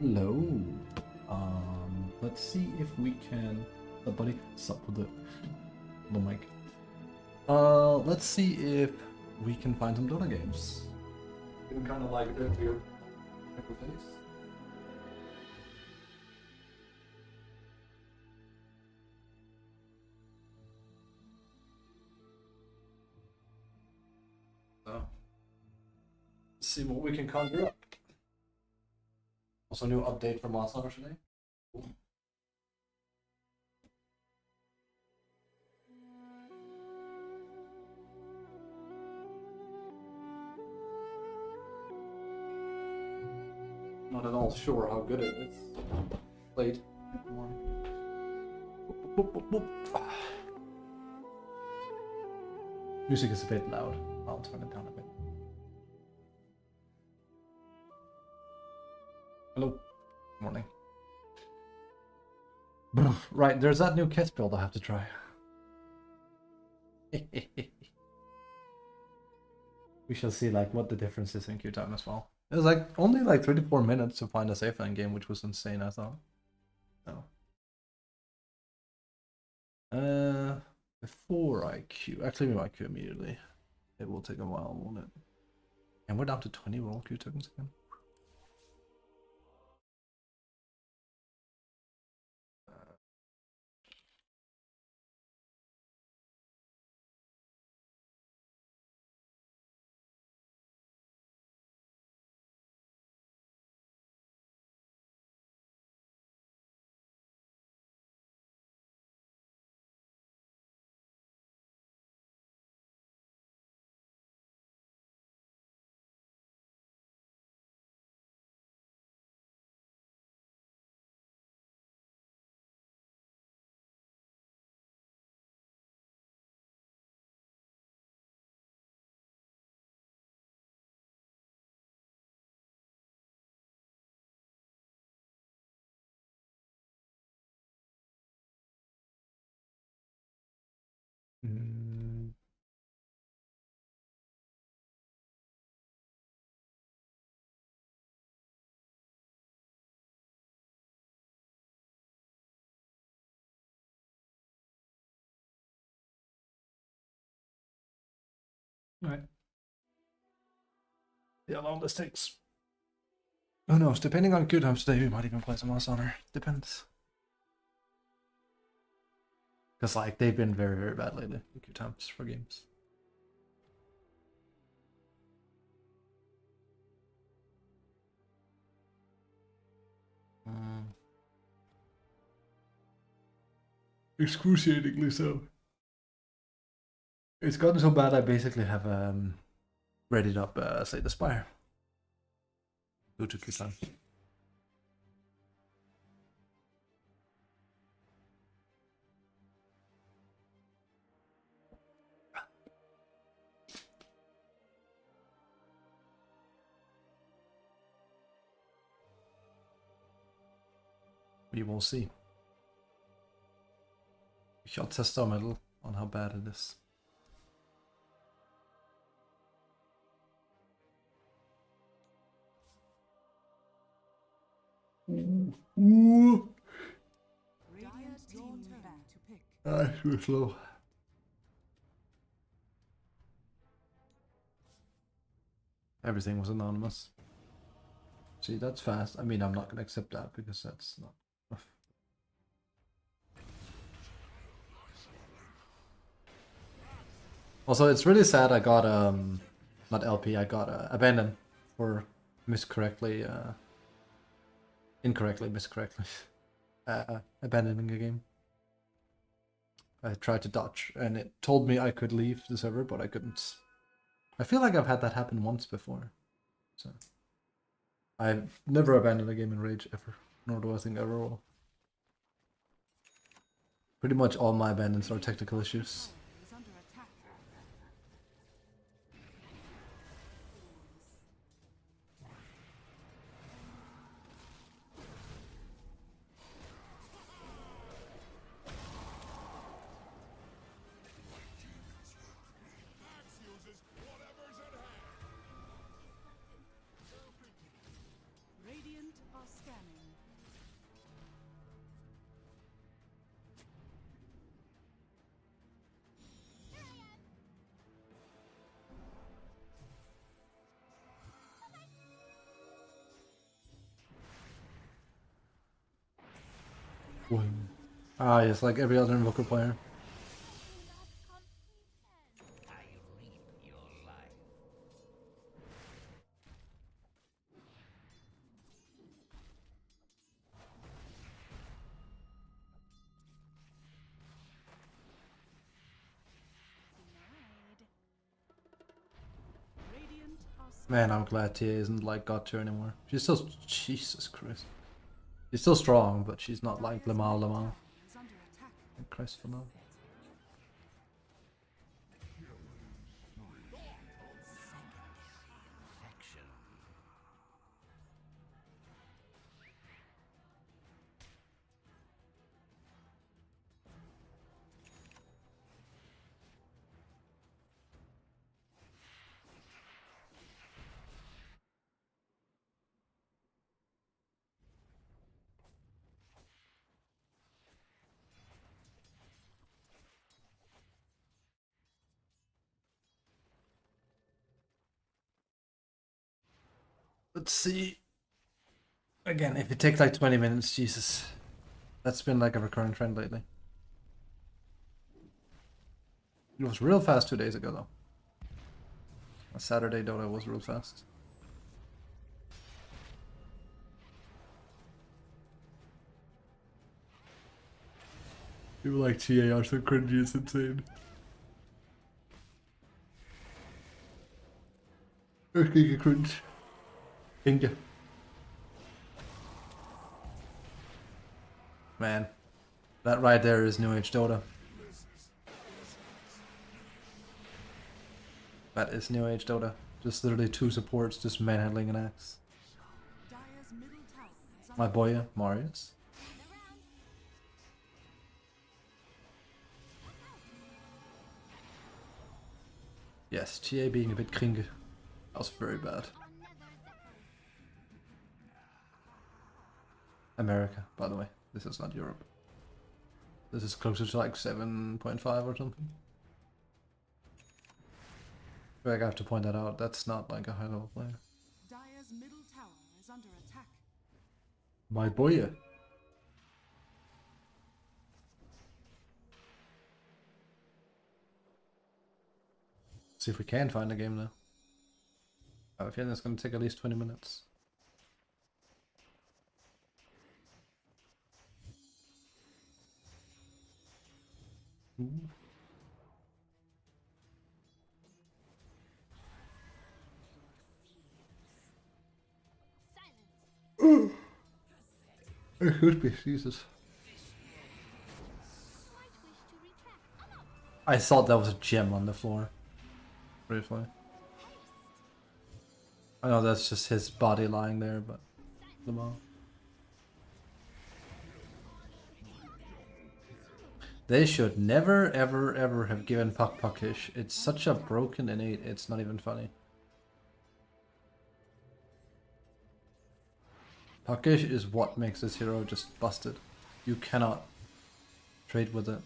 Hello. Let's see if we can. Oh, buddy, sup with the mic. Let's see if we can find some Dota games. Been kind of like earlier couple days. So, let's see what we can conjure up. Also, new update from last summer today. Cool. Not at all sure how good it is. Played. Music is a bit loud. I'll turn it down a bit. Hello. Morning. Right, there's that new kit build I have to try. We shall see like what the difference is in queue time as well. It was like only like 34 minutes to find a safe lane game, which was insane, I thought. So. Before I queue, actually maybe I queue immediately. It will take a while, won't it? And we're down to 20 roll queue tokens again. All right. See how long this takes. Who knows? Depending on queue times today, we might even play some Lost Honor. Depends. Because like they've been very, very bad lately. Queue times for games. Excruciatingly so. It's gotten so bad I basically have readied up Slay the Spire. Go to queue time. We will see. We shall test our metal on how bad it is. Ooh. Too slow. Everything was anonymous. See, that's fast. I mean, I'm not gonna accept that because that's not. Also, it's really sad I got not LP, I got abandoned for incorrectly abandoning a game. I tried to dodge and it told me I could leave the server, but I couldn't. I feel like I've had that happen once before. So I've never abandoned a game in Rage ever, nor do I think I ever will. Pretty much all my abandons are technical issues. Radiant are scanning. Ah, yes, like every other Invoker player. Man, I'm glad Tia isn't like God tier anymore. She's still, Jesus Christ. She's still strong, but she's not like Lamar. Christ for love. Let's see. Again, if it takes like 20 minutes, Jesus. That's been like a recurring trend lately. It was real fast 2 days ago though. A Saturday Dota was real fast. People like TA are so cringy, it's insane. Okay, cringe. Inga. Man, that right there is New Age Dota. That is New Age Dota. Just literally 2 supports just manhandling an axe. My boy, Marius. Yes, TA being a bit cringe. That was very bad. America, by the way. This is not Europe. This is closer to like 7.5 or something. I have to point that out. That's not like a high level player. Dire's middle tower is under attack. My boy. See if we can find a game now. I have a feeling it's going to take at least 20 minutes. Ooh. It could be, Jesus. I thought that was a gem on the floor. Briefly. I know that's just his body lying there, but the ball. They should never, ever, ever have given Puck Puckish. It's such a broken innate, it's not even funny. Puckish is what makes this hero just busted. You cannot trade with it.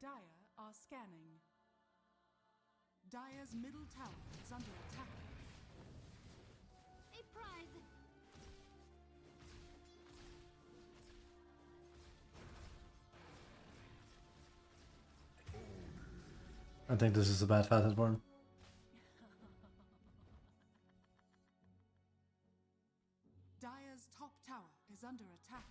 Dire are scanning. Dire's middle tower is under attack. A prize. I think this is a bad facet for him. Dire's top tower is under attack.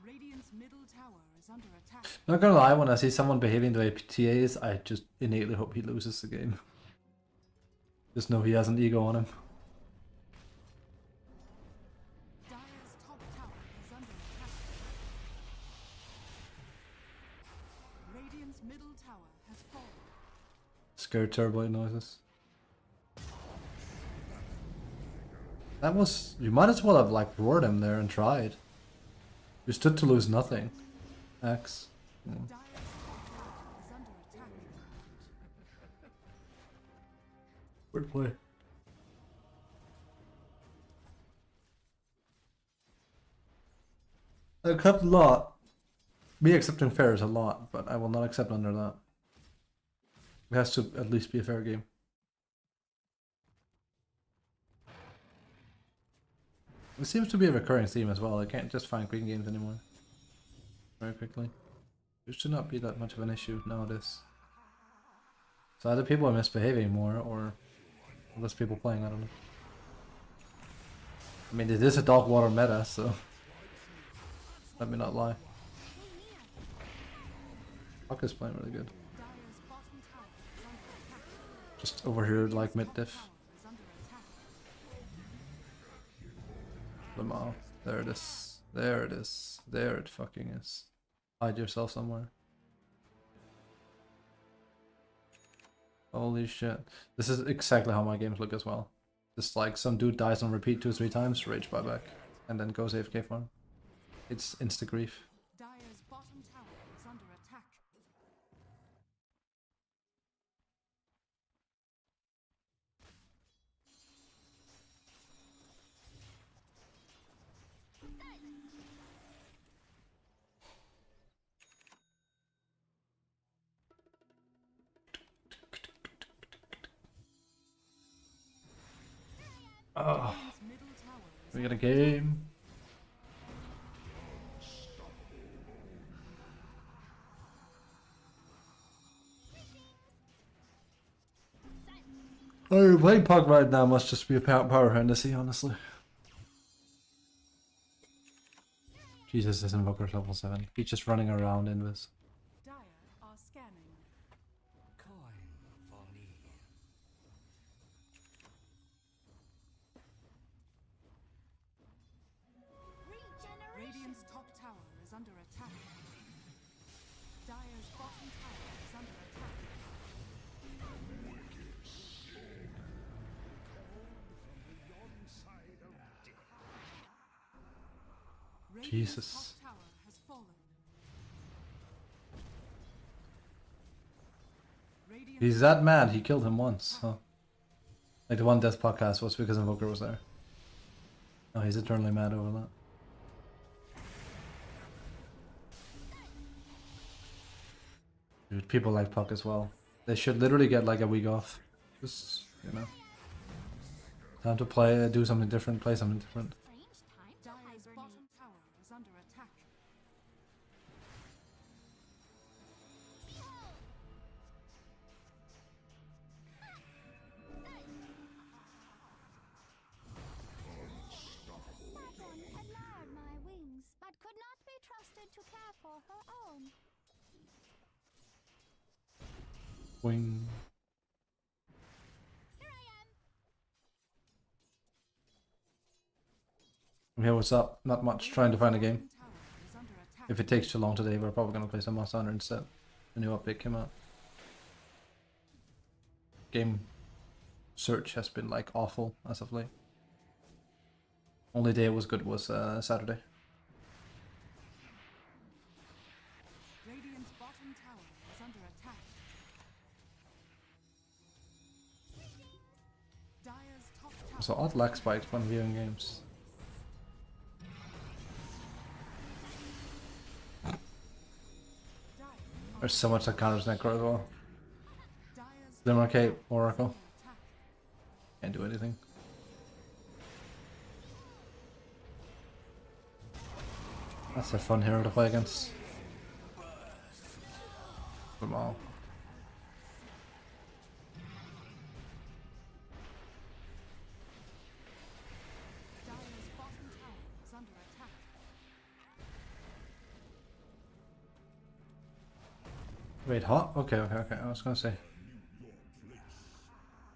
Radiant's middle tower is under attack. Not gonna lie, when I see someone behaving the way PTAs, I just innately hope he loses the game. Just know he has an ego on him. Dire's top tower is under attack. Radiant's middle tower has fallen. Scared turbo noises. That was... You might as well have like roared him there and tried. You stood to lose nothing. X. Yeah. Dire's top tower is under attack. Good play. I accept a lot. Me accepting fair is a lot, but I will not accept under that. It has to at least be a fair game. It seems to be a recurring theme as well. I can't just find clean games anymore. Very quickly. It should not be that much of an issue nowadays. So either people are misbehaving more or less people playing, I don't know. I mean, it is a dog water meta, so let me not lie. Puck is playing really good. Just over here like mid diff. Lamau. There it is. There it is. There it fucking is. Hide yourself somewhere. Holy shit. This is exactly how my games look as well. Just like some dude dies on repeat 2-3 times, rage buyback, and then goes AFK farm. It's insta grief. Dire's bottom tower is under attack. Oh, Radiant's middle tower is we got a game. Oh, playing Pug right now must just be a power fantasy, honestly. Jesus, this Invoker's level 7. He's just running around in this. Dire are scanning. Coin for me. Radiant's top tower is under attack. Dire's bottom tower is under attack. Radiant's Jesus. top tower has fallen. Radiant's He's that mad, he killed him once, huh? Like the one death podcast was because Invoker was there. Oh, he's eternally mad over that. Dude, people like Puck as well. They should literally get like a week off. Just, you know. Time to play, do something different, play something different. Dire's bottom tower is under attack. Saturn admired my wings, but could not be trusted to care for her own. Wing. Here I am. Hey, what's up? Not much, trying to find a game. Tower is under attack. If it takes too long today, we're probably gonna play some Monster Hunter instead. The new update came out. Game search has been like awful as of late. Only day it was good was Saturday. Radiant's bottom tower is under attack. Dire's top tower. So odd lag spikes when viewing games. There's so much that counters Necro as well. Dire's Glimmer Cape, Oracle. attack. Can't do anything. That's a fun hero to play against. Them all. Dire's bottom tower is under attack. Wait, hot? Okay. I was gonna say.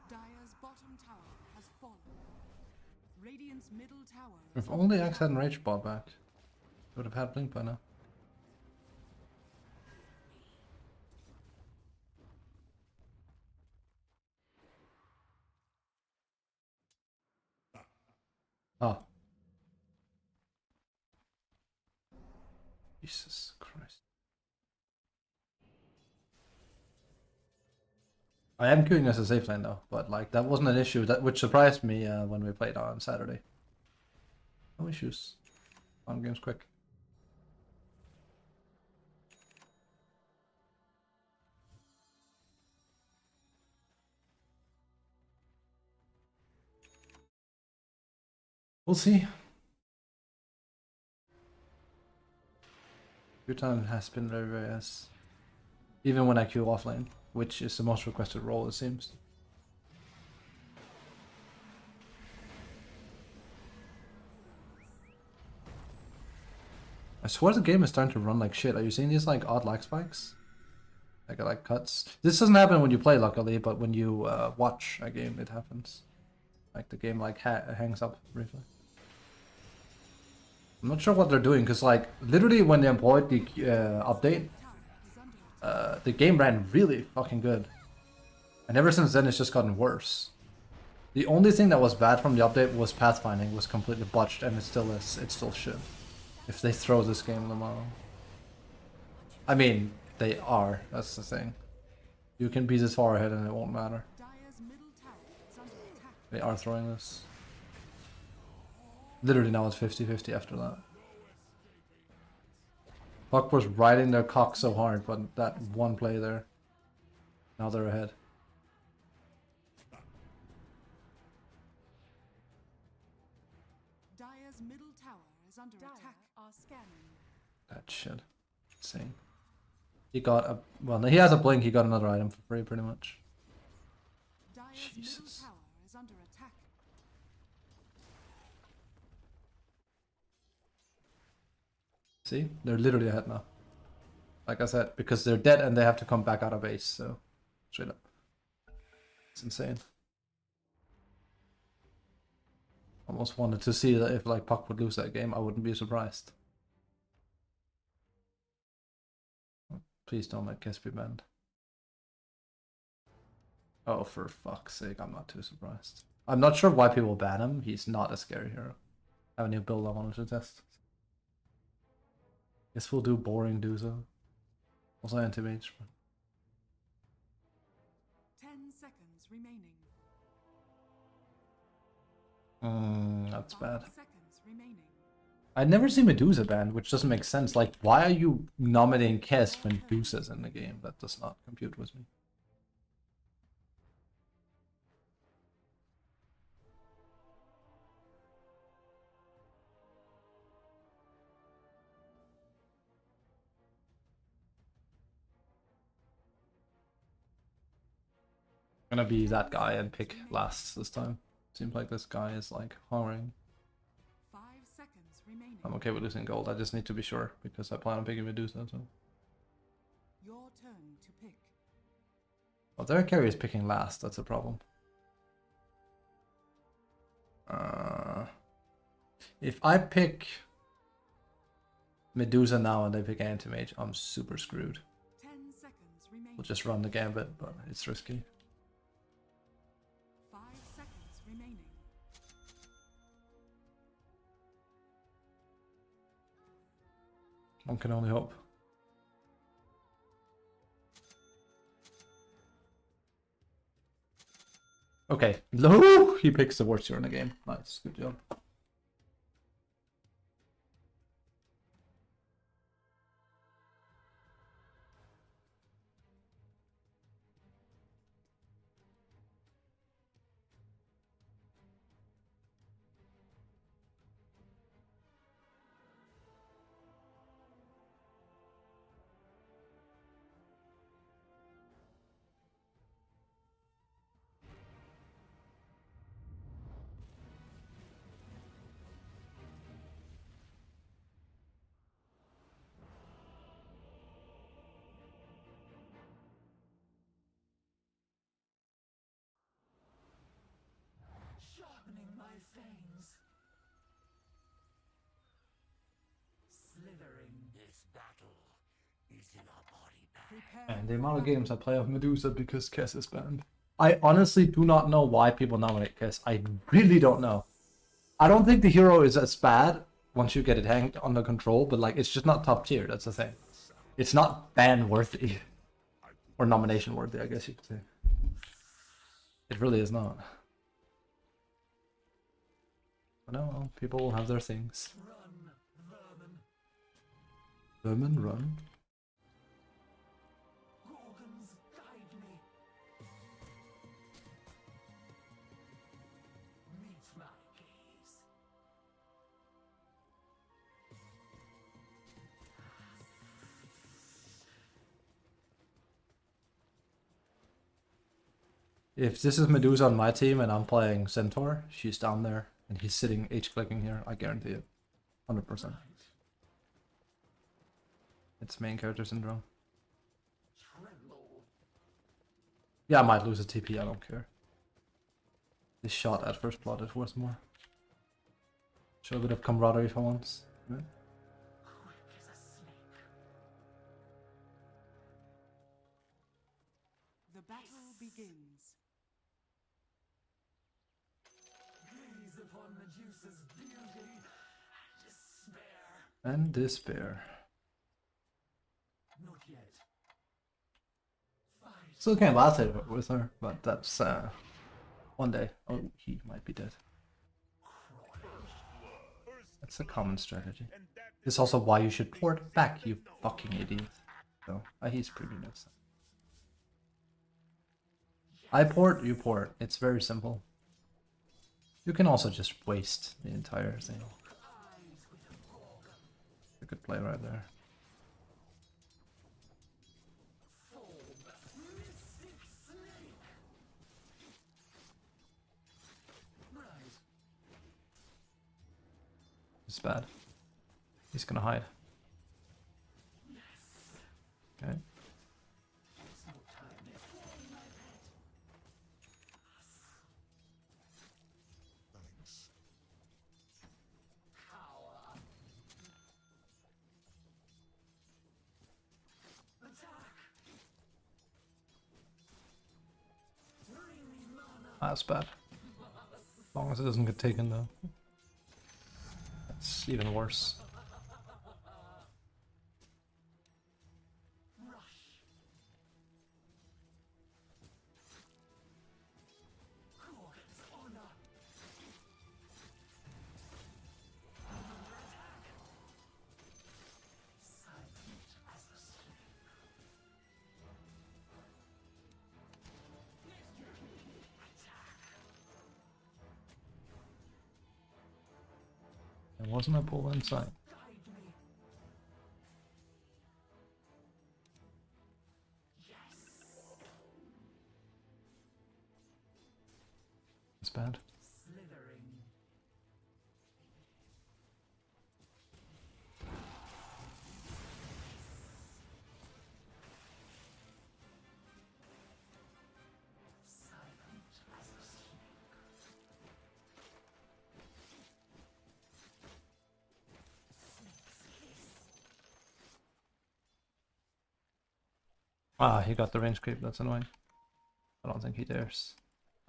Dire's bottom tower has fallen. Radiant's middle tower is If only Axe hadn't Rage bought back, would have had Blink by now. Ah. Jesus Christ. I am queuing as a safe lane though, but like that wasn't an issue that which surprised me when we played on Saturday. No issues. On game's quick. We'll see. Your time has been very, very yes. Even when I queue offlane, which is the most requested role, it seems. I swear the game is starting to run like shit. Are you seeing these like odd lag spikes? Like cuts. This doesn't happen when you play, luckily, but when you watch a game, it happens. Like the game like hangs up briefly. I'm not sure what they're doing because like literally when they employed the update, the game ran really fucking good, and ever since then it's just gotten worse. The only thing that was bad from the update was pathfinding was completely botched, and it still is. It's still shit. If they throw this game tomorrow, I mean they are. That's the thing. You can be this far ahead and it won't matter. Dire's middle tower is under attack. They are throwing this. Literally now it's 50-50 after that. Puck was riding their cock so hard, but that one play there. Now they're ahead. Dire's middle tower is under attack. Are scanning. That shit. Insane. He got a... Well, he has a blink, he got another item for free, pretty much. Dire's Jesus. middle tower is under attack. See? They're literally ahead now. Like I said, because they're dead and they have to come back out of base, so... Straight up. It's insane. Almost wanted to see that if like Puck would lose that game, I wouldn't be surprised. Please don't let Kiss be banned. Oh, for fuck's sake, I'm not too surprised. I'm not sure why people ban him. He's not a scary hero. I have a new build I wanted to test. Guess we'll do boring Duzo. Also anti-mage. 10 seconds remaining. That's 5 bad. seconds remaining. I'd never seen Medusa banned, which doesn't make sense. Like, why are you nominating Kess when Medusa's in the game? That does not compute with me. I'm gonna be that guy and pick last this time. Seems like this guy is like hovering. 5 seconds remaining. I'm okay with losing gold. I just need to be sure because I plan on picking Medusa. So, Your turn to pick. well, their carry is picking last. That's a problem. If I pick Medusa now and they pick Anti-Mage, I'm super screwed. 10 seconds remaining. We'll just run the gambit, but it's risky. 5 seconds remaining. One can only hope. Okay, no, he picks the worst hero in the game. Nice, good job. Sharpening my fangs. Slithering. This battle is in our body bag. Prepare And the amount of games I play of Medusa because Kess is banned. I honestly do not know why people nominate Kess. I really don't know. I don't think the hero is as bad once you get it hanged under control, but like it's just not top tier, that's the thing. It's not ban worthy. Or nomination worthy, I guess you could say. It really is not. But no, people will have their things. Run, vermin. Vermin, run. Gorgons, guide me. Meet my gaze. If this is Medusa on my team and I'm playing Centaur, she's down there and he's sitting H-clicking here, I guarantee it. 100%. It's main character syndrome. Yeah, I might lose a TP, I don't care. This shot at first blood is worth more. Show a bit of camaraderie for once. Yeah. The battle begins. Gaze upon Medusa's beauty and despair. And despair. Not yet. Fight. Still can't last it with her, but that's one day. Oh, he might be dead. That's a common strategy. It's also why you should port back, you fucking idiot. So, he's pretty nice. I port, you port. It's very simple. You can also just waste the entire thing. A good play right there. It's bad. He's gonna hide. Okay. That's bad. As long as it doesn't get taken though. That's even worse. There wasn't a pull inside. It's bad. Ah, he got the range creep, that's annoying. I don't think he dares.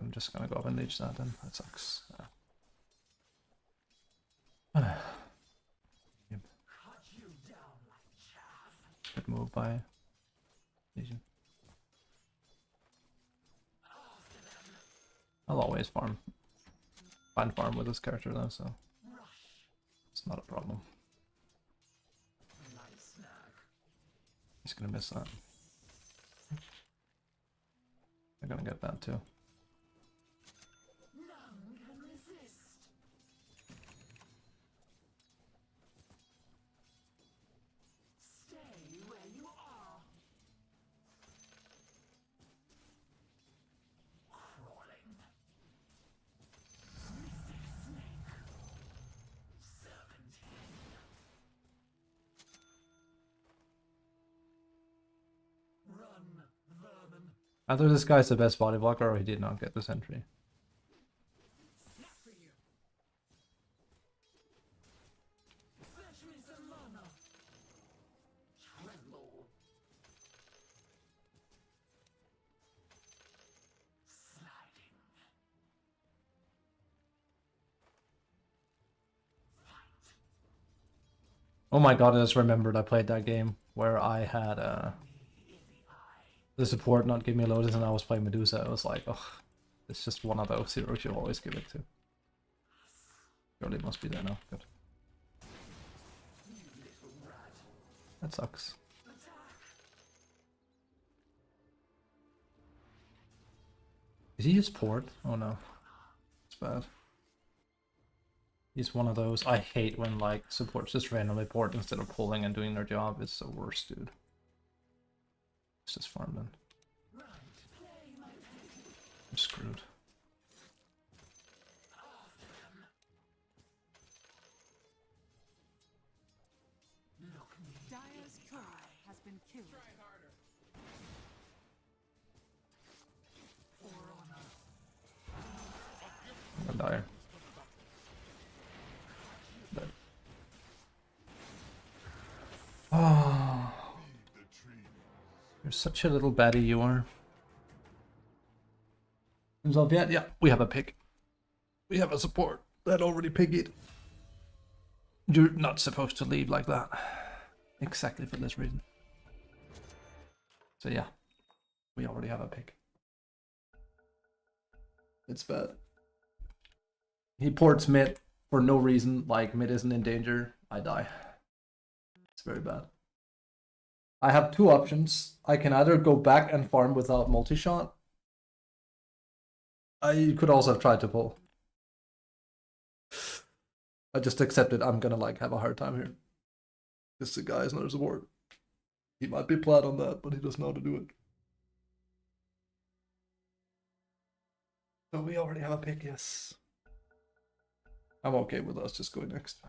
I'm just gonna go up and leech that then. That sucks. Yeah. Yep. Good move by Legion. I'll always farm. Find farm with this character though, so it's not a problem. He's gonna miss that. They're gonna get that too. None can resist. Stay where you are. Crawling. Mystic snake. Serpentine. Run, vermin. Either this guy's the best body blocker or he did not get the sentry. Fetch me some mana. Tremble. Sliding. Fight. Oh my god, I just remembered I played that game where I had the support not give me Lotus and I was playing Medusa. I was like, oh, it's just one of those heroes you always give it to. Surely it must be there now. Good. That sucks. Did he just port? Oh no. It's bad. He's one of those. I hate when like supports just randomly port instead of pulling and doing their job. It's the worst, dude. Let's just farm then. I'm killed. I'm gonna die. Dead. Oh, you're such a little baddie, you are. Resolve yet? Yeah, we have a pick. We have a support that already piggied. You're not supposed to leave like that. Exactly for this reason. So yeah, we already have a pick. It's bad. He ports mid for no reason, like mid isn't in danger, I die. It's very bad. I have two options. I can either go back and farm without multi-shot. I could also have tried to pull. I just accepted I'm gonna like have a hard time here. This guy is not a support. He might be plat on that, but he doesn't know how to do it. So we already have a pick, yes. I'm okay with us just going next.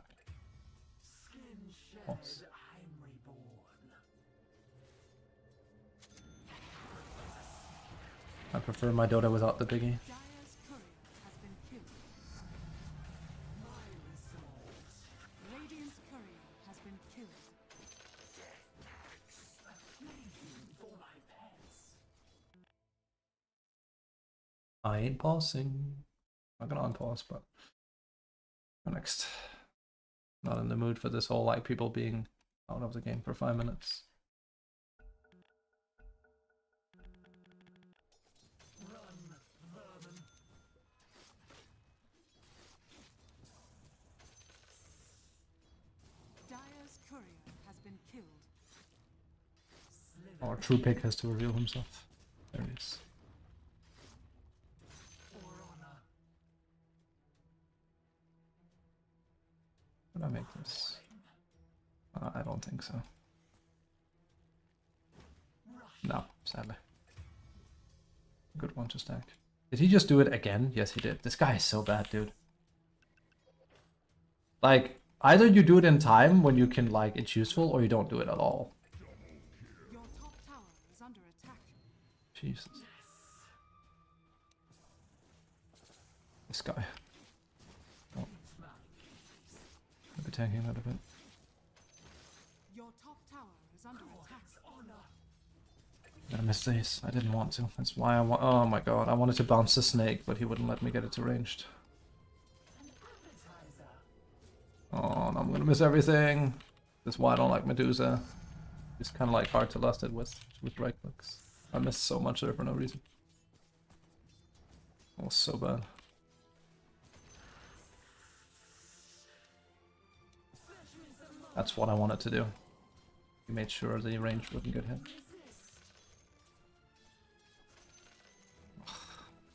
Pause. I prefer my Dota without the biggie. Dire's courier has been killed. Radiant's courier has been killed. I ain't pausing. I'm not gonna unpause, but go next. Not in the mood for this whole like people being out of the game for 5 minutes. Dire's courier has been killed. Our true pick has to reveal himself. There he is. Can I make this? I don't think so. No, sadly. Good one to stack. Did he just do it again? Yes, he did. This guy is so bad, dude. Like, either you do it in time when you can, like, it's useful, or you don't do it at all. Your top tower is under attack. Jesus. This guy. Oh. Maybe tanking that a bit. Your top tower is under attack. I missed these. I didn't want to. That's why I want. Oh my god. I wanted to bounce the snake, but he wouldn't let me get it to ranged. Oh, no, I'm gonna miss everything. That's why I don't like Medusa. It's kind of like hard to last it with right clicks. I missed so much there for no reason. That was so bad. That's what I wanted to do. He made sure the range wouldn't get hit.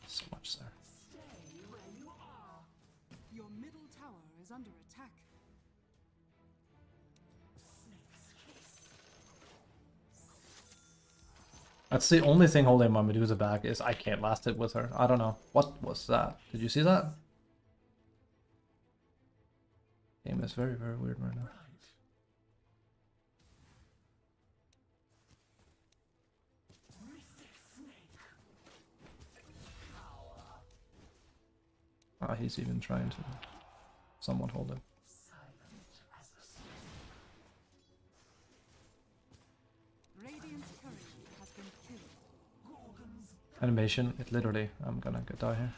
So much there. Your middle tower is under attack. That's the only thing holding my Medusa back is I can't last it with her. I don't know. What was that? Did you see that? Game is very, very weird right now. Ah, he's even trying to somewhat hold it. Radiant's courier has been killed. Animation, it literally, I'm gonna die here.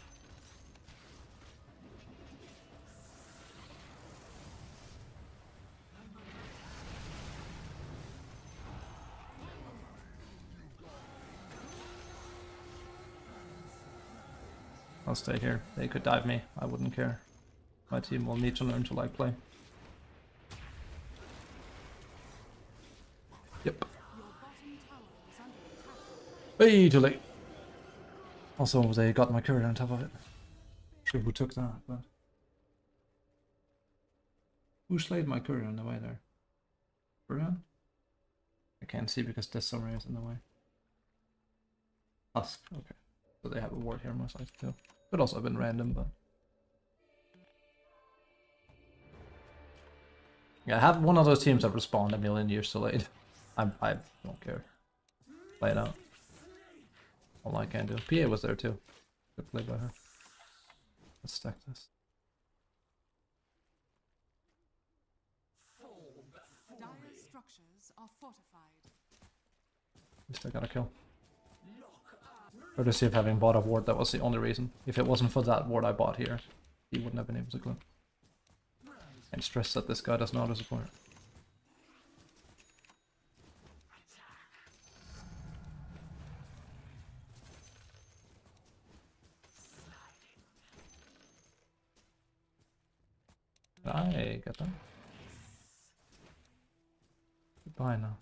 I'll stay here. They could dive me. I wouldn't care. My team will need to learn to like play. Yep. Your bottom tower is under attack. Way too late. Also, they got my courier on top of it. Sure who took that, but... Who slayed my courier on the way there? Burhan? I can't see because this summary is in the way. Us, okay. So they have a ward here most likely too. Could also have been random, but... Yeah, I have one of those teams that respawned a million years too late. I don't care. Play it out. All I can do. PA was there too. Good play by her. Let's stack this. Dire structures are fortified. At least I got a kill. Courtesy of having bought a ward, that was the only reason. If it wasn't for that ward I bought here, he wouldn't have been able to clip. And stress that this guy doesn't auto support. I get them. Goodbye now.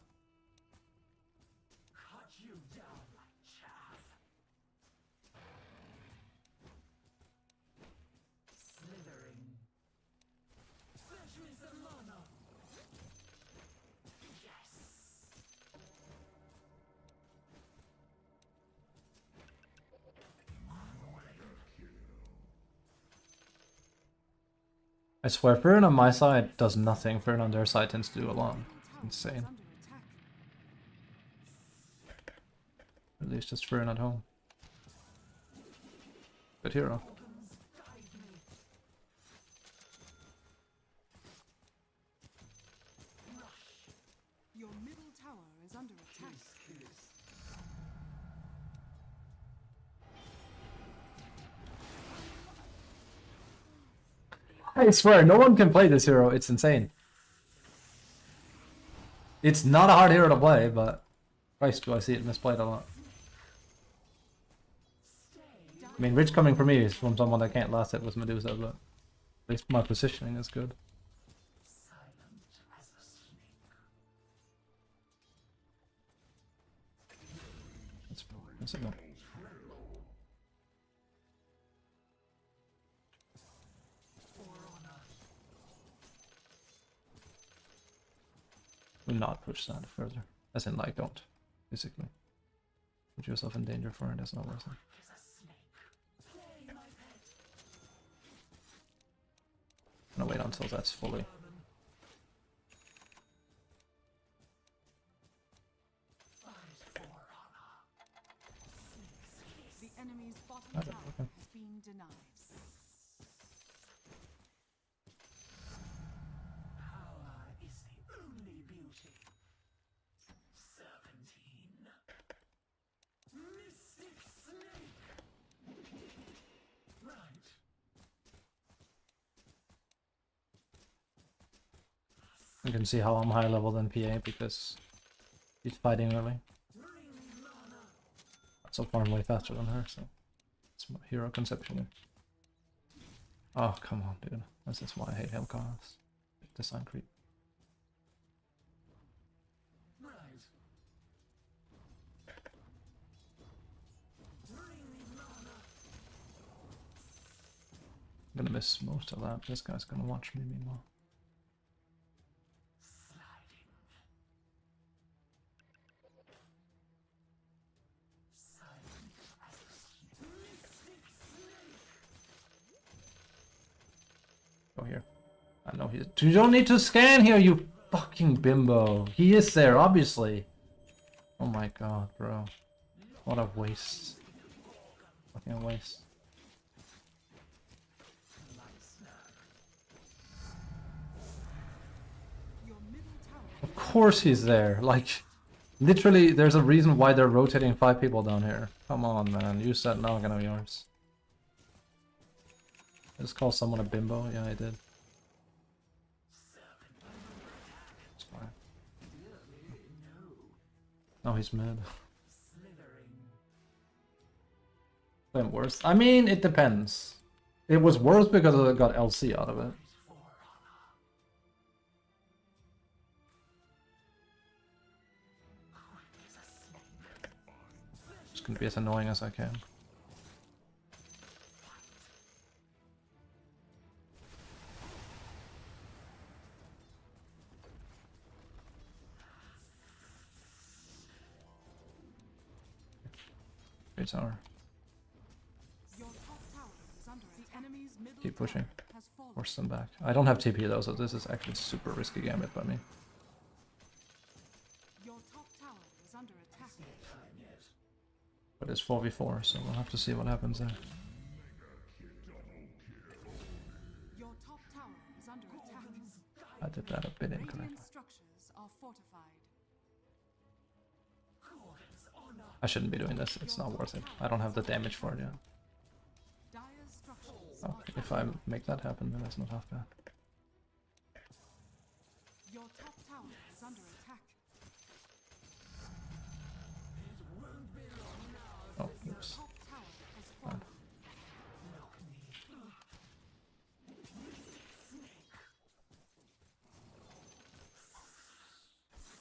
I swear, Fern on my side does nothing. Fern on their side tends to do a lot. Insane. Under attack. At least just Fern at home. Good hero. Your middle tower is under attack. I swear, no one can play this hero. It's insane. It's not a hard hero to play, but Christ, do I see it misplayed a lot. I mean, Rich coming for me is from someone that can't last it with Medusa, but at least my positioning is good. That's it. Do not push that further. As in, like, don't. Basically. Put yourself in danger for it, that's not worth it. I'm gonna wait until that's fully. The enemy's bottom Okay, tower okay. has been denied. Power is the only beauty. Serpentine. Mystic snake. Right. You can see how I'm higher level than PA because he's fighting early. So far I'm way faster than her, so it's my hero conceptually. Oh, come on, dude. This is why I hate Hellcast. Design creep. Right. I'm gonna miss most of that. This guy's gonna watch me meanwhile. Go here. I know he's. You don't need to scan here, you fucking bimbo. He is there, obviously. Oh my god, bro. What a waste. Fucking waste. Your middle tower Of course he's there. Like, literally, there's a reason why they're rotating 5 people down here. Come on, man. Use that noggin of yours. I just called someone a bimbo? Yeah, I did. It's fine. No, he's mid. Went worse. I mean, it depends. It was worse because I got LC out of it. Just gonna be as annoying as I can. Great tower. Your top tower is under the enemy's middle Keep pushing. tower has fallen. Force them back. I don't have TP though, so this is actually super risky gambit by me. Your But it's 4v4, so we'll have to see what happens there. Your top tower is under attack. I did that a bit incorrectly. Radiant structures are fortified. I shouldn't be doing this, it's not worth it. I don't have the damage for it yet. Dire's structures Oh, are if I make that happen, then that's not half bad. Your top tower is under attack. Oh, oops. Top tower has fallen.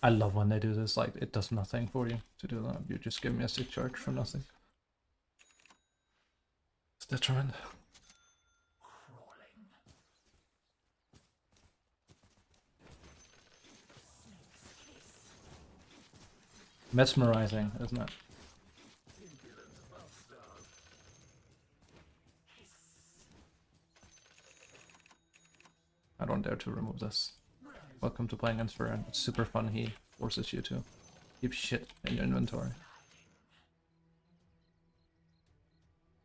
I love when they do this, like, it does nothing for you to do that. You just give me a sick charge for nothing. It's detriment. Mesmerizing, isn't it? I don't dare to remove this. Welcome to playing against Varen. It's super fun. He forces you to keep shit in your inventory.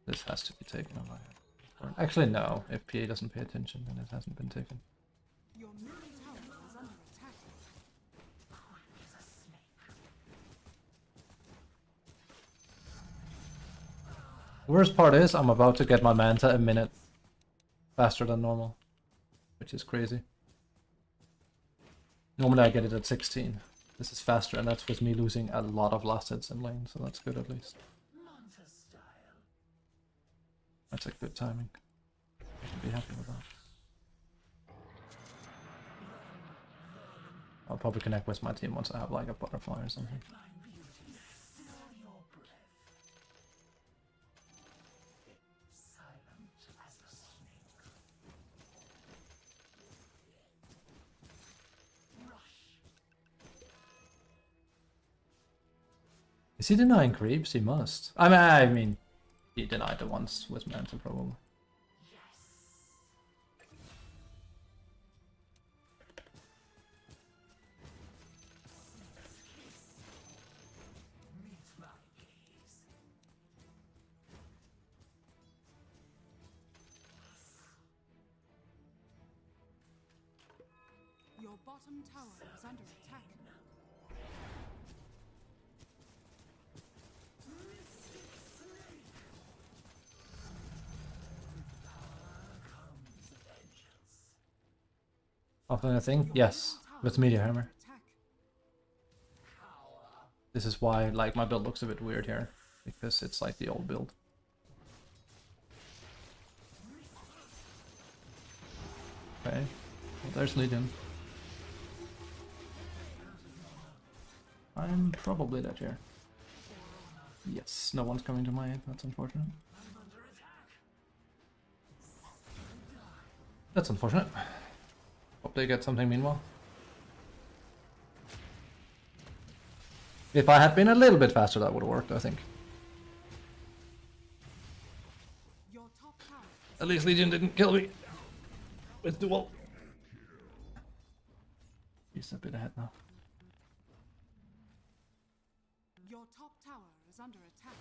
This has to be taken away. Actually, no. If PA doesn't pay attention, then it hasn't been taken. Your middle tower is under attack. The worst part is I'm about to get my Manta a minute faster than normal, which is crazy. Normally I get it at 16. This is faster, and that's with me losing a lot of last hits in lane, so that's good at least. That's a good timing. I can be happy with that. I'll probably connect with my team once I have like a butterfly or something. Is he denying creeps? He must. I mean, he denied the ones with Manta probably. Your bottom tower is under attack. Often a thing? Yes, with Meteor Hammer. Attack. This is why like my build looks a bit weird here, because it's like the old build. Okay, well, there's Legion. I'm probably dead here. Yes, no one's coming to my aid, that's unfortunate. That's unfortunate. Hope they get something meanwhile. If I had been a little bit faster, that would have worked, I think. Your top tower. At least Legion didn't kill me with duel. He's a bit ahead now. Your top tower is under attack.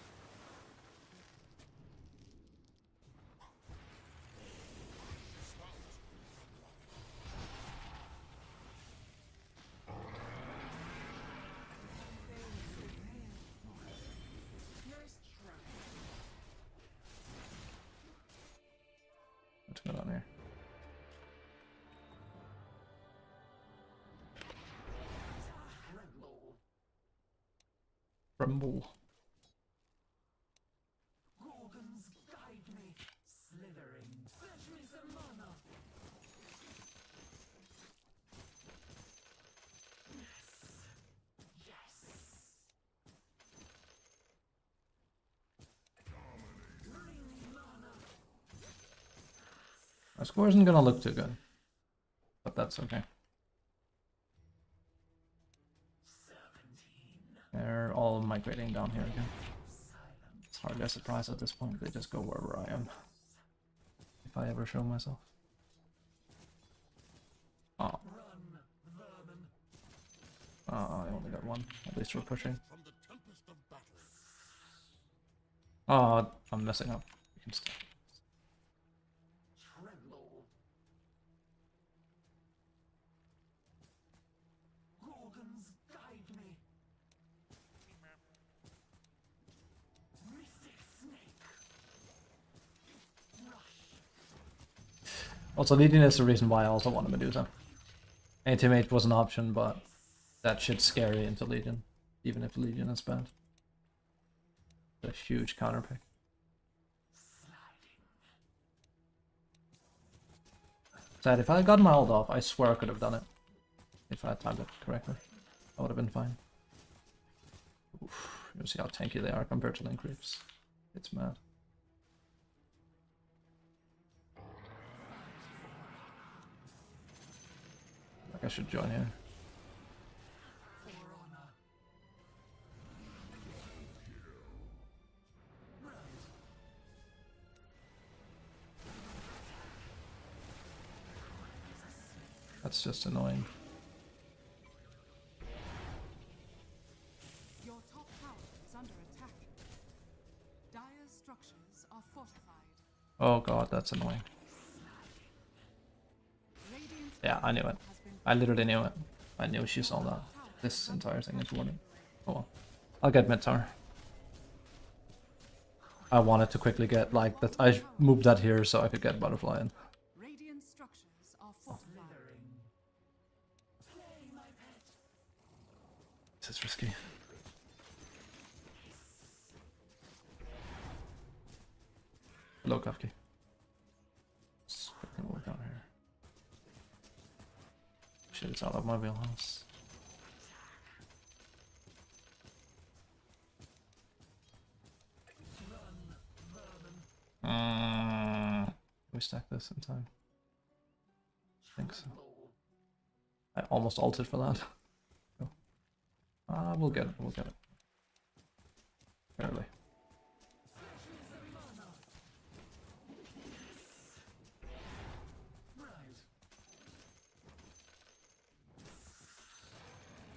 What's going on here? Rumble. Gorgons guide me, slithering. Fetch me some mana. Yes. My score isn't gonna look too good, but that's okay. They're all migrating down here again. It's hardly a surprise at this point, they just go wherever I am. If I ever show myself. Oh. Oh, I only got one. At least we're pushing. From the tempest of battle. Oh, I'm messing up. We can stop. Tremble. Gorgons, guide me. Mystic snake. Rush. Also, Legion is the reason why I also want a Medusa. Anti-mage was an option, but that shit's scary into Legion, even if Legion is bad. A huge counter pick. Sad, if I had gotten my ult off, I swear I could have done it. If I had timed it correctly. I would have been fine. Oof, you see how tanky they are compared to lane creeps. It's mad. Like I should join here. That's just annoying. Your top tower is under attack. Dire's structures are fortified. Oh god, that's annoying. Radiant's Yeah, I knew it. has been I literally knew it. I knew she saw that. This entire thing is warning. Oh well. I'll get mid tower. I wanted to quickly get like that. I moved that here so I could get butterfly in. Radiant structures are fortified. Play, my pet. This is risky. Hello, Kafki. Let's quickly work out here. Shit, it's out of my wheelhouse. Can we stack this in time? I think so. I almost ulted for that. We'll get it, we'll get it. Barely.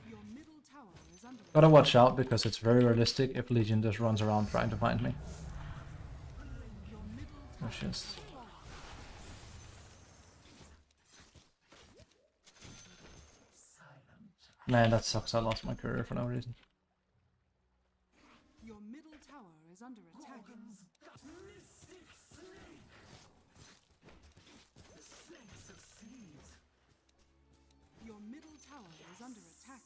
Your middle tower is under Gotta watch out because it's very realistic if Legion just runs around trying to find me. your middle There she is. Man, that sucks. I lost my career for no reason. Your middle tower is under attack. Mystic snake. The snake succeeds. Your middle tower is under attack.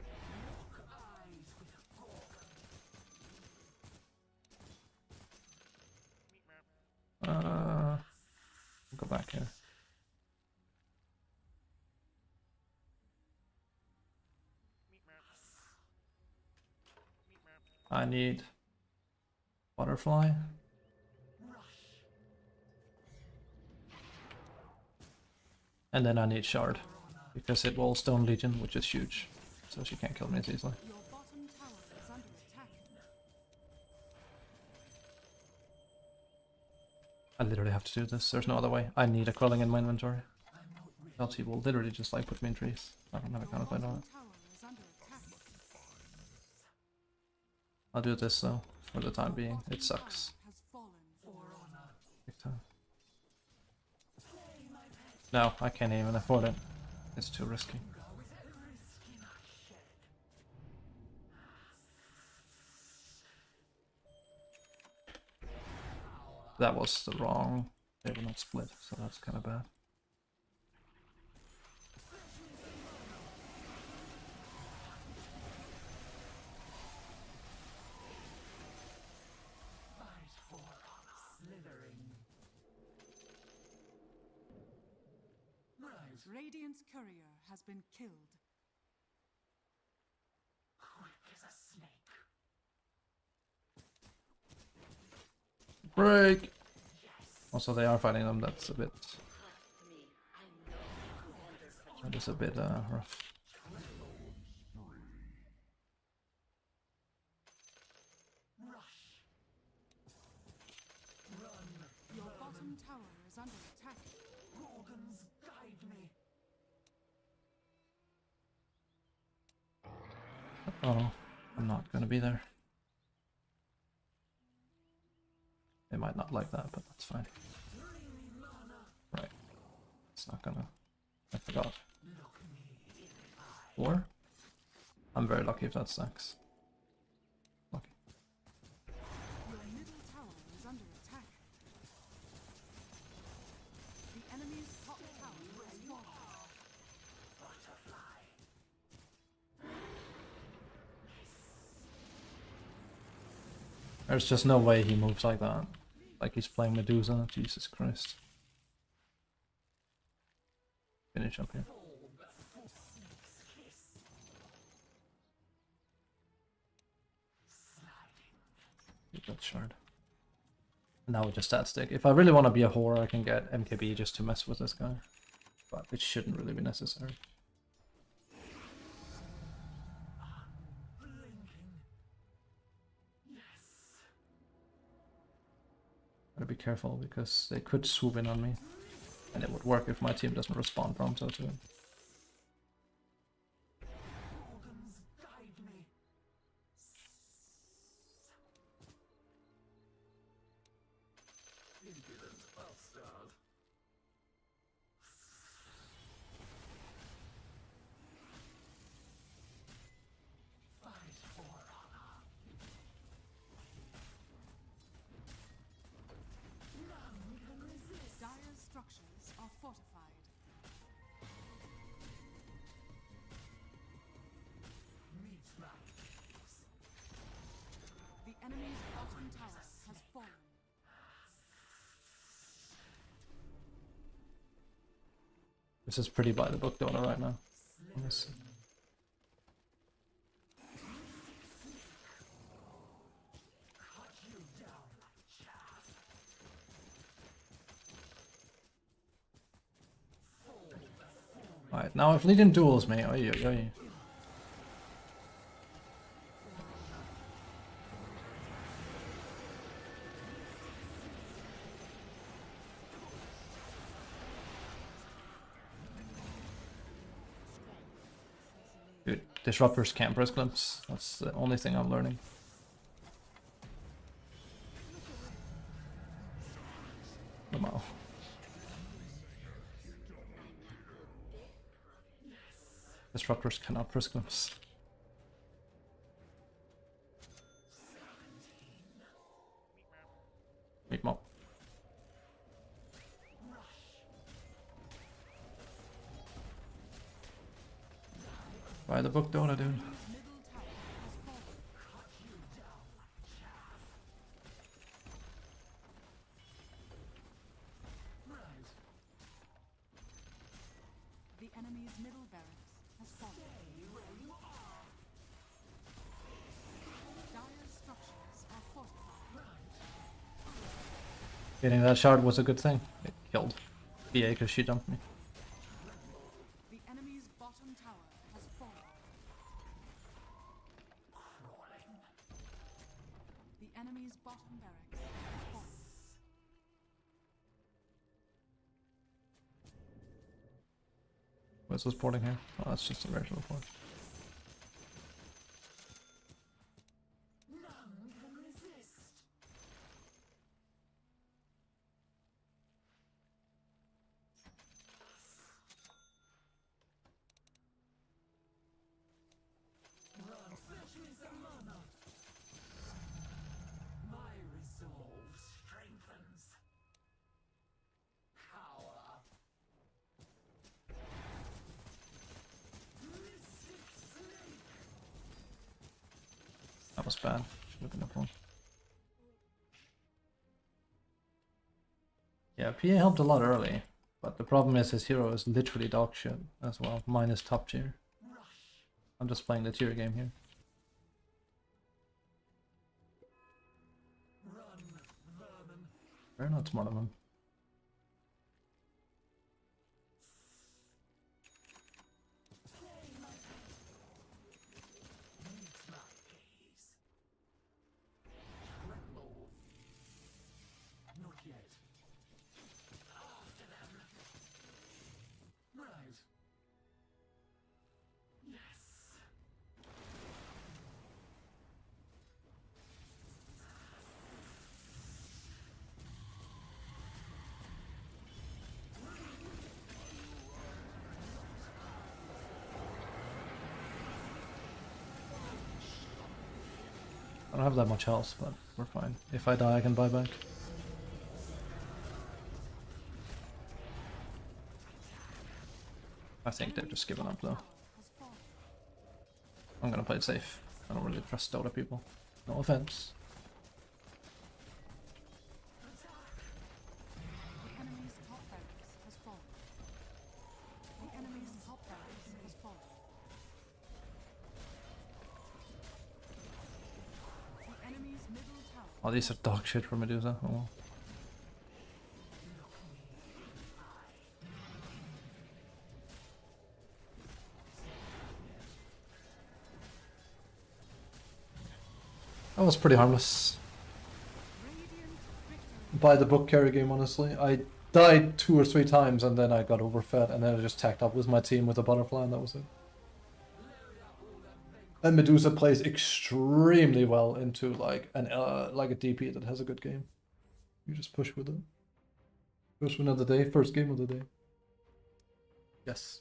Lock eyes with Gorgon. Go back here. I need butterfly. And then I need shard. Because it will stone Legion, which is huge. So she can't kill me as easily. Your bottom tower is under attack. I literally have to do this. There's no other way. I need a quelling in my inventory. Else he will literally just like put me in trees. I don't have a counterplay on it. Tower is under attack. I'll do this though, for the time being. It sucks. Has fallen. Big time. No, I can't even afford it. It's too risky. That was the wrong. They were not split, so that's kind of bad. Radiant's courier has been killed. Quick as a snake. Break! Also, they are fighting them. That's a bit. That is a bit rough. Your bottom tower is under attack. Gorgons, guide me. Oh, I'm not gonna be there. They might not like that, but that's fine. Right. It's not gonna... I forgot. 4? I'm very lucky if that stacks. Lucky. Your middle tower is under attack. The enemy's top tower has fallen. There's just no way he moves like that. Like he's playing Medusa. Jesus Christ. Finish up here. Get that shard. Now we just stat stick. If I really want to be a whore, I can get MKB just to mess with this guy. But it shouldn't really be necessary. Gotta be careful because they could swoop in on me. And it would work if my team doesn't respond pronto to it. Dire's structures are fortified. The enemy's bottom tower has fallen. This is pretty by the book DotA right now. Honestly. Alright, now if Legion duels me, oi oi oi. Dude, disruptors can't press glimpse. That's the only thing I'm learning. Wow. Disruptors cannot press glimpse. Meat mob. By the book DotA, dude. Middle tower has fallen. The enemy's middle barracks has fallen. Dire's structures are fortified. Getting that shard was a good thing. It killed BA because she dumped me. The enemy's bottom tower has fallen. The enemy's bottom barracks has fallen. What's this porting here? Oh, that's just a regular port. My resolve strengthens. Power. Mystic snake. That was bad. Should have been a phone. Yeah, PA helped a lot early, but the problem is his hero is literally dog shit as well, minus top tier. I'm just playing the tier game here. Run, vermin. Very not smart of him. Meet my gaze. Tremble. Not yet. After them. Right. Yes. I don't have that much health, but we're fine. If I die, I can buy back. I think they're just giving up though. I'm gonna play it safe. I don't really trust DotA people. No offense. The enemy's top barracks has fallen. The enemy's top barracks has fallen. The enemy's middle tower. Oh, these are dog shit for Medusa. Oh well. That was pretty harmless. By the book carry game, honestly. I died 2 or 3 times and then I got overfed and then I just tacked up with my team with a butterfly and that was it. And Medusa plays extremely well into like a DP that has a good game. You just push with it. First win of the day, first game of the day. Yes.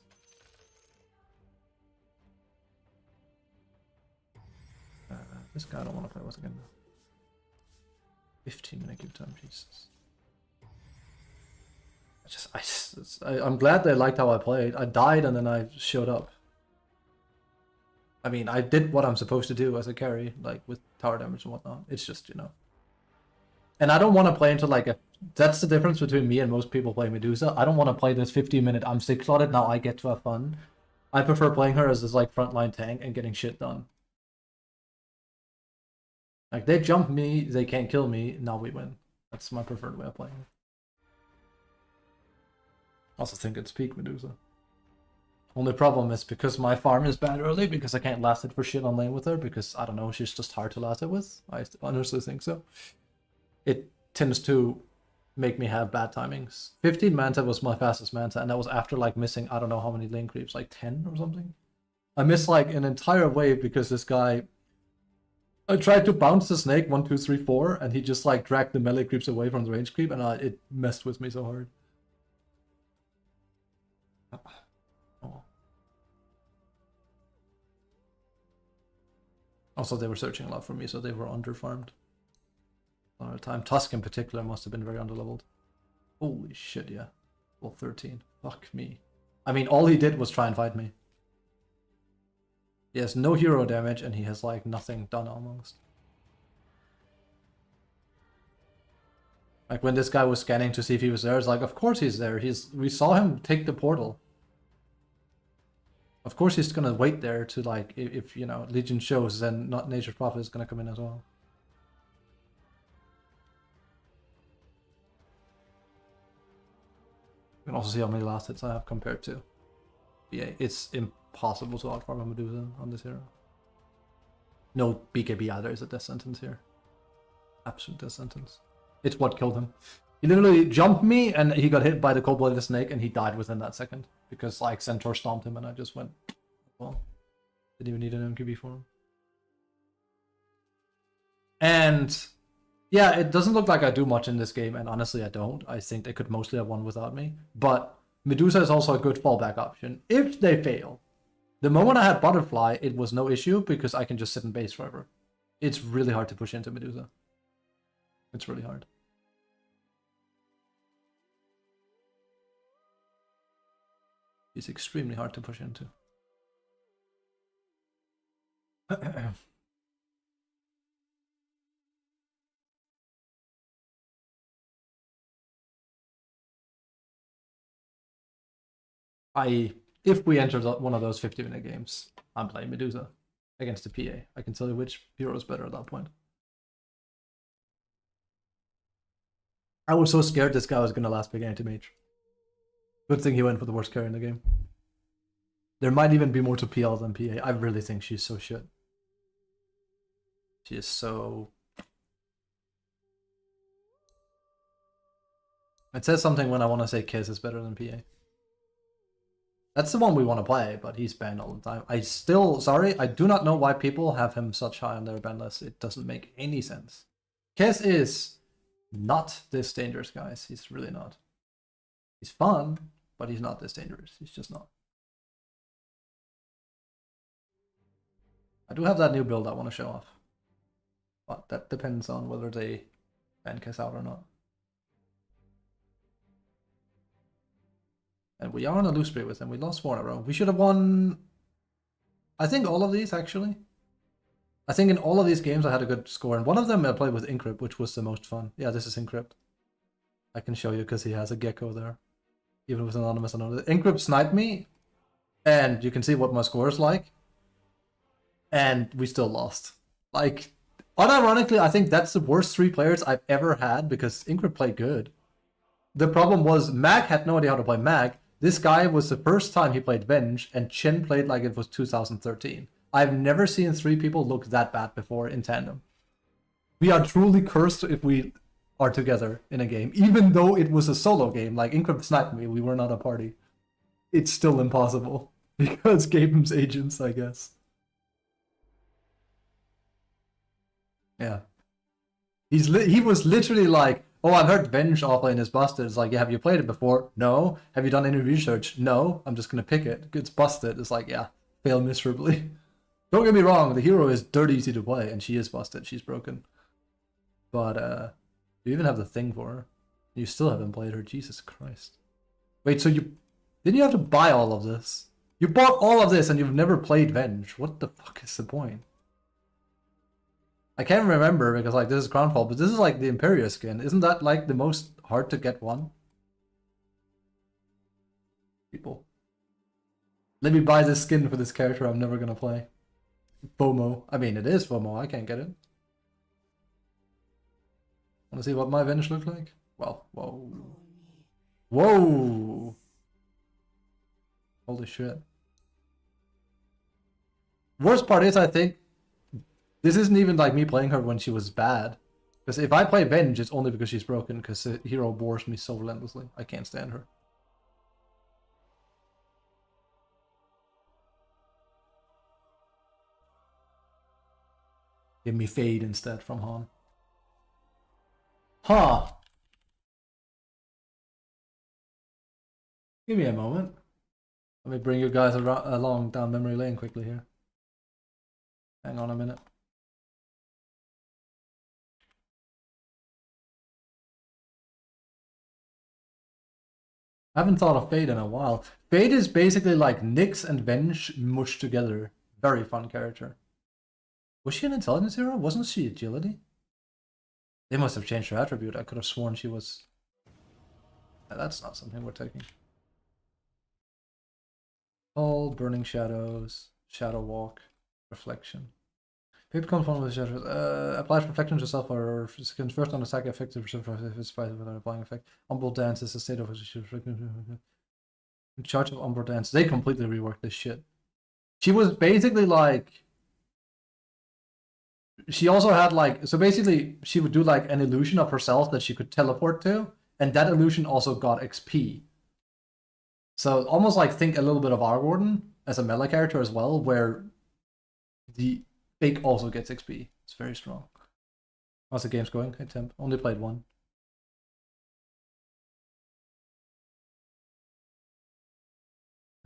This guy I don't want to play with again. 15-minute queue time, Jesus. I'm glad they liked how I played. I died and then I showed up. I mean, I did what I'm supposed to do as a carry, like with tower damage and whatnot. It's just, you know. And I don't want to play into like a... That's the difference between me and most people playing Medusa. I don't want to play this 15-minute, I'm 6-slotted, now I get to have fun. I prefer playing her as this like frontline tank and getting shit done. Like, they jump me, they can't kill me, now we win. That's my preferred way of playing. Also think it's peak Medusa. Only problem is because my farm is bad early, because I can't last it for shit on lane with her, because, I don't know, she's just hard to last it with. I honestly think so. It tends to make me have bad timings. 15 Manta was my fastest Manta, and that was after, like, missing, I don't know how many lane creeps, like 10 or something? I missed, like, an entire wave because this guy... I tried to bounce the snake 1, 2, 3, 4, and he just like dragged the melee creeps away from the range creep, and it messed with me so hard. Oh. Also, they were searching a lot for me, so they were underfarmed a lot of time. Tusk in particular must have been very underleveled. Holy shit, yeah. Well, 13. Fuck me. I mean, all he did was try and fight me. He has no hero damage and he has like nothing done almost. Like when this guy was scanning to see if he was there, it's like, of course he's there. We saw him take the portal. Of course he's gonna wait there to like, if you know, Legion shows, then not Nature's Prophet is gonna come in as well. You can also see how many last hits I have compared to BA. It's impossible to outfarm a Medusa on this hero. No BKB either is a death sentence here. Absolute death sentence. It's what killed him. He literally jumped me and he got hit by the cold-blooded snake and he died within that second. Because like Centaur stomped him and I just went, well, didn't even need an MQB for him. And yeah, it doesn't look like I do much in this game, and honestly I don't. I think they could mostly have won without me. But Medusa is also a good fallback option if they fail. The moment I had Butterfly, it was no issue because I can just sit in base forever. It's really hard to push into Medusa. It's really hard. It's extremely hard to push into. If we enter one of those 50-minute games, I'm playing Medusa against the PA. I can tell you which hero is better at that point. I was so scared this guy was going to last big anti-mage. Good thing he went for the worst carry in the game. There might even be more to PL than PA. I really think she's so shit. She is so... It says something when I want to say Kiss is better than PA. That's the one we want to play, but he's banned all the time. Sorry, I do not know why people have him such high on their ban list. It doesn't make any sense. Kiss is not this dangerous, guys. He's really not. He's fun, but he's not this dangerous. He's just not. I do have that new build I want to show off. But that depends on whether they ban Kiss out or not. And we are on a lose streak with them. We lost 4 in a row. We should have won, I think, all of these, actually. I think in all of these games I had a good score. And one of them I played with Encrypt, which was the most fun. Yeah, this is Encrypt. I can show you because he has a gecko there. Even with anonymous anonymous. Encrypt sniped me. And you can see what my score is like. And we still lost. Like, unironically, I think that's the worst 3 players I've ever had because Encrypt played good. The problem was Mag had no idea how to play Mag. This guy was the first time he played Venge, and Chin played like it was 2013. I've never seen 3 people look that bad before in tandem. We are truly cursed if we are together in a game, even though it was a solo game. Like Encrypt sniped me, we were not a party. It's still impossible because Gaben's agents, I guess. Yeah, he was literally like, oh, I've heard Venge offlane is busted. It's like, yeah, have you played it before? No. Have you done any research? No. I'm just gonna pick it. It's busted. It's like, yeah, fail miserably. Don't get me wrong, the hero is dirt easy to play, and she is busted. She's broken. But you even have the thing for her. You still haven't played her. Jesus Christ. Wait, so didn't you have to buy all of this? You bought all of this and you've never played Venge. What the fuck is the point? I can't remember because like this is Crownfall, but this is like the Imperia skin. Isn't that like the most hard to get one? People. Let me buy this skin for this character I'm never gonna play. FOMO. I mean, it is FOMO. I can't get it. Wanna see what my Venge looks like? Well, whoa. Whoa! Holy shit. Worst part is, I think, this isn't even like me playing her when she was bad. Because if I play Venge, it's only because she's broken, because the hero bores me so relentlessly. I can't stand her. Give me Fade instead from Han. Huh. Give me a moment. Let me bring you guys along down memory lane quickly here. Hang on a minute. I haven't thought of Fade in a while. Fade is basically like Nyx and Venge mushed together. Very fun character. Was she an intelligence hero? Wasn't she agility? They must have changed her attribute. I could have sworn she was... That's not something we're taking. All Burning Shadows, Shadow Walk, Reflection. Paper comes one with shadows. Applies reflection to yourself or can first on attack effective if it's without applying effect. Umbral Dance is a state of in charge of Umbral Dance. They completely reworked this shit. She was basically like, she also had like, so basically she would do like an illusion of herself that she could teleport to, and that illusion also got XP. So almost like think a little bit of Argorden as a melee character as well, where the fake also gets XP. It's very strong. How's the game's going? Hey Temp, only played 1.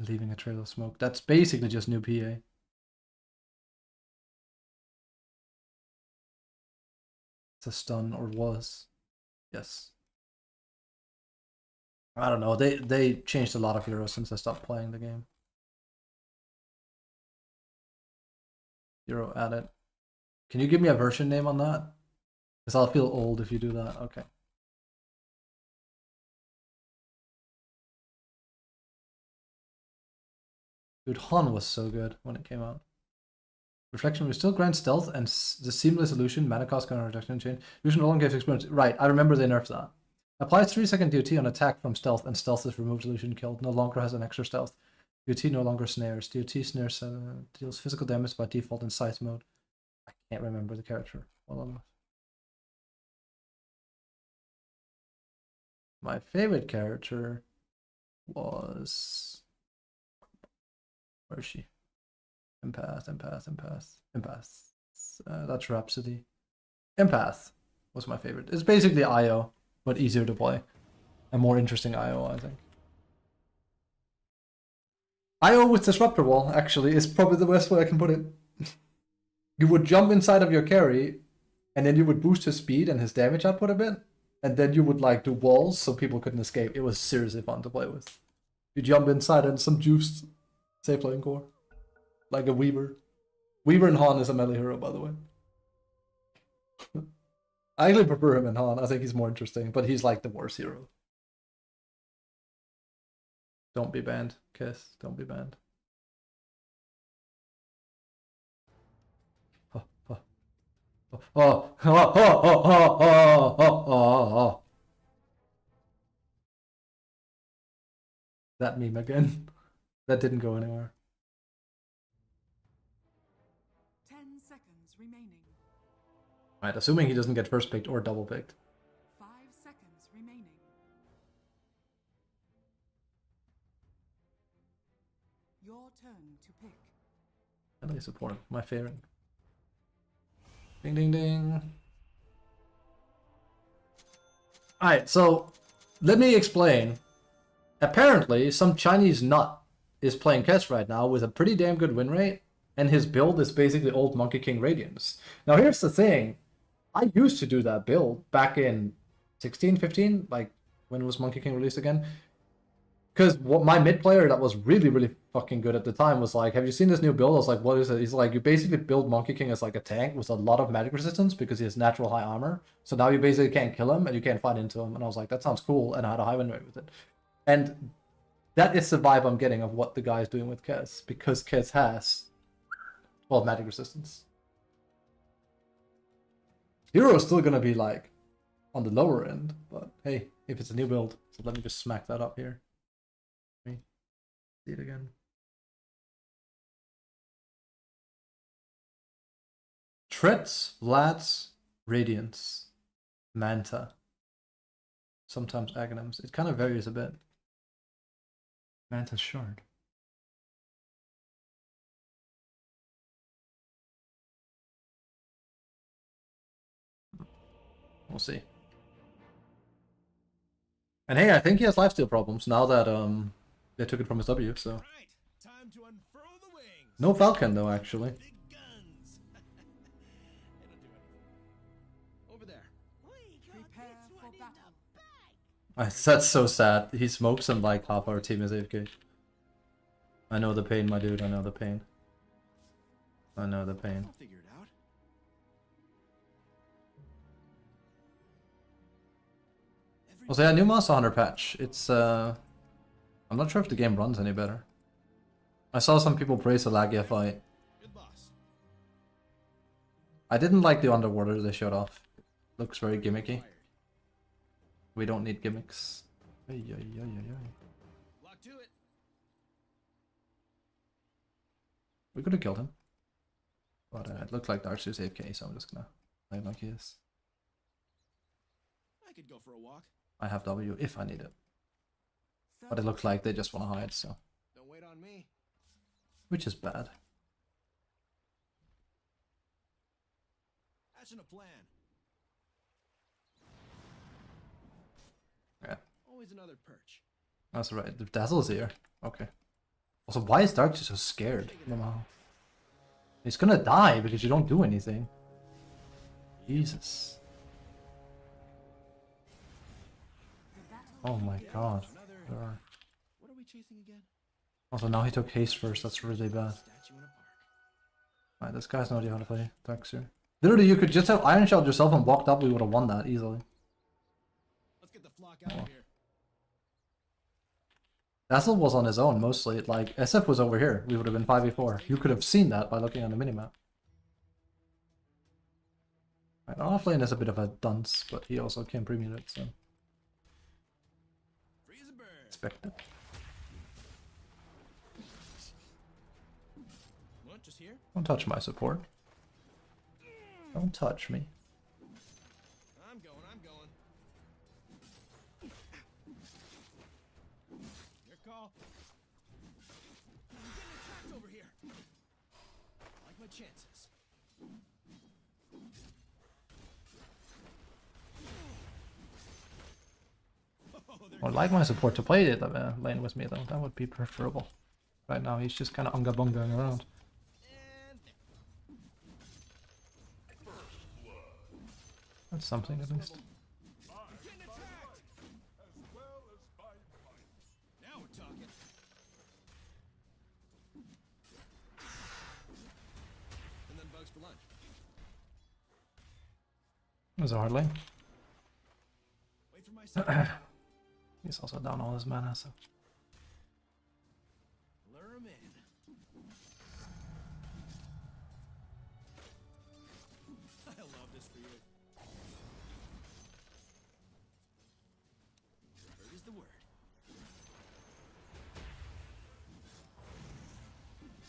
Leaving a trail of smoke. That's basically just new PA. It's a stun, or was. Yes. I don't know. They changed a lot of heroes since I stopped playing the game. Hero added. Can you give me a version name on that? Because I'll feel old if you do that. Okay. Dude, Han was so good when it came out. Reflection will still grant stealth and the seamless illusion, mana cost, counter reduction chain. Illusion no longer gives experience. Right, I remember they nerfed that. Applies 3-second DOT on attack from stealth, and stealth is removed, illusion killed. No longer has an extra stealth. DOT no longer snares. DOT snares deals physical damage by default in scythe mode. I can't remember the character. Hold on. My favorite character was... Where is she? Empath. That's Rhapsody. Empath was my favorite. It's basically IO, but easier to play. A more interesting IO, I think. IO with Disruptor Wall, actually, is probably the best way I can put it. You would jump inside of your carry, and then you would boost his speed and his damage output a bit, and then you would like do walls so people couldn't escape. It was seriously fun to play with. You jump inside and some juiced safe lane core. Like a Weaver. Weaver in Han is a melee hero, by the way. I actually prefer him in Han. I think he's more interesting, but he's like the worst hero. Don't be banned, Kiss. Don't be banned. Oh. That meme again. That didn't go anywhere. 10 seconds remaining. Right, assuming he doesn't get first picked or double picked. 5 seconds remaining. Your turn to pick. Melee support, my favorite. Ding ding ding. Alright, so let me explain. Apparently, some Chinese nut is playing Kess right now with a pretty damn good win rate, and his build is basically old Monkey King Radiance. Now here's the thing. I used to do that build back in 16, 15, like when was Monkey King released again? Because what my mid player that was really fucking good at the time was like, have you seen this new build? I was like, what is it? He's like, you basically build Monkey King as like a tank with a lot of magic resistance because he has natural high armor. So now you basically can't kill him and you can't fight into him. And I was like, that sounds cool. And I had a high win rate with it. And that is the vibe I'm getting of what the guy is doing with Kez, because Kez has 12 magic resistance. Hero is still gonna be like on the lower end, but hey, if it's a new build, so let me just smack that up here. Let me see it again. Treads, Vlads, Radiance, Manta. Sometimes Aghanims. It kind of varies a bit. Manta's shard. We'll see. And hey, I think he has lifesteal problems now that they took it from his W, so. Right, time to unfurl the wings. No Falcon though, actually. Big guns. They don't do anything. Over there. Prepare for battle. That's so sad. He smokes and like half our team is AFK. I know the pain, my dude. I know the pain. I know the pain. I'll figure it out. Also, yeah, new Monster Hunter patch. It's I'm not sure if the game runs any better. I saw some people praise the laggy fight. Good boss. I didn't like the underwater they showed off. Looks very gimmicky. We don't need gimmicks. Ay, ay, ay, ay, ay. Lock to it. We could have killed him. But it looked like Darksu's AFK, so I'm just gonna play him like he is. I could go for a walk. I have W if I need it. But it looks like they just want to hide, so. Don't wait on me. Which is bad. Hatching a plan. Yeah, Always another perch. that's right. The Dazzle's here. Okay. Also, why is Darksu so scared? I don't know. He's gonna die because you don't do anything. Jesus. Oh my god. Another. What are we chasing again? Also, now he took haste first. That's really bad. Statue in a park. Alright, this guy's no idea how to play Darksu. Literally, you could just have Iron Shelled yourself and walked up. We would have won that easily. Let's get the flock out of here. Dazzle was on his own mostly. Like, SF was over here. We would have been 5v4. You could have seen that by looking on the minimap. Right, offlane is a bit of a dunce, but he also can premium it, so. Freeze and burn. Expect it. What? Just here? Don't touch my support. Don't touch me. I'm going. Your call. I'm getting attacked over here. I like my chances. I would like my support to play the lane with me though. That would be preferable. Right now he's just kind of unga bungaing around. And That's something at least. Getting attacked! Now we're talking. And then bugs for lunch. It was a hard lane. Wait for my second. He's also down all his mana, so. Lure him in. I love this for you. Word is the word.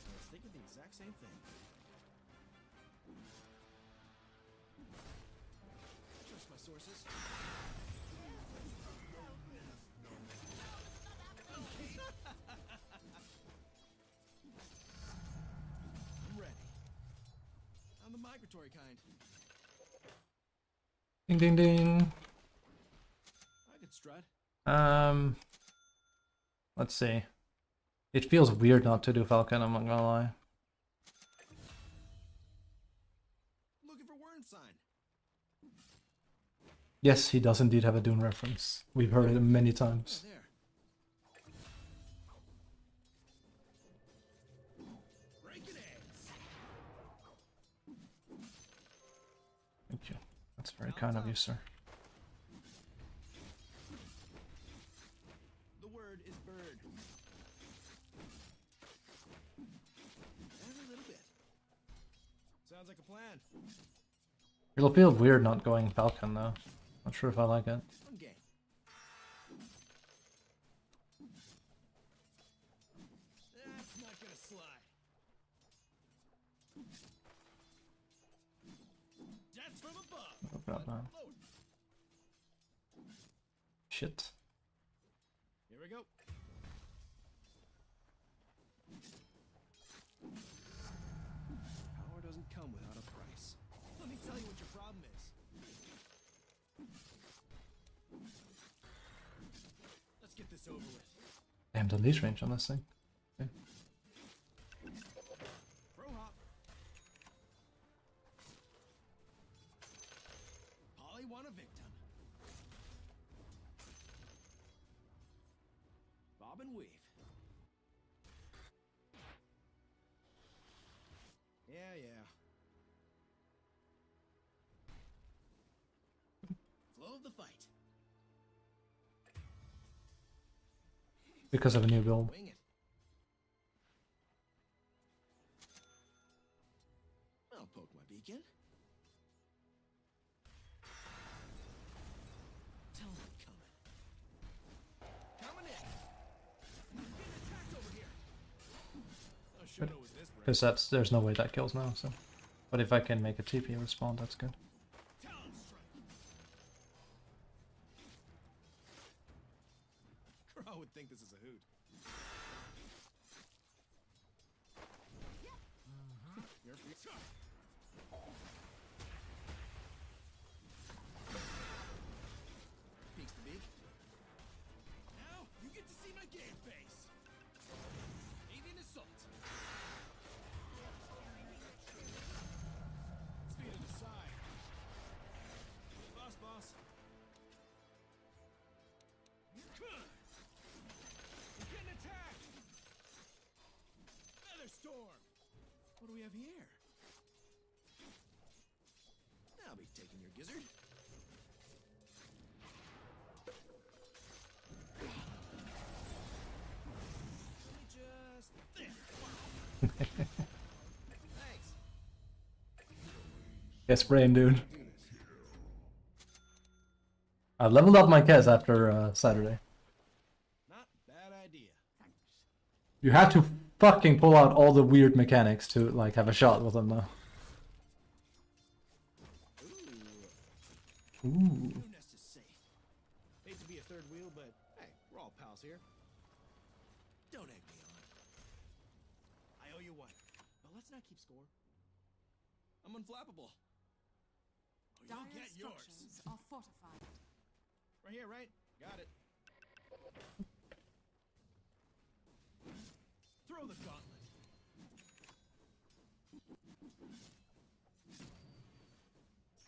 I was thinking the exact same thing. I trust my sources. I'm ready. I'm the migratory kind. Ding ding ding. I could strut. Let's see. It feels weird not to do Falcon, I'm not gonna lie. Looking for Wern sign. Yes, he does indeed have a Dune reference. We've heard it many times. There. Breaking eggs. Thank you. That's very kind of you, sir. The word is bird. Every little bit. Sounds like a plan. It'll feel weird not going Falcon though. Not sure if I like it. One game. That's not gonna slide. Death from above. Oh, crap, man. Lower. Shit. Here we go. Power doesn't come without a price. Let me tell you what your problem is. Let's get this over with. Damn, the leash range on this thing. Okay. Throw hop. Polly want a victim. Bob and weave. Yeah. Flow of the fight. Because of a new build. Wing it. I'll poke my beacon. Tell them I'm coming. Coming in. Getting attacked over here. I should know it was this break. Because there's no way that kills now, so. But if I can make a TP respawn, that's good. Talon strike. Crow would think this is a hoot. You're free. Peeks the beak. Now you get to see my game face. Avian assault. Speed to the side. Boss. You're getting attacked. Feather storm. What do we have here? I'll be taking your gizzard. Let me just there. Thanks. Yes, brain, dude. Do this. I leveled up my Kez after Saturday. Not bad idea. You have to fucking pull out all the weird mechanics to like have a shot with them though. Ooh. Ooh. No nest is safe. Hate to be a third wheel, but hey, we're all pals here. Don't egg me on. I owe you one, but let's not keep score. I'm unflappable. Oh, you'll Dire get yours. structures are fortified. Right here, right? Got it. Throw the gauntlet.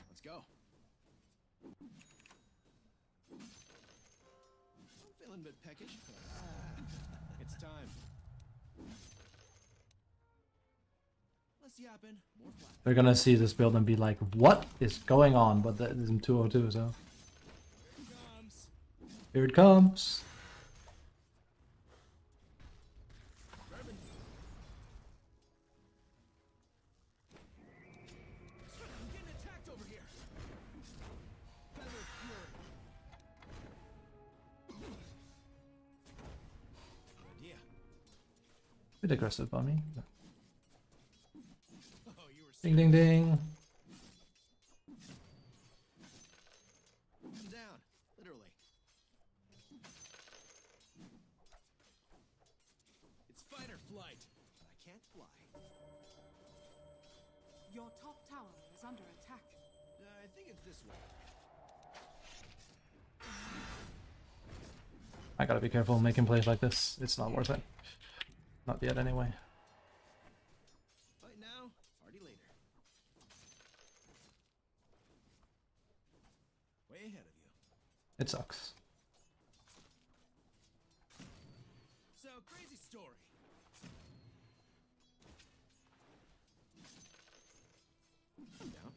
Let's go. I'm feeling a bit peckish. It's time. Let's yapping. More flat. They're gonna see this build and be like, what is going on? But that isn't 202, so. Here it comes. Here it comes. Bourbon. I'm getting attacked over here. Feather fury. Good idea. Bit aggressive on me. Oh, you were Ding ding ding. I'm down, literally. It's fight or flight, but I can't fly. Your top tower is under attack. I think it's this way. I gotta be careful making plays like this. It's not worth it. Not yet, anyway. Fight now, party later. Way ahead of you. It sucks. So, crazy story. I'm down.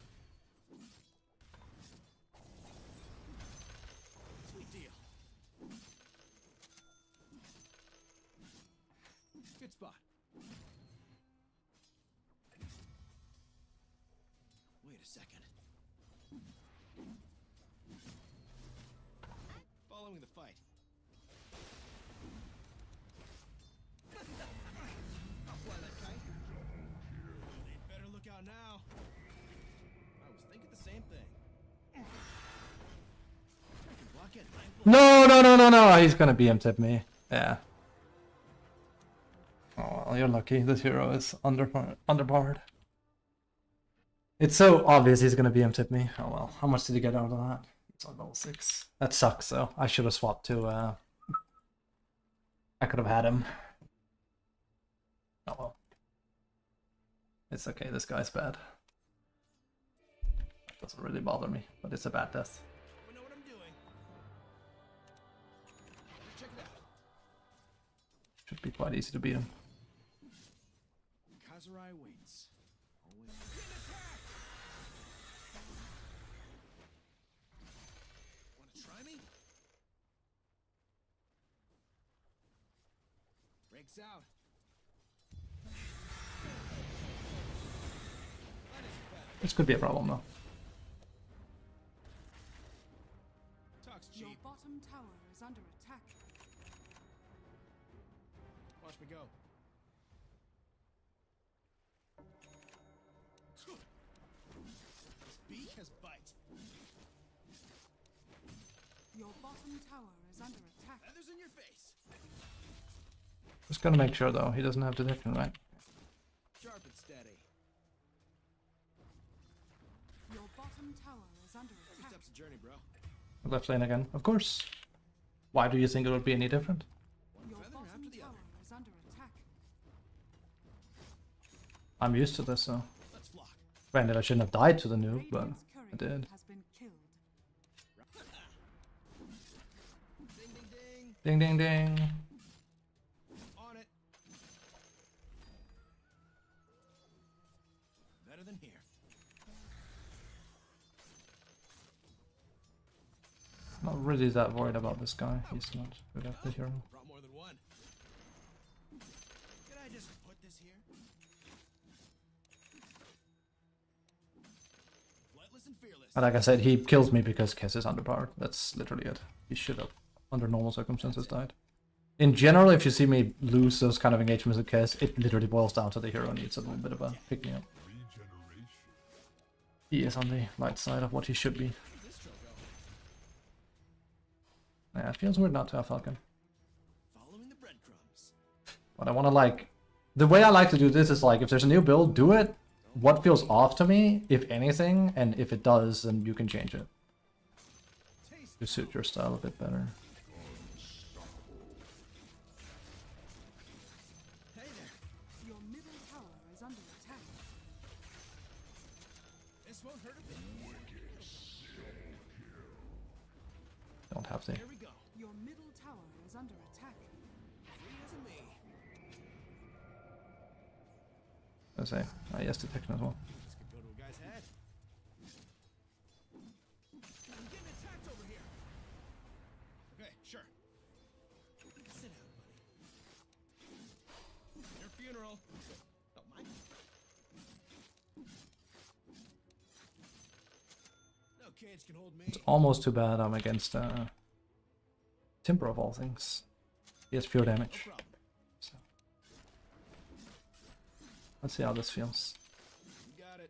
Sweet deal. Good spot. Wait a second. Following the fight. I'll fly that kite. They'd better look out now. I was thinking the same thing. I can block it. No, no, no, no, no. He's gonna BM tip me. Yeah. Oh, well, you're lucky. This hero is underpowered. It's so obvious he's gonna BM tip me. Oh well. How much did he get out of that? It's on level 6. That sucks, though. I should have swapped to, I could have had him. Oh well. It's okay, this guy's bad. That doesn't really bother me, but it's a bad death. I know what I'm doing. Better check it out. Should be quite easy to beat him. Kazurai waits. Always. Wanna try me? Breaks out. That is better. This could be a problem, though. Talks Your cheap. bottom tower is under attack. Watch me go. This beak has bite. Your bottom tower is under attack. Feathers in your face. Just gotta make sure, though, he doesn't have detection, right? Sharp and steady. Your bottom tower is under Every attack. step's a journey, bro. Left lane again, of course. Why do you think it would be any different? One Your feather bottom after the tower other. is under attack. I'm used to this, so. Let's flock. Granted, I shouldn't have died to the noob, but Radiant's I courier did. has been killed. Ding, ding, ding. Ding, ding, ding. On it. Better than here. Not really that worried about this guy. He's not good at the hero. Brought more than one. Could I just put this here? Flightless and fearless. And like I said, he kills me because Kess is underpowered. That's literally it. He should have, under normal circumstances, died. In general, if you see me lose those kind of engagements with Kess, it literally boils down to the hero needs a little bit of a pick-me-up. He is on the light side of what he should be. Where's this trail go? Yeah, it feels weird not to have Falcon. Following the breadcrumbs. But I want to, like... The way I like to do this is, like, if there's a new build, do it. What feels off to me, if anything, and if it does, then you can change it Taste. to suit your style a bit better. Hey there. Your middle tower is under attack. This won't hurt a bit. Don't have to. Here we go. Your middle tower is under attack. Free as a me. I say, yes, detection as well. This could go to a guy's head. I'm getting attacked over here. Okay, sure. Sit down, buddy. Your funeral. Oh, mine. No cage can hold me. It's almost too bad I'm against Timber of all things. He has pure No damage. problem. So. Let's see how this feels. You got it.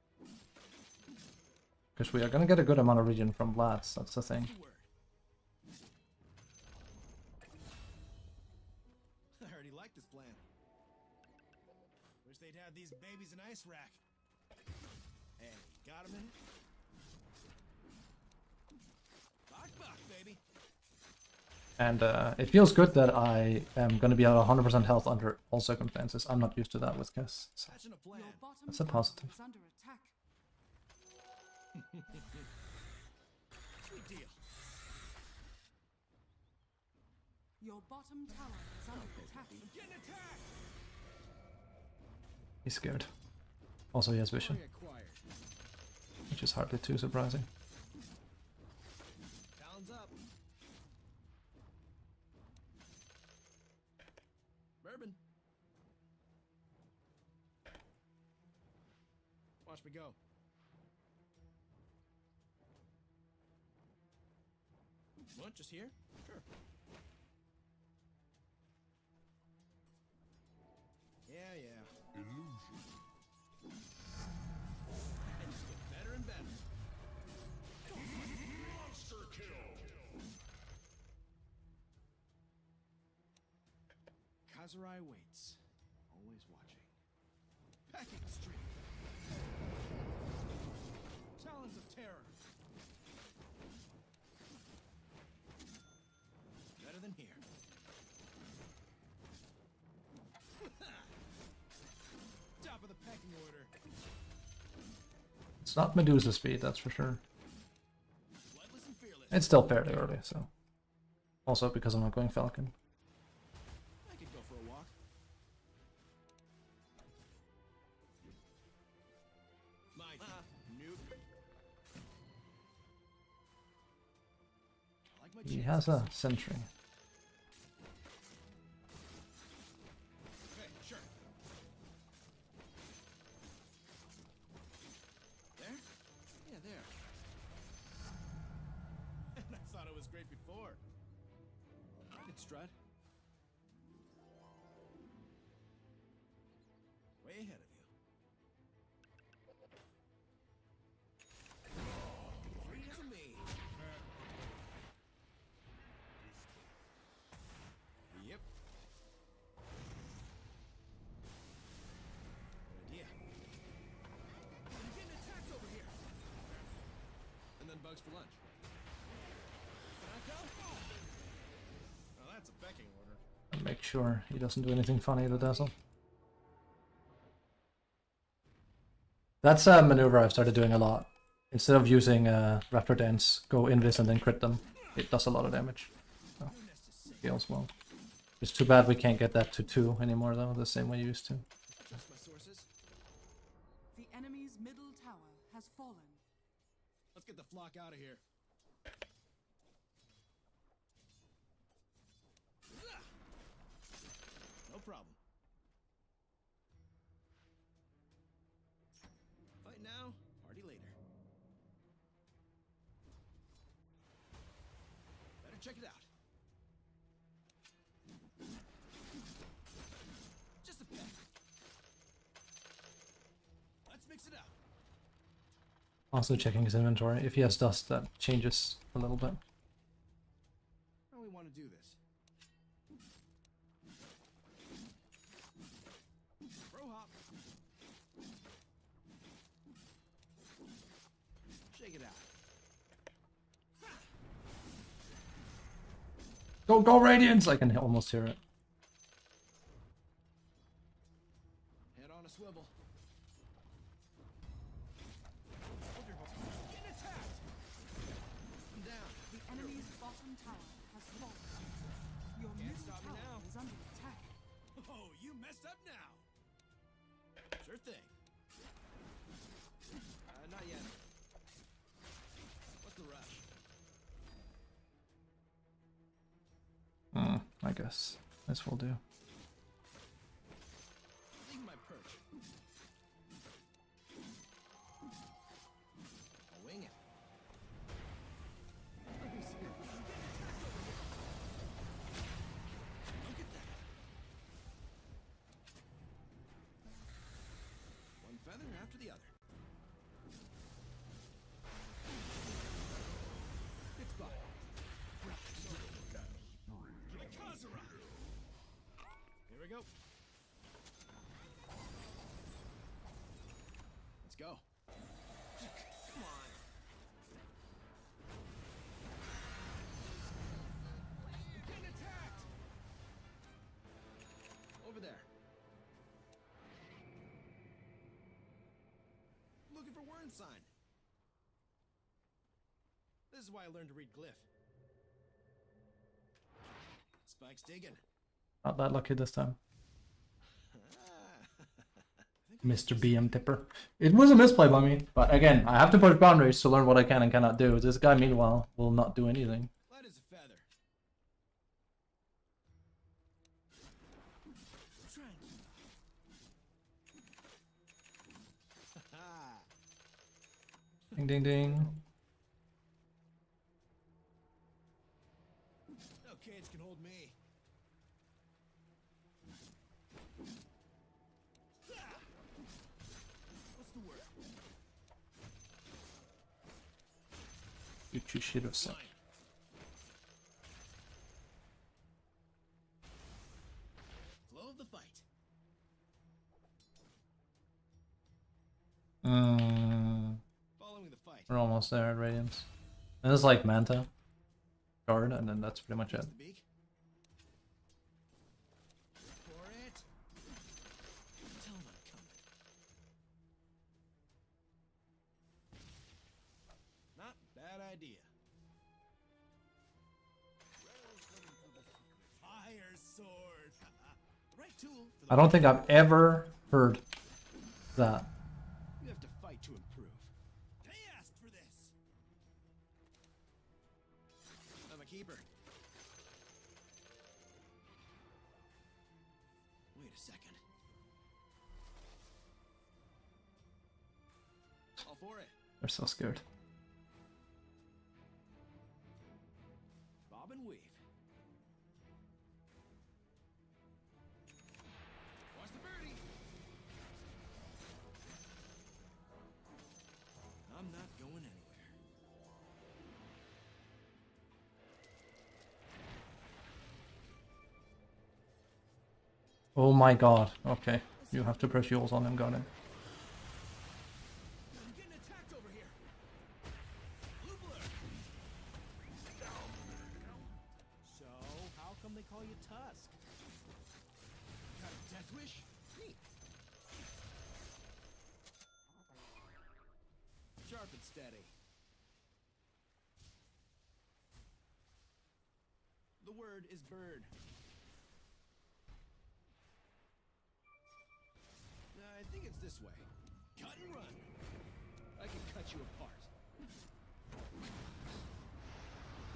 Because we are gonna get a good amount of regen from Blast, that's the thing. Good word. I already like this plan. Wish they'd have these babies in ice rack. Hey, got him in it? Bok, baby. And it feels good that I am gonna be at 100% health under all circumstances. I'm not used to that with Kess. So. Hatching a plan. Your bottom That's a tower positive. is under attack. Sweet deal. Your bottom tower is under attack. I'm getting attacked. He's scared. Also, he has vision, Target acquired. which is hardly too surprising. Talons up. Bourbon. Watch me go. What? Just here? Sure. Yeah. Illusion. And just get better and better. Monster kill. Kazurai waits, always watching. Packing streak. Talons of terror. Better than here. Top of the pecking order. It's not Medusa speed, that's for sure. Bloodless and fearless. It's still fairly early, so. Also because I'm not going Falcon. I could go for a walk. Mine. Nope. I like my He chances. has a sentry. Okay, sure. There? Yeah, there. And I thought it was great before. I could strut. Way ahead of you. Free as a me. Yep. Good idea. I'm getting attacked over here. And then bugs for lunch. Can I go? Oh, that's a pecking order. And make sure he doesn't do anything funny to Dazzle. That's a maneuver I've started doing a lot. Instead of using Raptor Dance, go Invis and then crit them. It does a lot of damage. So, Your nest is sick. feels well. It's too bad we can't get that to 2 anymore though, the same way you used to. Trust my sources. The enemy's middle tower has fallen. Let's get the flock out of here. No problem. Fight now, party later. Better check it out. Just a peck. Let's mix it up. Also checking his inventory. If he has dust, that changes a little bit. How do we want to do this? Bro hop. Shake it out. Go Radiance! I can almost hear it. Head on a swivel. Hold your horse. Get attacked. I'm down. The enemy's bottom tower messed up now. Sure thing. Not yet. What's the rush? I guess this will do. Leave my perch. I'll wing it. Let me see. Look at that. One feather after the other. It's by. Here we go. Let's go. Come on. I'm getting attacked. Over there. Looking for word sign. This is why I learned to read glyph. Spike's digging. Not that lucky this time. Mr. BM Tipper. It was a misplay by me, but again, I have to push boundaries to learn what I can and cannot do. This guy, meanwhile, will not do anything. Light as a feather. Try and keep up. Ding ding ding. No cage can hold me. What's the word? You should have said. Flow of the fight. Following the fight. We're almost there at Radiance. And it's like Manta, guard, and then that's pretty much it. The beak. For it. Tell him I'm coming. Not bad idea. Fire sword. Right tool. For the I don't think I've ever heard that. You have to fight to improve. They asked for this. I'm a keeper. Wait a second. All for it. They're so scared. Bob and weave. Watch the birdie. I'm not going anywhere. Oh my god. Okay. You have to press yours on him, got it. I'm getting attacked over here. Loopler. So, how come they call you Tusk? Got a death wish? Neat. Sharp and steady. The word is bird. I think it's this way. Cut and run. I can cut you apart.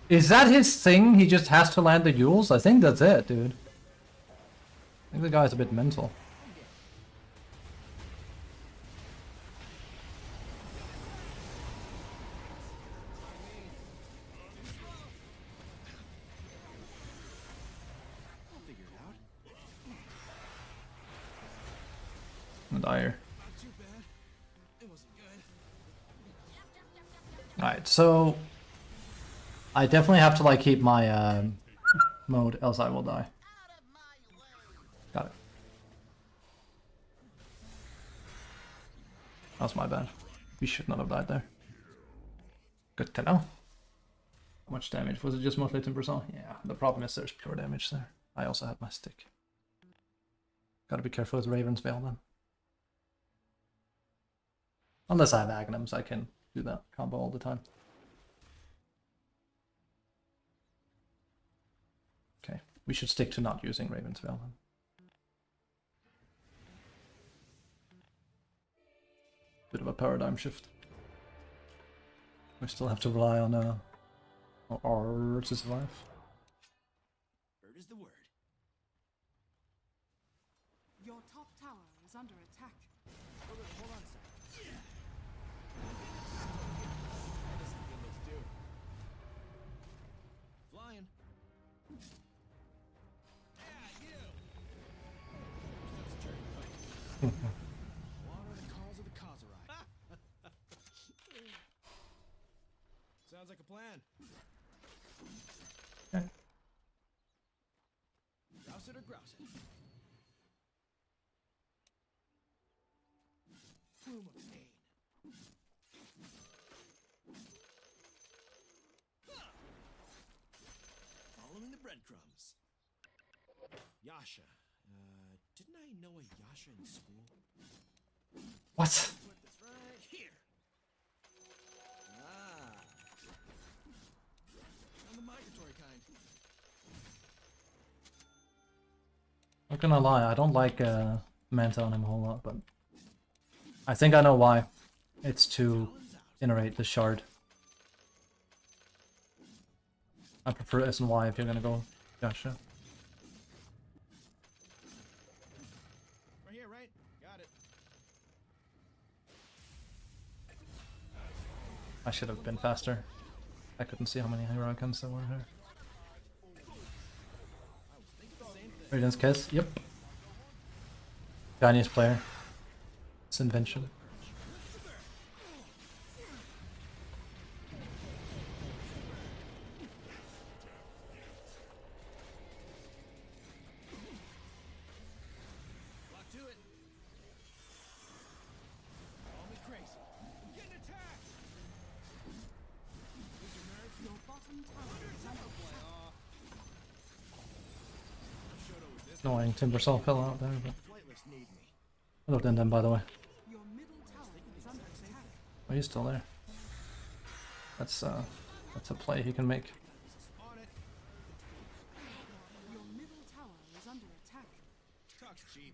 Is that his thing? He just has to land the Yules? I think that's it, dude. I think the guy's a bit mental. I'll figure it out. Dire. Not too bad. It wasn't good. Alright, so I definitely have to like keep my mode, else I will die. Got it. That's my bad. We should not have died there. Good to know. How much damage? Was it just mostly timber saw? Yeah, the problem is there's pure damage there. I also have my stick. Gotta be careful with Raven's Veil then. Unless I have Agnums, I can do that combo all the time. Okay, we should stick to not using Raven's Veil then. Bit of a paradigm shift. We still have to rely on R to survive. Bird is the word. Your top tower is under attack. Hold on a second. Yeah. That doesn't give us due. Flying. Yeah, you. That's a journey, right? Water the cause of the Kazarite. Sounds like a plan. Okay. Grouse it or grouse it. Plume of pain. Following the breadcrumbs. Yasha. Didn't I know a Yasha in school? What? Put this right here. Ah. I'm the migratory kind. Not gonna lie, I don't like Manta on him a whole lot, but I think I know why. It's to iterate the shard. I prefer S and Y if you're gonna go Gotcha. Right here, right? Got it. I should have been faster. I couldn't see how many Hurricanes there were here. Radiance Kiss, yep. Chinese player. It's invention. Lock to it. Call me crazy. I'm getting attacked. Lose your nerve. Your bottom tower is under attack. Shoto was this. Annoying Timbersaw fell out there, but Flightless need me. hello Dendem by the way. Your middle tower is under attack. Oh, he's still there. That's a play he can make. On it. Your middle tower is under attack. Talk's cheap.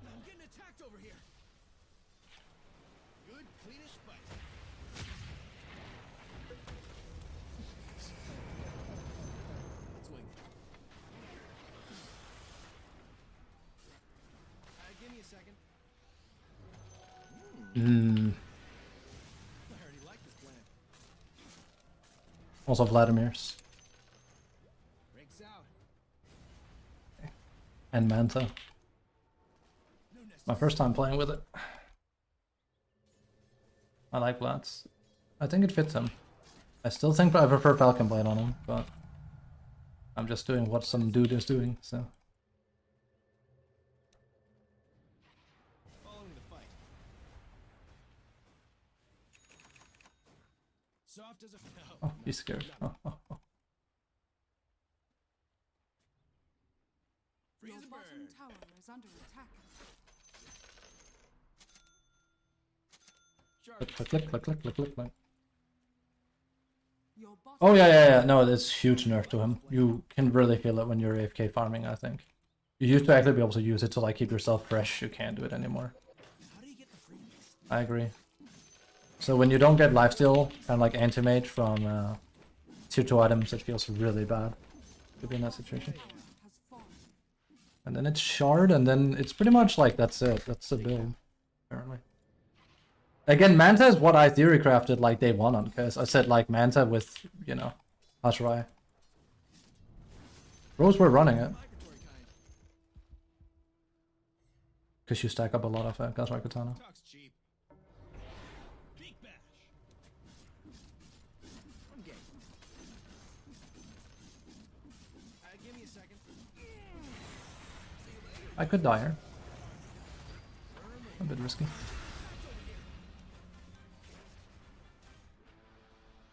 I'm getting attacked over here. Good, cleanish fight. Let's wing it. Give me a second. Hmm. I already like this plan. Also Vladimir's. Breaks out. And Manta. No nest. My first time playing with it. I like Vlad's. I think it fits him. I still think I prefer Falcon Blade on him, but I'm just doing what some dude is doing, so. Following the fight. Soft as a Oh, he's scared. Oh, oh, oh. Freeze Your a bottom bird. tower is under attack. Sharp. Click, click, click, click, click, click, click. Your bottom Oh yeah. No, there's huge nerf to him. You can really feel it when you're AFK farming, I think. You used to actually be able to use it to like keep yourself fresh. You can't do it anymore. How do you get the freebies? I agree. So when you don't get lifesteal, kind of like anti-mage from tier 2 items, it feels really bad to be in that situation. tower has fallen. And then it's shard, and then it's pretty much like that's it. That's the build, apparently. Again, Manta is what I theory crafted like day one on, because I said like Manta with, you know, Hashirai. Bros were running it, Migratory kind. because you stack up a lot of Gazrai Katana. Talk's cheap. Beak bash. I'm game. Give me a second. See you later. I could die here. A bit risky.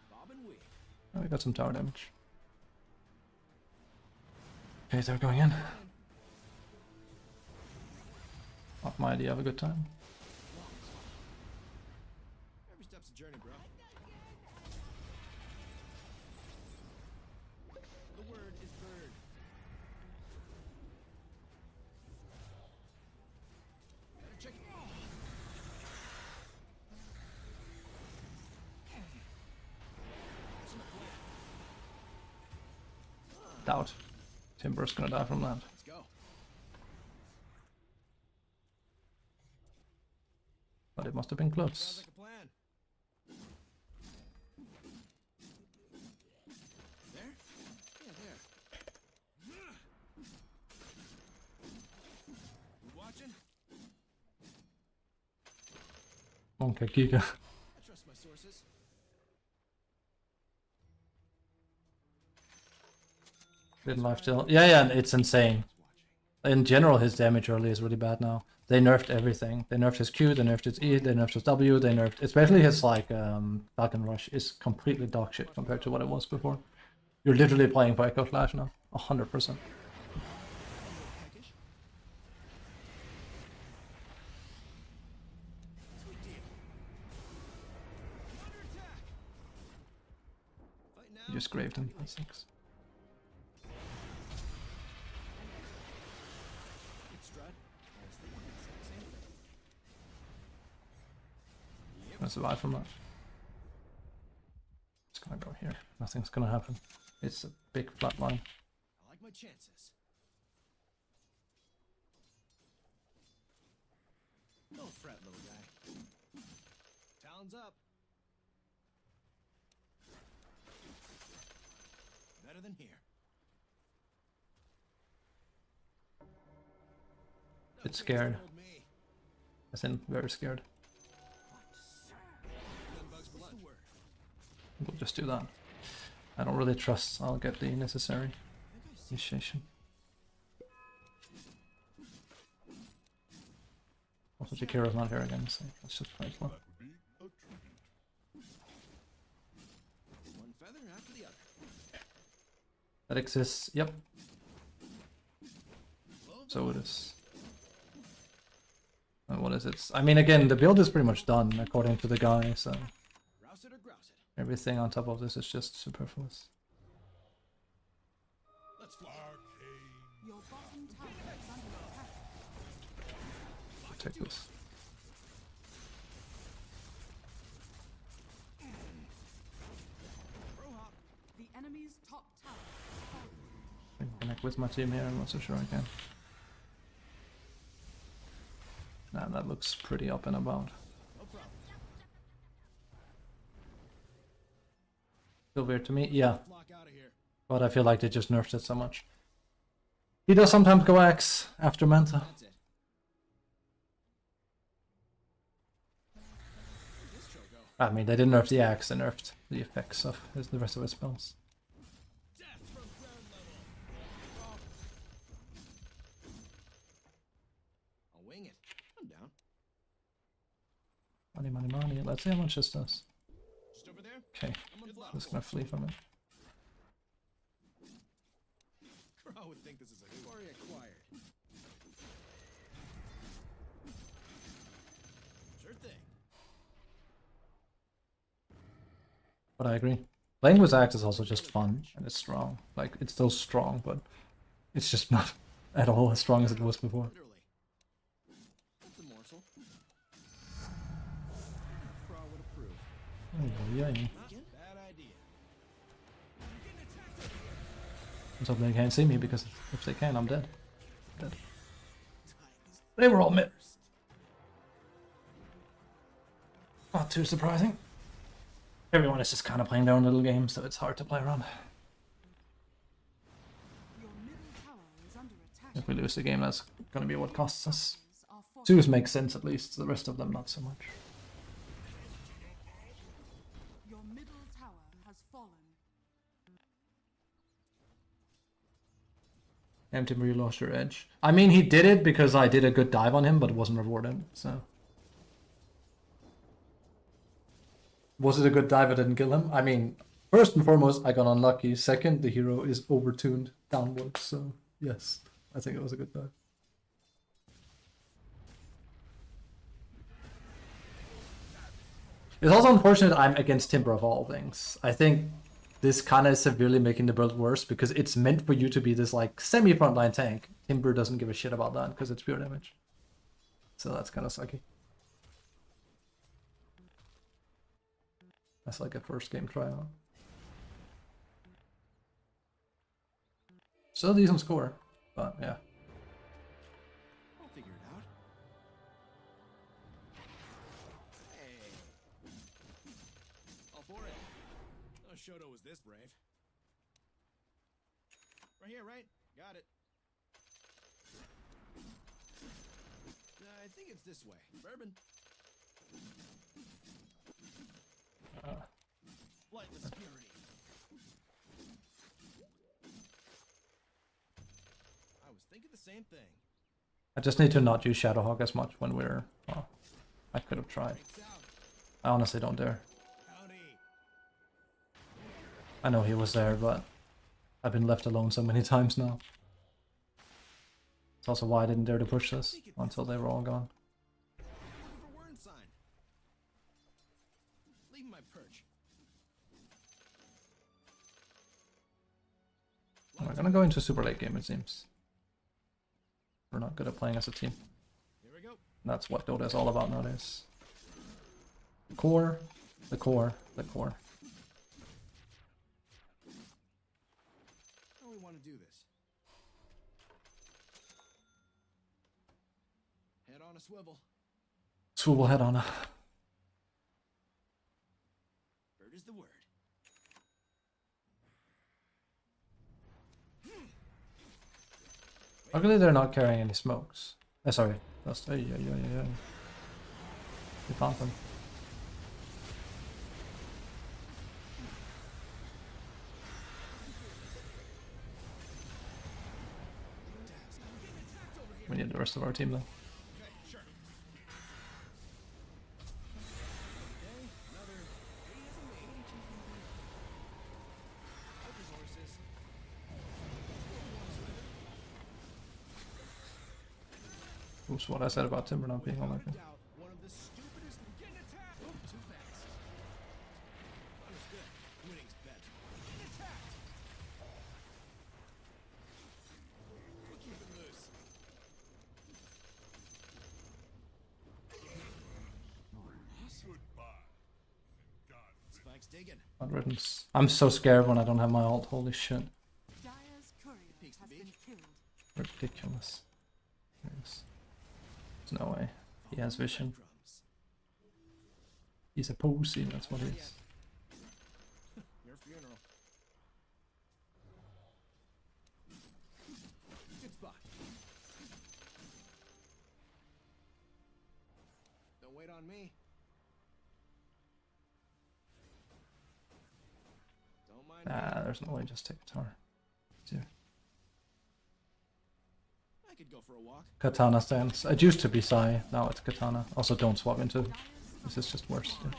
Bob and weave. Oh, we got some tower damage. Okay, they're going in. Not my idea of a good time. Every step's a journey, bro. The word is bird. Better check it. doubt Timber's gonna die from that. Let's go. But it must have been Sounds close. like a plan. There? Yeah, there. You watching? Monka Giga. I trust my sources. Didn't life still. Yeah, it's insane. In general, his damage early is really bad now. They nerfed everything. They nerfed his Q, they nerfed his E, they nerfed his W, they nerfed... Especially his, like, Falcon Rush is completely dog shit compared to what it was before. You're literally playing for Echo Flash now. 100%. Peckish? Sweet deal. Under attack. Fight now. You just graved him. That's 6. Good strut. I was thinking the exact same thing. Yep. Gonna survive from that. It's gonna go here. Nothing's gonna happen. It's a big flat line. I like my chances. Don't fret, little guy. Talons up. Better than here. Bit scared. Told me. As in, very scared. Gunbugs for lunch. Word. We'll just do that. I don't really trust I'll get the necessary I think I see. initiation. Also, Jakira's not here again, so let's just play slow. One feather after the other. That exists, yep, Blow so it is. And what is it? I mean, again, the build is pretty much done according to the guy, so Rouse it or grouse it. everything on top of this is just superfluous. Let's fly. Your bottom tower is under attack. I'll take this. Pro hop. The enemy's top tower is falling. I can connect with my team here, I'm not so sure I can. Nah, that looks pretty up and about. No problem. Feel weird to me? Yeah, Flock out of here. but I feel like they just nerfed it so much. He does sometimes go Axe after Manta. That's it. Where'd this show go? I mean, they didn't nerf the Axe, they nerfed the effects of the rest of his spells. Death from ground level. I'll wing it. I'm down. Money, money, money. Let's see how much this does. Just over there. Okay, I'm on I'm just gonna flee from it. Crow would think this is a glory acquired. Sure thing. But I agree. Playing with Axe is also just fun, and it's strong. Like, it's still strong, but it's just not at all as strong as it was before. Literally. That's a morsel. Crow would approve. Oh, yeah. Not a bad idea. I'm getting attacked over here. Let's hope they can't see me, because if they can, I'm dead. Dead. Time is They were all mid. first. Not too surprising. Everyone is just kind of playing their own little game, so it's hard to play around. Your middle tower is under attack. If we lose the game, that's gonna be what costs us. Are fortified. Twos make sense at least, the rest of them not so much. Your middle tower has fallen. Empty you lost your edge. I mean, he did it because I did a good dive on him, but it wasn't rewarded, so. Was it a good dive? I didn't kill him. I mean, first and foremost, I got unlucky. Second, the hero is overtuned downwards, so yes, I think it was a good dive. It's also unfortunate I'm against Timber of all things. I think this kind of is severely making the build worse because it's meant for you to be this like semi-frontline tank. Timber doesn't give a shit about that because it's pure damage. So that's kind of sucky. That's like a first game tryout. Still a decent score, but yeah. I'll figure it out. Hey. All for it. No Shoto was this brave. Right here, right? Got it. I think it's this way. Bourbon. Flightless purity. I was thinking the same thing. I just need to not use Shadowhawk as much when we're... Well, I could have tried. Breaks out. I honestly don't dare. Howdy. I know he was there, but I've been left alone so many times now. It's also why I didn't dare to push this until they were all gone. Looking for word sign. Leaving my perch. We're gonna go into super late game, it seems. We're not good at playing as a team. Here we go. That's what Dota is all about nowadays. Core, the core, the core. How do we want to do this? Head on a swivel. Swivel head on. Bird is the word. Luckily they're not carrying any smokes. Sorry. That's... We found them. We need the rest of our team though. Okay, sure. Okay, another. Resources. Oops, what I said about Timber not being on my thing. Doubt one of the stupidest. Getting attacked. Oh, too fast. Understood. Winning's bet. Getting attacked. We'll keep it loose. Spike's digging. Not written. I'm so scared when I don't have my ult. Holy shit. Dire's courier Peeks the has beak. been killed. Ridiculous. There's no way. He has vision. Crumbs. He's a pussy, that's what he is. Your funeral. Good spot. Don't wait on me. Don't mind me. Nah, there's no way, just take a tower. Easier. I could go for a walk. Katana stance. It used to be Sai, now it's Katana. Also don't swap into. This is just worse. Yeah.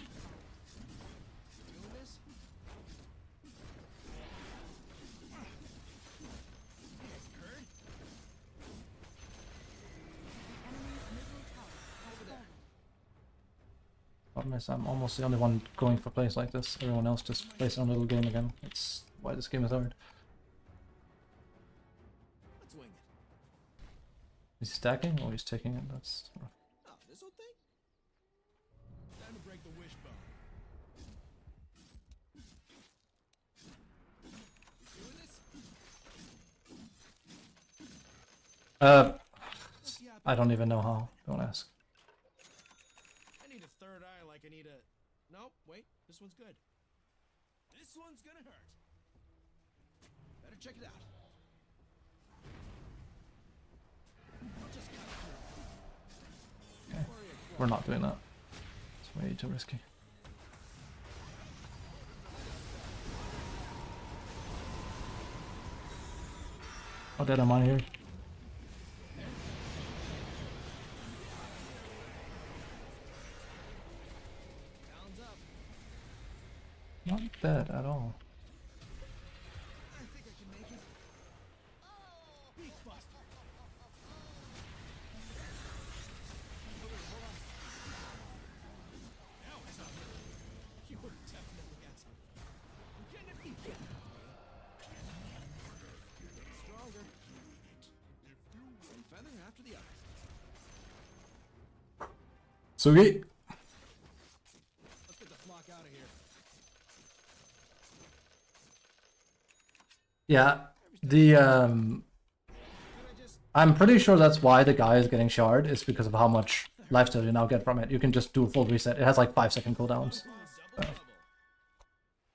Doing this? Heard? Problem is I'm almost the only one going for plays like this. Everyone else just plays their own little game again. It's why this game is hard. Let's wing it. Is he stacking or he's taking it? That's Oh, this old thing? Time to break the wishbone. You doing this? What's the I don't even know how. Don't ask. I need a third eye like I need a... No, wait. This one's good. This one's gonna hurt. Better check it out. I'll just cut through. Okay. We're not doing that. It's way too risky. How dead am I here? Down's up. Not dead at all. I think I can make it. Beak buster. Hold on. Now I saw you. You were definitely at something. I'm getting a beak. Getting stronger. One feather after the other. Sugi! Let's get the flock out of here. Yeah, The Can I just I'm pretty sure that's why the guy is getting shard, is because of how much lifesteal you now get from it. You can just do a full reset. It has like 5-second cooldowns. double So, level?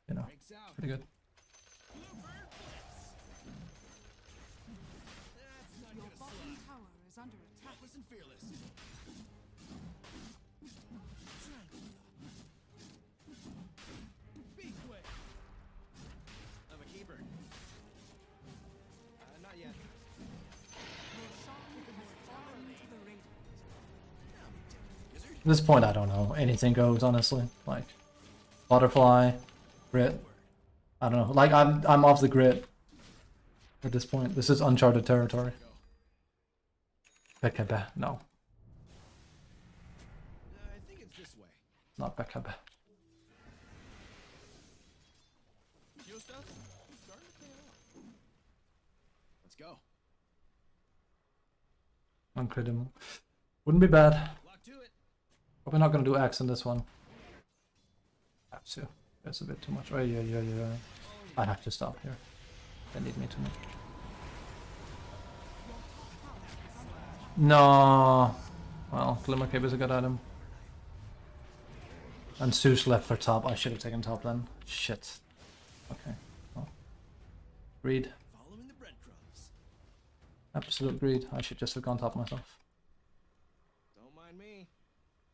you know, Breaks out. pretty good. Bluebird flips. That's not Your gonna bottom slide. tower is under attack. Reckless and fearless. Be quick. I'm a keeper. Not yet. Your shard has fallen to the radiant. Now be taken, wizard. At this point, I don't know. Anything goes, honestly. Like, butterfly, grit. I don't know. Like, I'm off the grid at this point. This is uncharted territory. Go. Bekebe. No, I think it's this way. not Bekebe. Yo stuff? It's starting to pay off. Let's go. Uncredible. Wouldn't be bad. Lock to it. Probably not gonna do Axe in this one. Have to. That's a bit too much. Oh, yeah. I have to stop here. They need me too much. No. Well, Glimmer Cape is a good item. And Zeus left for top. I should have taken top then. Shit. Okay. Well. Greed. Following the breadcrumbs. Absolute greed. I should just have gone top myself. Don't mind me.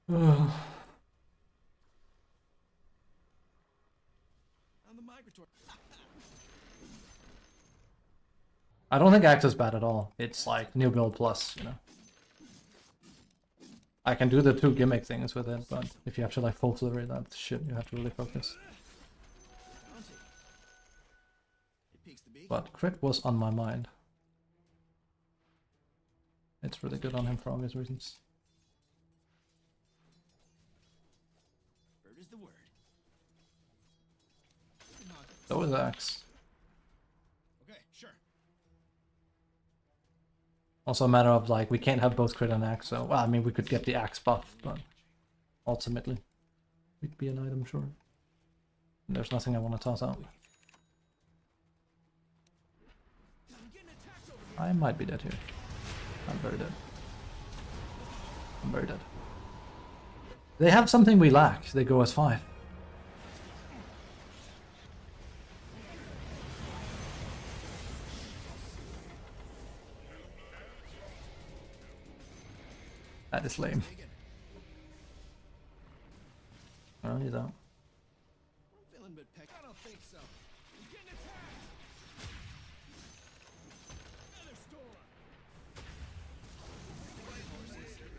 Ugh. I'm the migratory. I don't think Axe is bad at all. It's like new build plus, you know. I can do the 2 gimmick things with it, but if you have to like full delivery that shit, you have to really focus. Bounty. It peaks the beak. But crit was on my mind. It's really good on him for obvious reasons. Bird is the word. So is Axe. Okay, sure. Also a matter of like, we can't have both crit and Axe, so, well, I mean, we could get the Axe buff, but ultimately, we'd be an item short. And there's nothing I want to toss out. I'm getting attacked over here. I might be dead here. I'm very dead. I'm very dead. They have something we lack. They go as 5. That is lame. Oh, he's out. I'm feeling a bit peck. I don't think so. He's getting attacked. Another storm. Wait a second.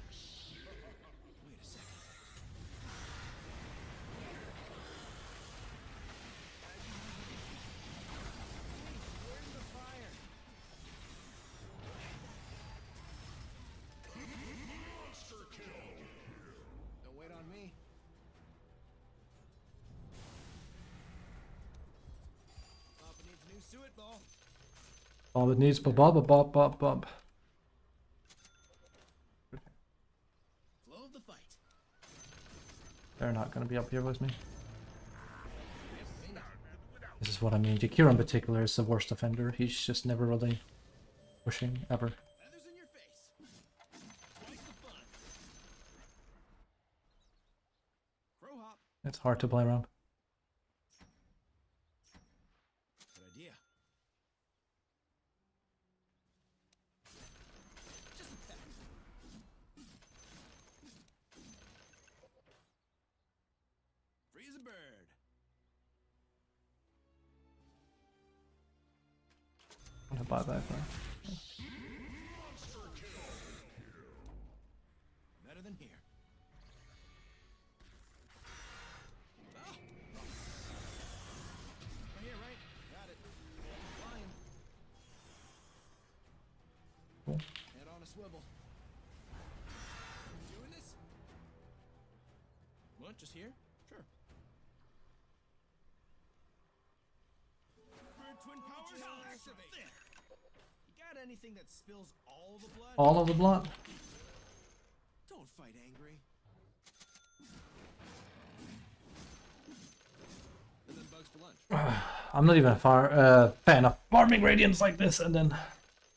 Where's the fire? Don't wait on me. Papa needs a new suet ball. All it needs bob. Flow of the fight. They're not gonna be up here with me. This is what I mean. Jakiro in particular is the worst offender. He's just never really pushing, ever. Feathers in your face. Twice the fun. Crow hop. It's hard to play around. Good idea. Just a peck. Free as a bird. I'm gonna buy back now. Better than here. Oh. Right here, right? Got it. Flying. Cool. Head on a swivel. Doing this? What? Just here? Sure. Bird twin powers activate. There. You got anything that spills all the blood? All of the blood. Don't fight angry. And then bugs for lunch. I'm not even a fan of farming radiants like this and then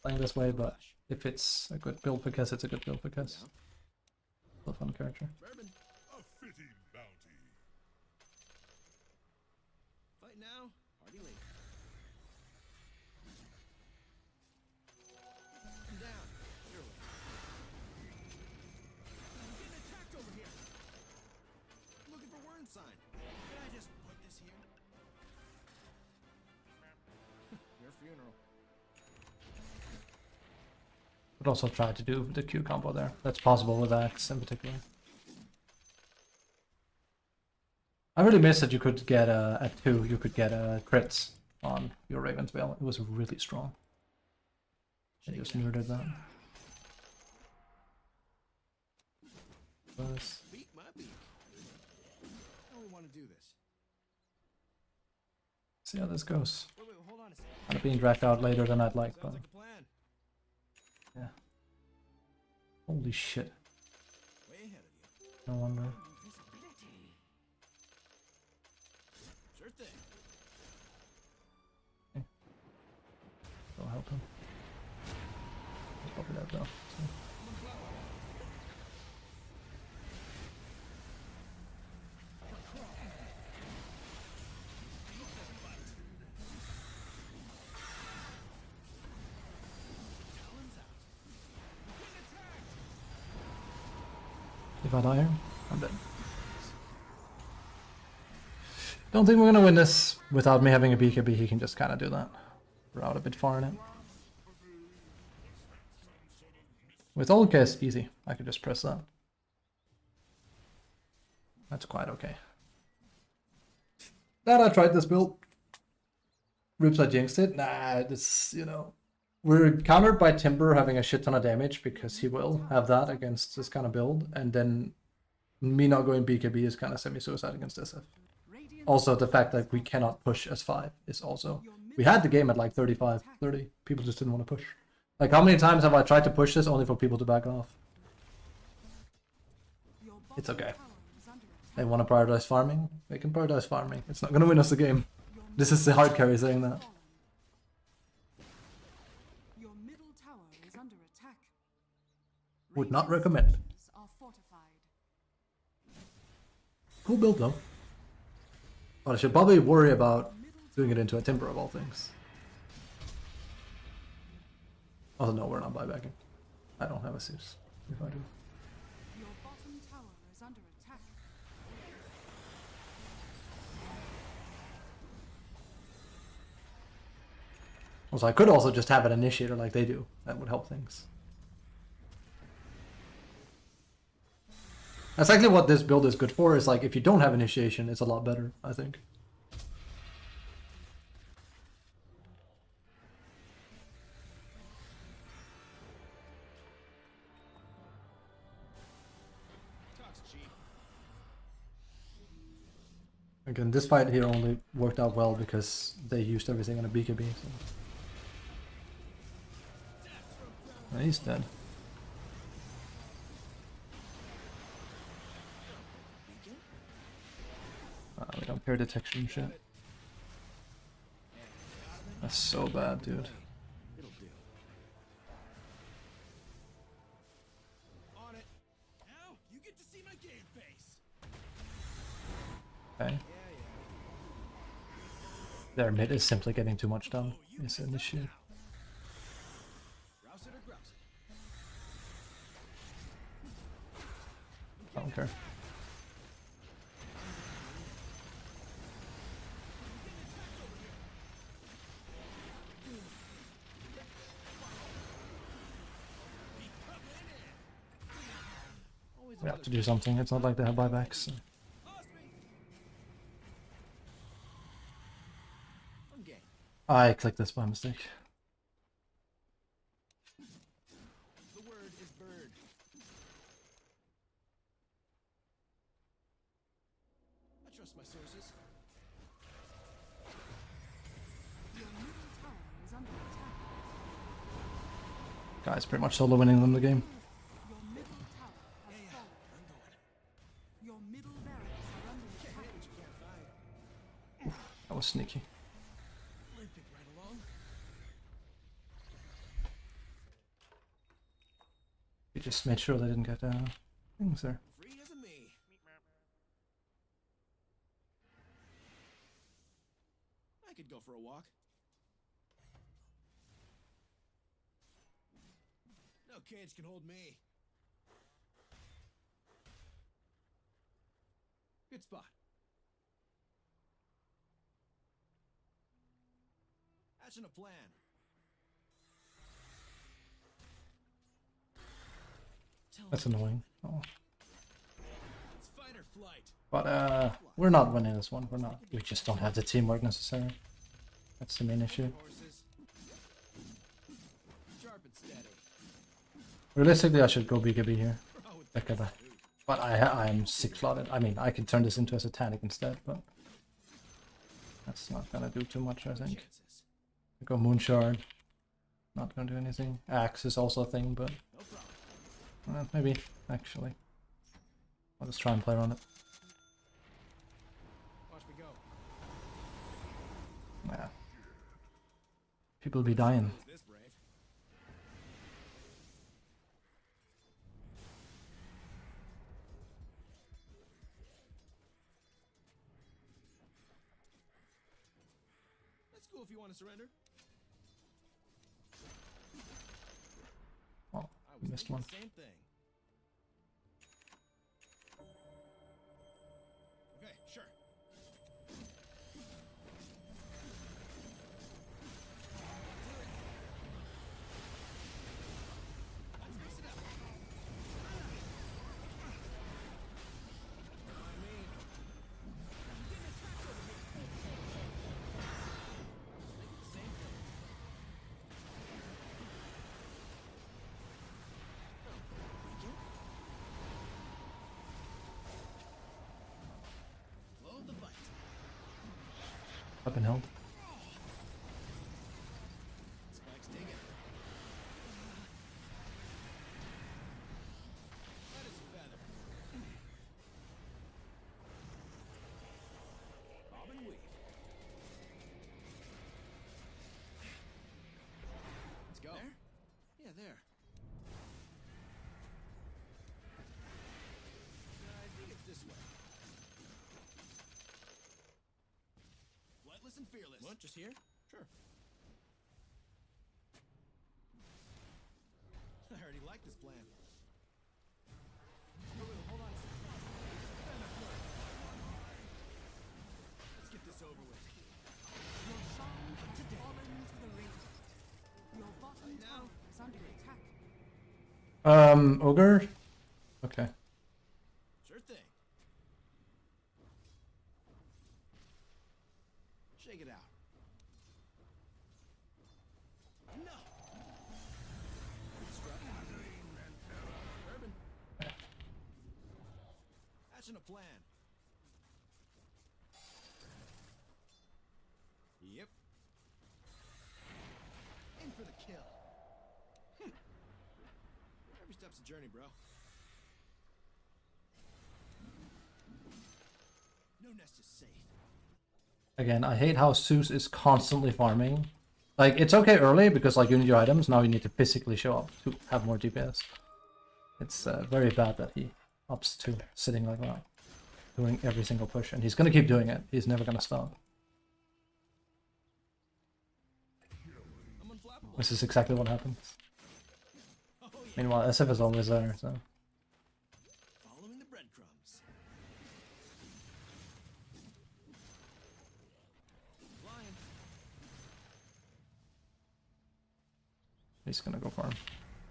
playing this way, but if it's a good build for Kess, it's a good build for Kess. Still a fun character. Bourbon. A fitting bounty. Fight now, party later. I'm down. Your way. I'm getting attacked over here. I'm looking for word sign. Can I just put this here? Your funeral. Could also try to do the Q combo there. That's possible with Axe in particular. I really miss that you could get at 2, you could get crits on your Raven's Veil. It was really strong. I just muted that. Beat my beak. How do we want to do this? See how this goes. Wait, hold on a second. Kind of being dragged out later than I'd like, but Sounds like a plan. yeah. Holy shit. Way ahead of you. No wonder. Invisibility. Sure thing. Go help him. He's probably dead though. So. If I die here, I'm dead. Don't think we're gonna win this without me having a BKB. He can just kind of do that. We're out a bit far in it. With old case, easy. I could just press that. That's quite okay. Glad I tried this build. Rips, I jinxed it. Nah, this, you know. We're countered by Timber having a shit ton of damage because he will have that against this kind of build. And then me not going BKB is kind of semi-suicide against SF. Also, the fact that we cannot push S5 is also... We had the game at like 35, 30. People just didn't want to push. Like, how many times have I tried to push this only for people to back off? It's okay. They want to prioritize farming? They can prioritize farming. It's not going to win us the game. This is the hard carry saying that. Your middle tower is under attack. Would not Radiant's recommend. structures are fortified. Cool build though. But I should probably worry about doing it into a Timber of all things. Oh no, we're not buybacking. I don't have a Zeus. If I do. Your bottom tower is under attack. Also, I could also just have an initiator like they do. That would help things. That's actually what this build is good for, is like if you don't have initiation, it's a lot better, I think. Talk's cheap. Again, this fight here only worked out well because they used everything on a BKB. So. Oh, he's dead. We don't pair detection shit. That's so bad, dude. It'll do. On it. Now you get to see my game face. Okay. Yeah. Their mid is simply getting too much done. It's an issue. Rouse it or grouse it. I don't care. We have to do something. It's not like they have buybacks. So. I'm game. I clicked this by mistake. The word is bird. I trust my sources. Your middle tower is under attack. Guys, pretty much solo winning them the game. Your middle tower has fallen. I'm going. Your middle barracks are under Can't attack. hit what you can't find. That was sneaky. just made sure they didn't get things there. Free as a me. I could go for a walk. No cage can hold me. Good spot. Hatching a plan. That's annoying. Oh. It's fight or flight. But we're not winning this one. We're not. We just don't have the teamwork necessary. That's the main issue. Horses. Sharp and steady. Realistically, I should go BKB here. Throw it Like back. a, but I'm 6 slotted. I mean, I can turn this into a satanic instead, but that's not gonna do too much, I think. Chances. Go Moonshard. Not gonna do anything. Axe is also a thing, but No problem. maybe actually. I'll just try and play around it. Watch me go. Yeah. People be dying. Who's this brave? That's cool if you want to surrender. Oh, I was missed thinking one. the same thing. Okay, sure. Let's mix it up. Mind me. I was thinking the same thing. Flow of the fight. Up and held. Spikes dig it. That is a feather. Bob and weave. Let's go. There? Yeah, there. I think it's this way. Flightless and fearless. What? Just here? Sure. I already like this plan. Oh, wait, hold on a second. Let's get this over with. Your shines have fallen to the ring. Your bottom tower is under attack. Ogre? Okay. Sure thing. Shake it out. No. Good struck. Urban. Hatching a plan. Yep. In for the kill. Every step's a journey, bro. No nest is safe. Again, I hate how Zeus is constantly farming. Like, it's okay early because, like, you need your items. Now you need to physically show up to have more DPS. It's very bad that he ups to sitting like that, doing every single push, and he's gonna keep doing it. He's never gonna stop. I'm unflappable. This is exactly what happens. Oh, yeah. Meanwhile, SF is always there, so Following the breadcrumbs. Flying. he's gonna go farm.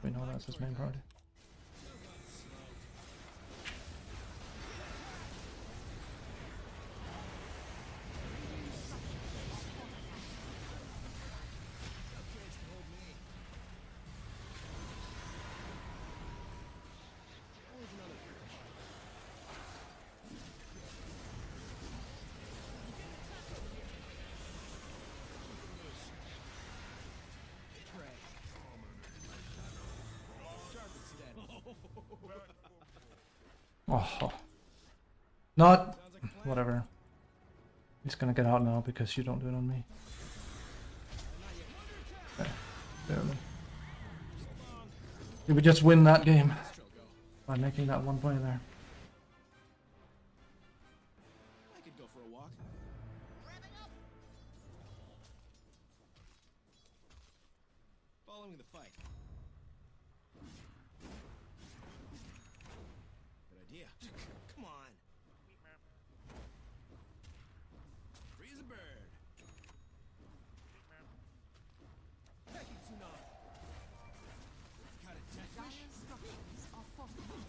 We know that's his main priority. No cage can hold me. Always another bridge. Prey. Sharp and steady. Oh, not Sounds like a plan. whatever. He's gonna get out now because you don't do it on me. Not yet. Barely. Did we just win that game Astro go. by making that one play there? I could go for a walk. Following the fight. Good idea. Come on. Freeze a bird. Packing tsunami. Got a death wish? Dire's structures are fortified.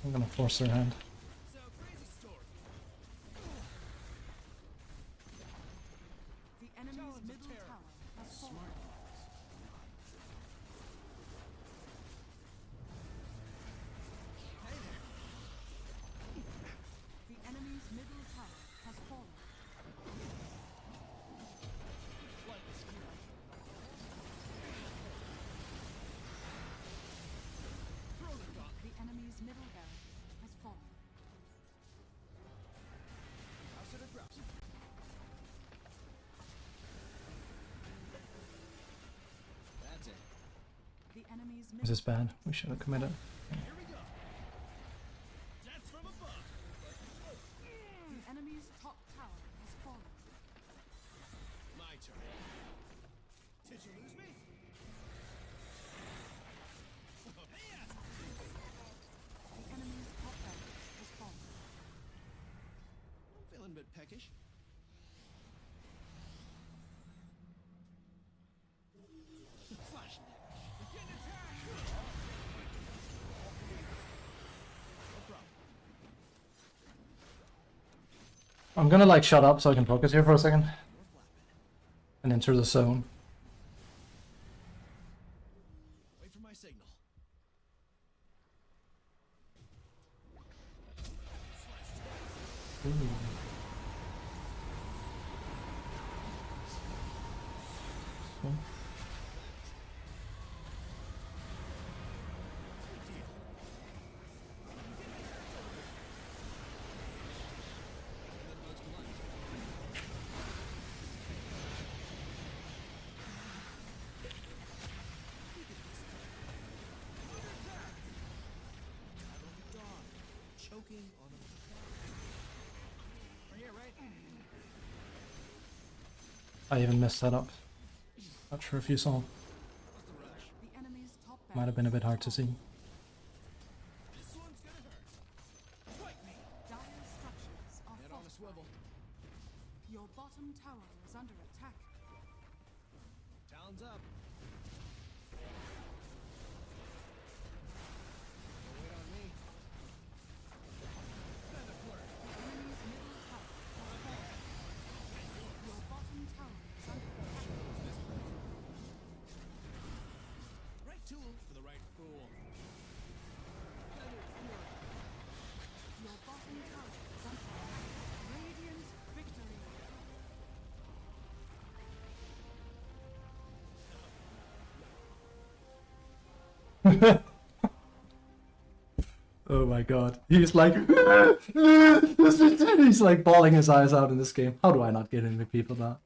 I'm gonna force their hand. So crazy story. The enemy's Talons of middle terror. tower has fallen. Smart. Hey there. The enemy's middle tower has fallen. Flightless hero. Throw the dot. The enemy's middle barracks has fallen. House it or drops it. That's it. The enemy's Is middle this bad? We should have committed. Here we go. Death from above. The enemy's top tower has fallen. My turn. Did you lose me? Yes! The enemy's top barracks has fallen. I'm feeling a bit peckish. Flash. Begin attack! No problem. I'm gonna like shut up so I can focus here for a second We're flapping. and enter the zone. Wait for my signal. Sweet deal. That bugs blunt. Choking on a... Right here, right? I even messed that up. Not sure if you saw. What's the rush? The enemy's top barracks Might have been a bit hard to see. This one's gonna hurt. Fight me! Dire's structures are Head on a fortified. swivel. Your bottom tower is under attack. Talons up. Don't wait on me. Feather flirt. The enemy's middle tower has fallen. Your bottom tower is under attack. Right tool for the right fool. Feather flirt. Your bottom tower is under attack. Radiant victory. Oh my god. He's like he's like bawling his eyes out in this game. How do I not get any people that?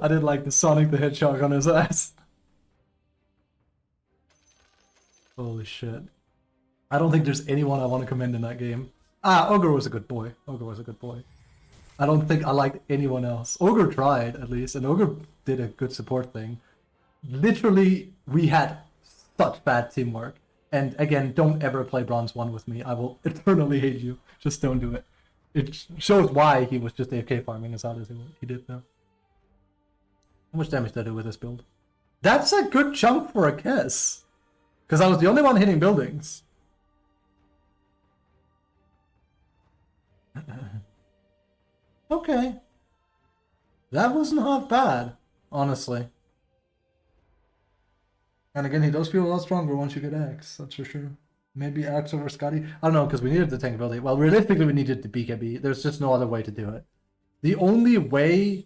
I did like the Sonic the Hedgehog on his ass. Holy shit. I don't think there's anyone I want to commend in that game. Ah, Ogre was a good boy. Ogre was a good boy. I don't think I liked anyone else. Ogre tried, at least, and Ogre did a good support thing. Literally, we had such bad teamwork. And again, don't ever play Bronze 1 with me. I will eternally hate you. Just don't do it. It shows why he was just AFK farming as hard as he did now. How much damage did I do with this build? That's a good chunk for a Kess. Because I was the only one hitting buildings. Okay. That wasn't half bad, honestly. And again, he does feel a lot stronger once you get Axe, that's for sure. Maybe Axe over Scotty? I don't know, because we needed the tank ability. Well, realistically, we needed the BKB. There's just no other way to do it. The only way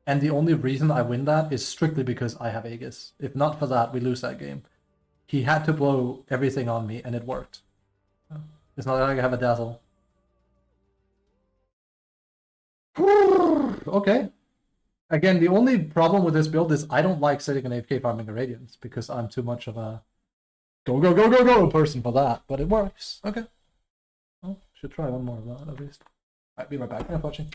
and the only reason I win that is strictly because I have Aegis. If not for that, we lose that game. He had to blow everything on me, and it worked. It's not like I have a dazzle. Okay. Again, the only problem with this build is I don't like sitting in AFK farming irradiance because I'm too much of a go person for that, but it works. Okay. Well, should try one more of that at least. Alright, be right back. Thanks for watching.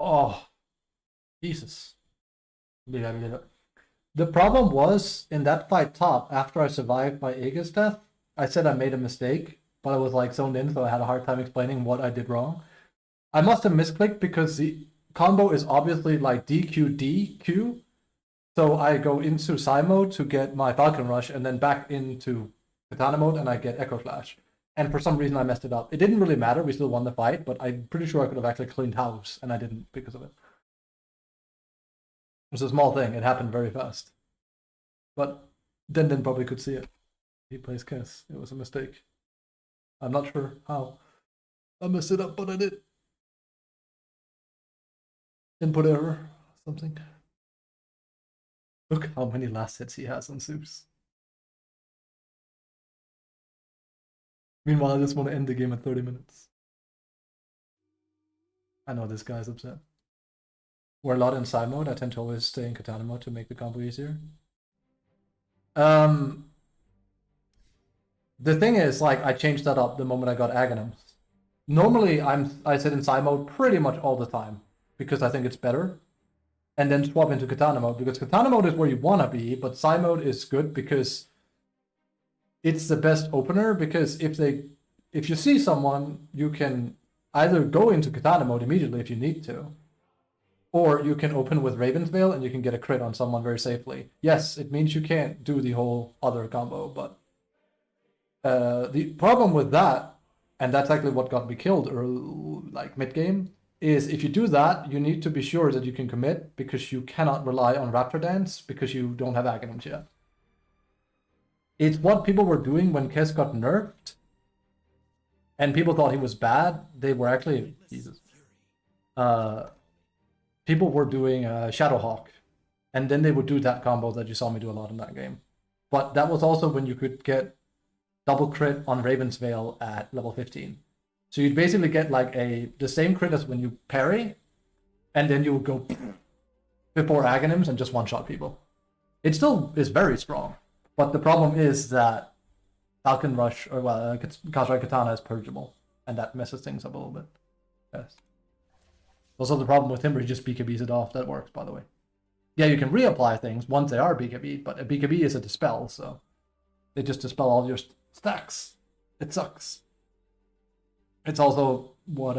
Oh, Jesus. The problem was, in that fight top, after I survived my Aegis death, I said I made a mistake, but I was like zoned in, so I had a hard time explaining what I did wrong. I must have misclicked because the combo is obviously like DQ, so I go into Psy mode to get my Falcon Rush, and then back into Katana mode, and I get Echo Flash. And for some reason I messed it up. It didn't really matter, we still won the fight, but I'm pretty sure I could have actually cleaned house, and I didn't because of it. It's a small thing, it happened very fast. But Den probably could see it. He plays Kiss. It was a mistake. I'm not sure how. I messed it up, but I did. Input error, something. Look how many last hits he has on Zeus. Meanwhile, I just want to end the game at 30 minutes. I know this guy's upset. We're a lot in side mode. I tend to always stay in Katana mode to make the combo easier. The thing is, like, I changed that up the moment I got Aghanims. Normally, I sit in side mode pretty much all the time because I think it's better, and then swap into Katana mode because Katana mode is where you wanna be, but side mode is good because it's the best opener. Because if you see someone, you can either go into Katana mode immediately if you need to, or you can open with Raven's Veil and you can get a crit on someone very safely. Yes, it means you can't do the whole other combo, but the problem with that, and that's actually what got me killed like mid-game, is if you do that, you need to be sure that you can commit because you cannot rely on Raptor Dance because you don't have Aghanims yet. It's what people were doing when Kess got nerfed, and people thought he was bad. They were actually... Jesus. People were doing Shadowhawk, and then they would do that combo that you saw me do a lot in that game. But that was also when you could get double crit on Raven's Veil at level 15. So you'd basically get like the same crit as when you parry, and then you would go before Aghanims and just one-shot people. It still is very strong, but the problem is that Falcon Rush, or well, Kazrai Katana is purgeable, and that messes things up a little bit. Yes. Also, the problem with him where he just BKBs it off. That works, by the way. Yeah, you can reapply things once they are BKB, but a BKB is a dispel, so they just dispel all your stacks. It sucks. It's also what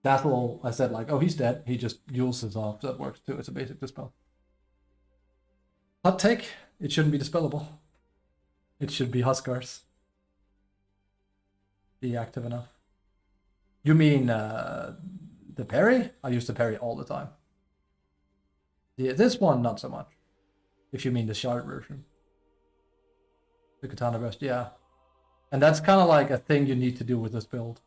Dazzle, I said, like, oh, he's dead. He just uses off. That works too. It's a basic dispel. Hot take, it shouldn't be dispellable. It should be Huskars. Be active enough. You mean the parry? I use the parry all the time. Yeah, this one, not so much. If you mean the shard version. The Katana Burst, yeah. And that's kind of like a thing you need to do with this build.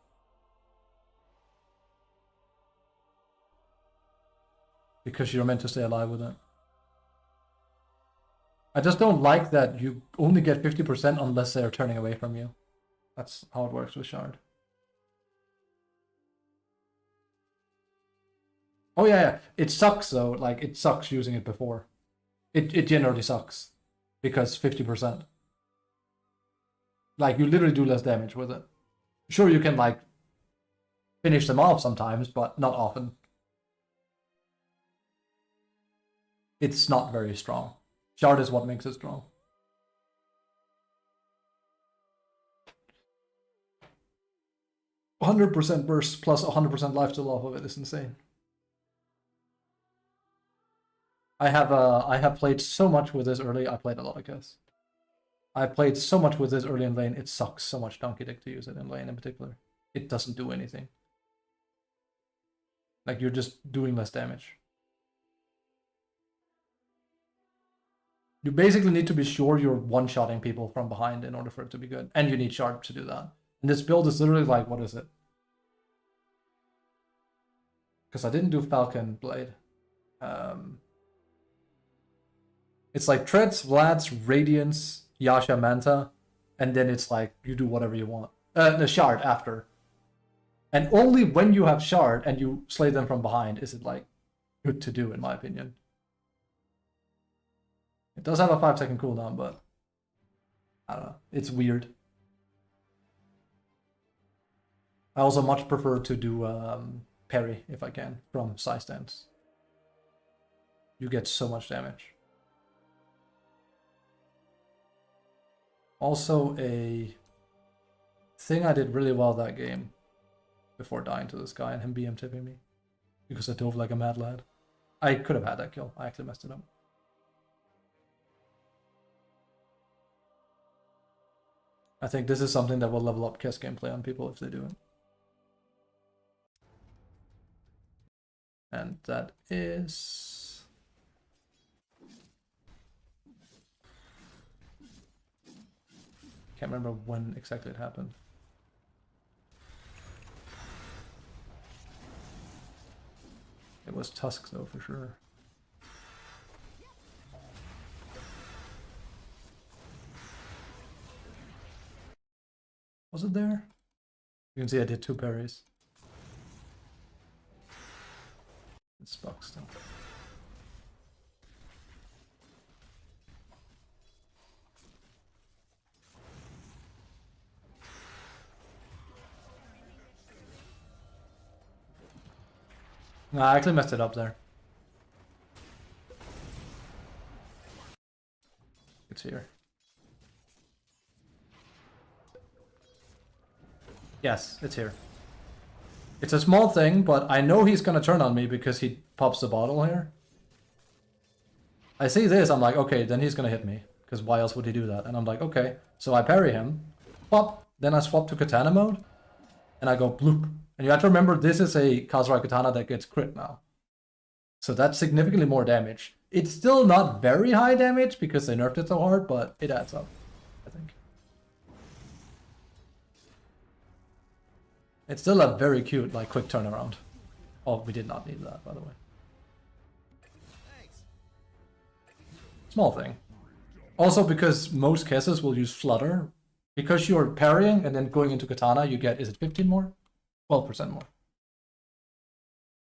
Because you're meant to stay alive with it. I just don't like that you only get 50% unless they're turning away from you. That's how it works with shard. Oh yeah, it sucks though. Like it sucks using it before. It generally sucks because 50%. Like you literally do less damage with it. Sure, you can like finish them off sometimes, but not often. It's not very strong. Shard is what makes it strong. 100% burst plus 100% lifesteal off of it is insane. I have played so much with this early. I played a lot of Kiss. I played so much with this early in lane. It sucks so much donkey dick to use it in lane in particular. It doesn't do anything. Like you're just doing less damage. You basically need to be sure you're one-shotting people from behind in order for it to be good. And you need Shard to do that. And this build is literally like, what is it? Because I didn't do Falcon Blade. It's like Treads, Vlads, Radiance, Yasha, Manta, and then it's like you do whatever you want. The Shard after. And only when you have Shard and you slay them from behind is it like good to do, in my opinion. It does have a 5-second cooldown, but I don't know. It's weird. I also much prefer to do parry if I can from side stance. You get so much damage. Also, a thing I did really well that game before dying to this guy and him BM tipping me because I dove like a mad lad. I could have had that kill. I actually messed it up. I think this is something that will level up Kiss gameplay on people if they do it. And that is... Can't remember when exactly it happened. It was Tusk though, for sure. Was it there? You can see I did 2 parries. It's Buck still. No, I actually messed it up there. It's here. Yes, it's here. It's a small thing, but I know he's gonna turn on me because he pops the bottle here. I see this, I'm like, okay, then he's gonna hit me. Because why else would he do that? And I'm like, okay. So I parry him. Pop. Then I swap to katana mode. And I go bloop. And you have to remember, this is a Kazurai katana that gets crit now. So that's significantly more damage. It's still not very high damage because they nerfed it so hard, but it adds up, I think. It's still a very cute, like, quick turnaround. Oh, we did not need that, by the way. Small thing. Also, because most cases will use Flutter, because you're parrying and then going into katana, you get, is it 15 more? 12% more.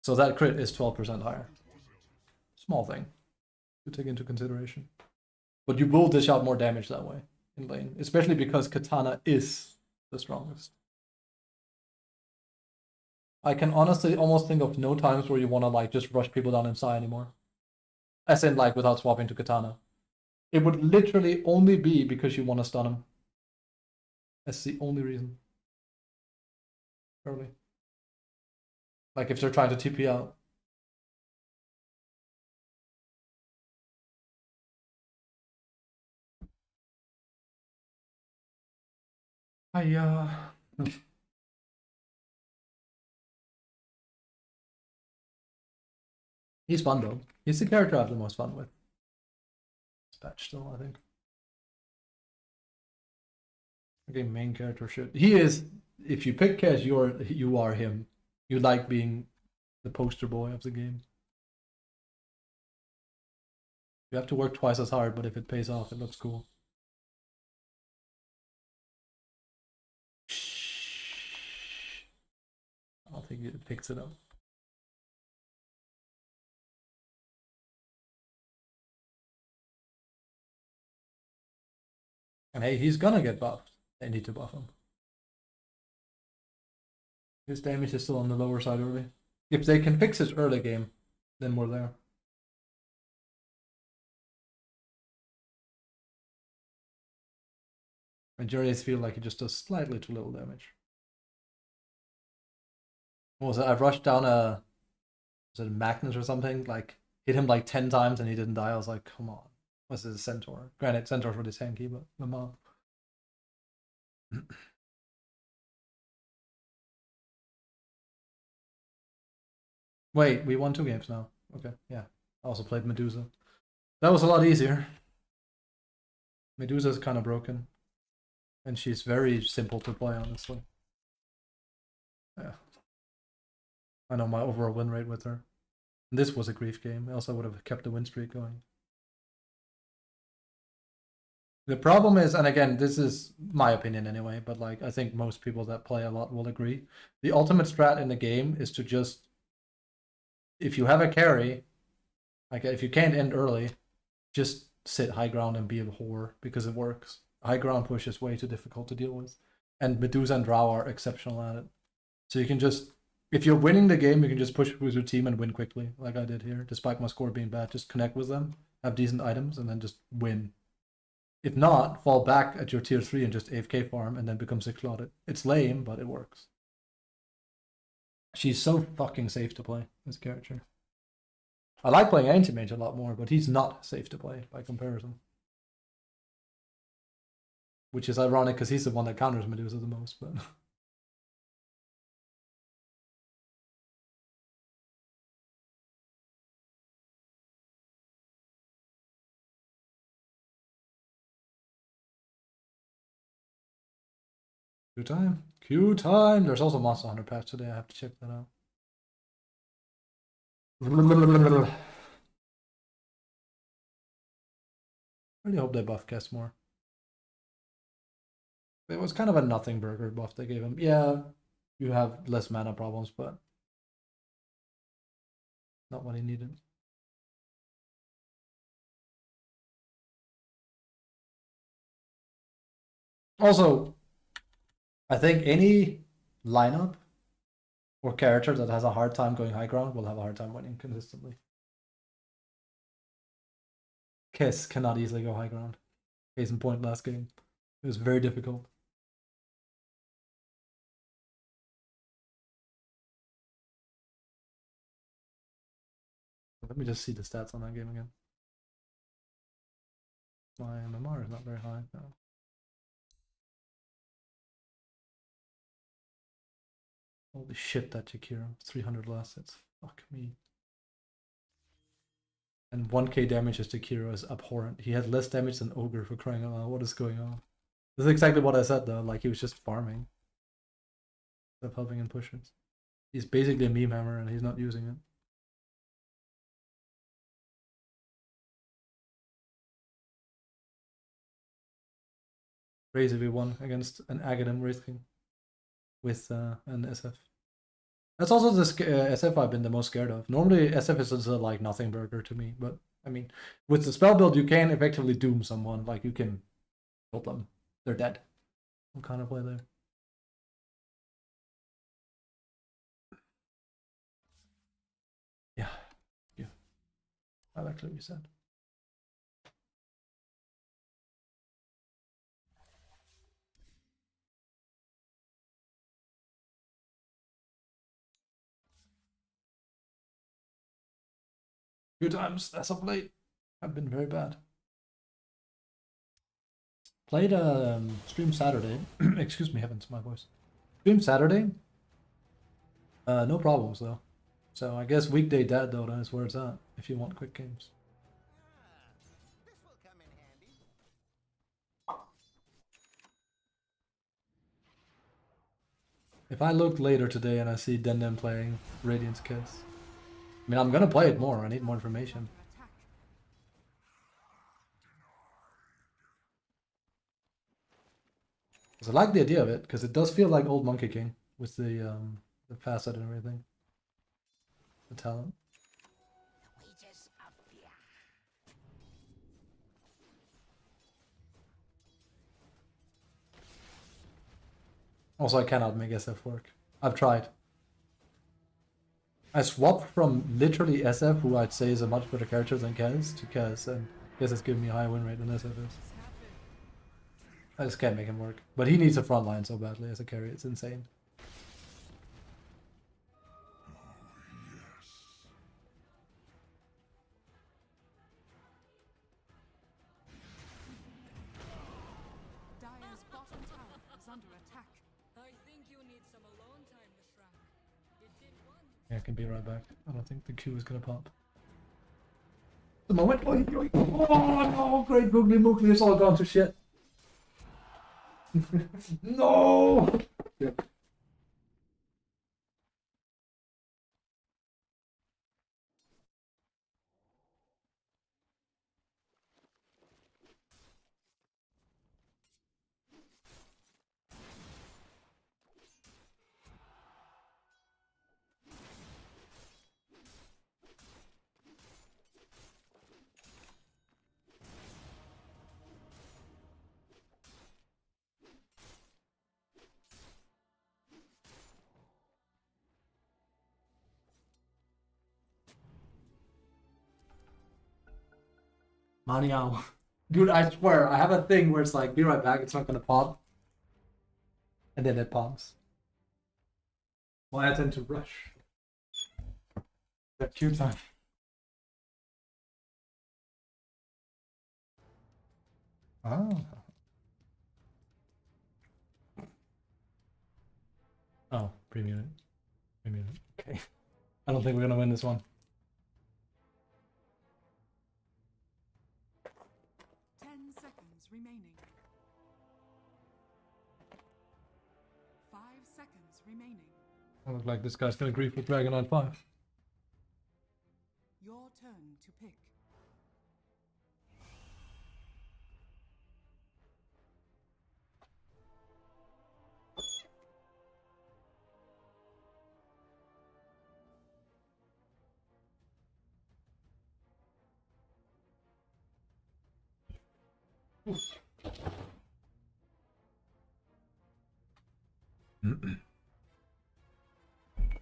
So that crit is 12% higher. Small thing to take into consideration. But you will dish out more damage that way in lane, especially because katana is the strongest. I can honestly almost think of no times where you want to like just rush people down in Psy anymore. As in like without swapping to katana. It would literally only be because you want to stun them. That's the only reason. Early. Like if they're trying to TP out. He's fun though. He's the character I have the most fun with. This patch still, I think. Okay, main character shit. He is. If you pick Cash, you are him. You like being the poster boy of the game. You have to work twice as hard, but if it pays off, it looks cool. I don't think it picks it up. And hey, he's gonna get buffed. They need to buff him. His damage is still on the lower side early. If they can fix his early game, then we're there. Majorities feel like he just does slightly too little damage. What was it? I rushed down a, was it a Magnus or something? Like, hit him like 10 times and he didn't die. I was like, come on. What's this, a Centaur? Granted, Centaur's really tanky, but Lamar. Wait, we won 2 games now. Okay, yeah. I also played Medusa. That was a lot easier. Medusa's kind of broken. And she's very simple to play, honestly. Yeah. I know my overall win rate with her. And this was a grief game, else I would have kept the win streak going. The problem is, and again, this is my opinion anyway, but like I think most people that play a lot will agree. The ultimate strat in the game is to just, if you have a carry, like if you can't end early, just sit high ground and be a whore because it works. High ground push is way too difficult to deal with. And Medusa and Drow are exceptional at it. So you can just, if you're winning the game, you can just push with your team and win quickly, like I did here, despite my score being bad. Just connect with them, have decent items, and then just win. If not, fall back at your tier 3 and just AFK farm and then become 6-slotted. It's lame, but it works. She's so fucking safe to play, this character. I like playing Anti-Mage a lot more, but he's not safe to play by comparison. Which is ironic because he's the one that counters Medusa the most, but... Queue time. Queue time. There's also Monster Hunter patch today. I have to check that out. I really hope they buff Kess more. It was kind of a nothing burger buff they gave him. Yeah, you have less mana problems, but not what he needed. Also, I think any lineup or character that has a hard time going high ground will have a hard time winning consistently. Kiss cannot easily go high ground. Case in point last game. It was very difficult. Let me just see the stats on that game again. My MMR is not very high now. Holy shit, that Jakiro. 300 last hits. Fuck me. And 1k damage as Jakiro is abhorrent. He had less damage than Ogre, for crying out loud. What is going on? This is exactly what I said though, like he was just farming. Instead of helping in pushes. He's basically a meme hammer and he's not using it. Crazy we won against an Aghanim risking with an SF. That's also the SF I've been the most scared of. Normally SF is just a like nothing burger to me, but I mean, with the spell build you can effectively doom someone. Like you can kill them, they're dead. What kind of play there? Yeah, yeah. I've actually reset. Few times as of late have been very bad. Played stream Saturday. Excuse me, heavens, my voice. Stream Saturday. No problems though. So I guess weekday DotA is where it's at if you want quick games. This will come in handy. If I look later today and I see Dendem playing Radiant's Kiss, I mean, I'm gonna play it more. I need more information. Attack. Because I like the idea of it, because it does feel like old Monkey King with the facet and everything. The talent. Wages of fear. Also, I cannot make SF work. I've tried. I swapped from literally SF, who I'd say is a much better character than Kaz, to Kaz, and Kaz has given me a higher win rate than SF is. I just can't make him work. But he needs a front line so badly as a carry, it's insane. Dire's bottom tower is under attack. I think you need some alone time, Miss Rank. It did wonders. Yeah, I can be right back. I don't think the Q is gonna pop. The moment. Oh no! Great googly moogly, it's all gone to shit. No! Yeah. Maniao. Dude, I swear, I have a thing where it's like, be right back, it's not gonna pop. And then it pops. Why I tend to rush. That Q time. Ah. Oh, premium it. Premium it. Okay. I don't think we're gonna win this one. 10 seconds remaining. 5 seconds remaining. I look like this guy's gonna grief with Dragon on 5. Your turn to pick.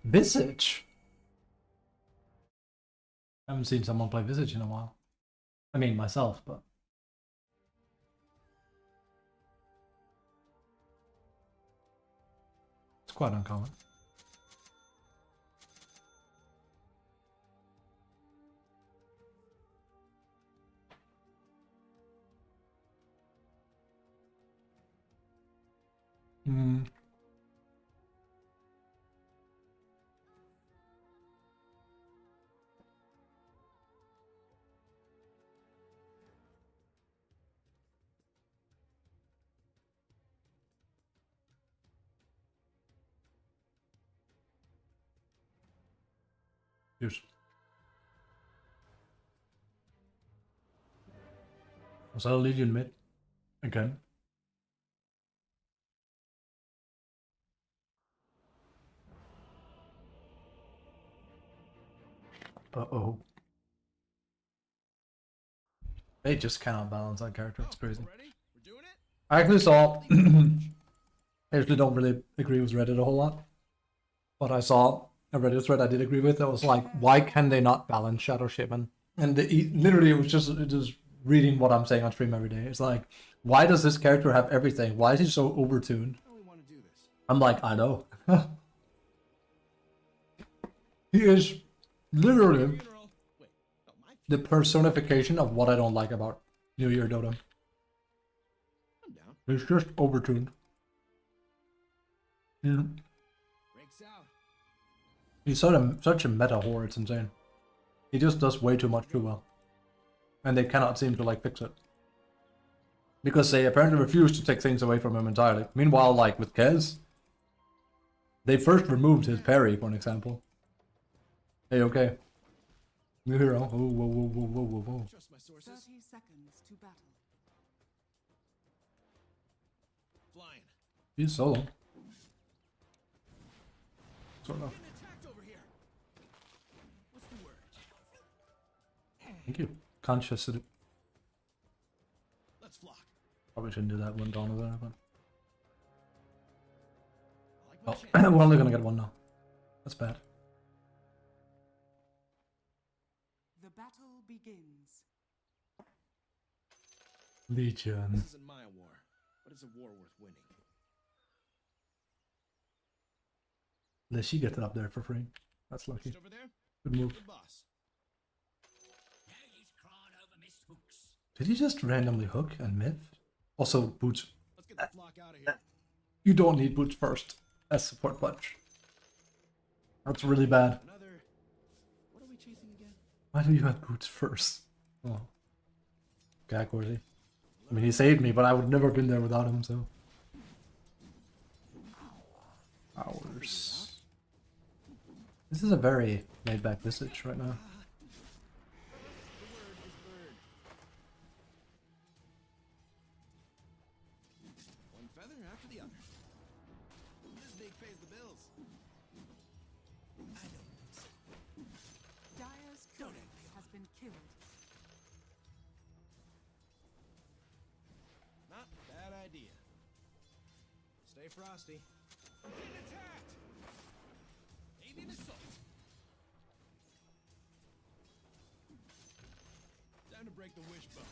Visage? I haven't seen someone play Visage in a while. I mean, myself, but... It's quite uncommon. Hmm. Yes. Was that a Legion mid? Again? Uh-oh. They just cannot balance that character, it's crazy. Ready? We're doing it? I actually saw... I usually don't really agree with Reddit a whole lot. But I saw a Reddit thread I did agree with that was like, why can they not balance Shadow Shaman? And literally it was just reading what I'm saying on stream every day. It's like, why does this character have everything? Why is he so overtuned? How do we want to do this? I'm like, I know. He is literally Funeral. Wait. Oh, my the personification of what I don't like about New Year Dota. I'm down. He's just overtuned. Yeah. Breaks out. He's such a meta whore, it's insane. He just does way too much too well. And they cannot seem to like fix it. Because they apparently refuse to take things away from him entirely. Meanwhile, like with Kez, they first removed his parry, for an example. Hey, okay. New hero. Oh, whoa, whoa, whoa, whoa, whoa, whoa. Trust my sources. 30 seconds to battle. Flying. He's solo. Sort of. Getting attacked over here. What's the word? Thank you. Conscious. Let's flock. Probably shouldn't do that when Dawn is there, but... Oh, we're only gonna get one now. That's bad. The battle begins. Legion. This isn't my war, but it's a war worth winning. At least she gets it up there for free. That's lucky. Just over there? Good move. The boss. Did he just randomly hook and myth? Also, boots. Let's get the flock out of here. You don't need boots first as support punch. That's really bad. Another. What are we chasing again? Why do you have boots first? Oh. Gag worthy. I mean, he saved me, but I would never have been there without him, so. Hours. This is a very laid back visage right now. The word is bird. One feather after the other. This big pays the bills. I don't think so. Dyer's turret has been killed. Not a bad idea. Stay frosty. Being attacked! Avian assault! Time to break the wishbone.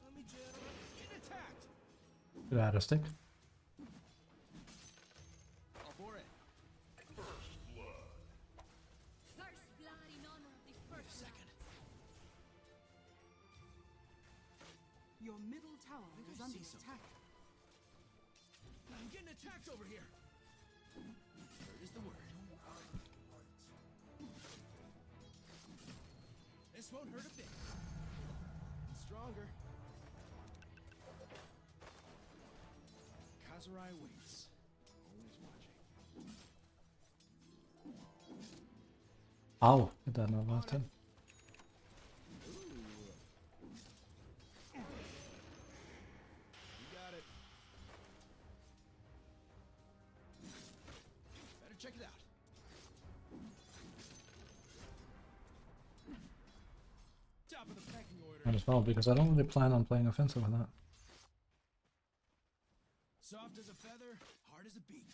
Let me gentlemen, get attacked! Could add a stick. All for it. First blood. First blood in honor of the first Second. Your middle tower is under see something. attack. I'm getting attacked over here. Word is the word. This won't hurt a bit. It's stronger. Kazurai waits. Always watching. Ow. Hit that in the last time. You got it. Better check it out. Top of the pecking order. Might as well, because I don't really plan on playing offensive with that. Soft as a feather, hard as a beak.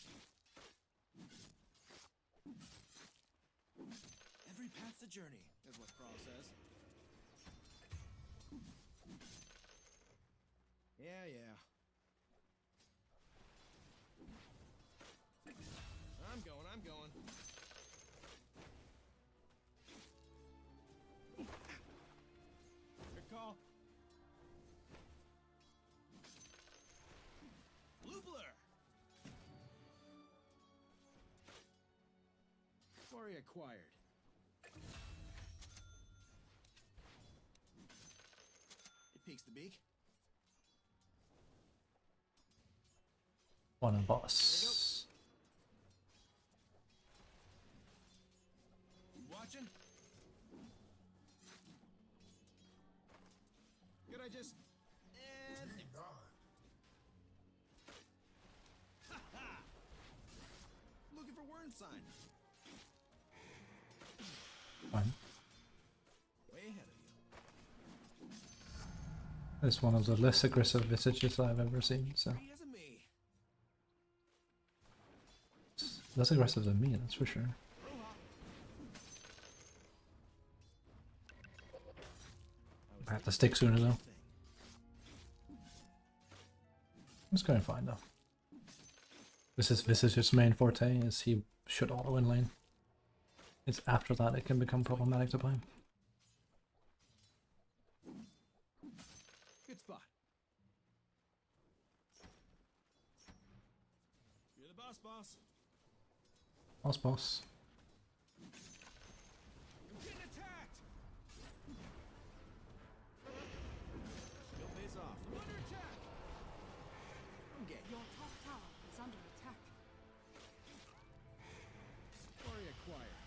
Every path's a journey, is what Crawl says. Yeah, yeah. I'm going. Good call. Loopler! Quarry acquired. It peeks the beak. One boss. You watching? Could I just... Ha-ha! Looking for word sign. Fine. Way ahead of you. It's one of the less aggressive visages I've ever seen, so. Free as a me. It's less aggressive than me, that's for sure. I have to stick sooner though. It's going fine though. This is Visage's main forte, is he should auto in lane. It's after that it can become problematic to play. Good spot. You're the boss, boss. Boss. I'm getting attacked. Skill pays off. I'm under attack. I'm getting Your top tower is under attack. Quarry acquired.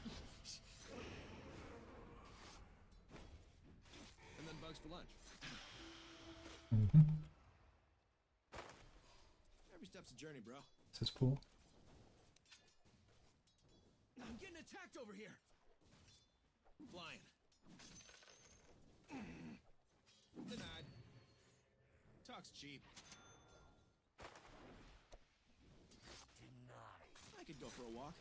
And then bugs for lunch. Every step's a journey, bro. This is cool. I'm getting attacked over here. Flying. Denied. Talk's cheap. I could go for a walk.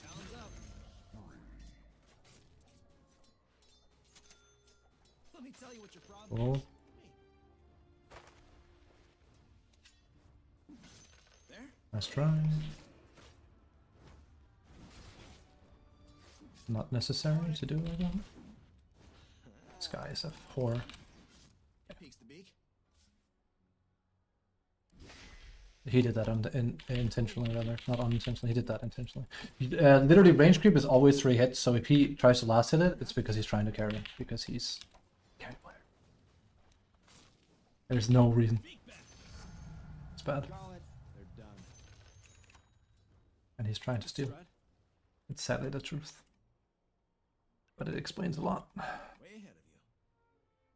Talons up. Let me tell you what your problem Oh. is. Me. There? Nice try. Not necessary to do it though. This guy is a whore. Peeks the beak. He did that intentionally, rather. Not unintentionally, he did that intentionally. Literally, range creep is always 3 hits, so if he tries to last hit it, it's because he's trying to carry, because he's a carry player. There's no reason. It's bad. Call it. They're done. And he's trying to steal. Strut. It's sadly the truth. But it explains a lot. Way ahead of you.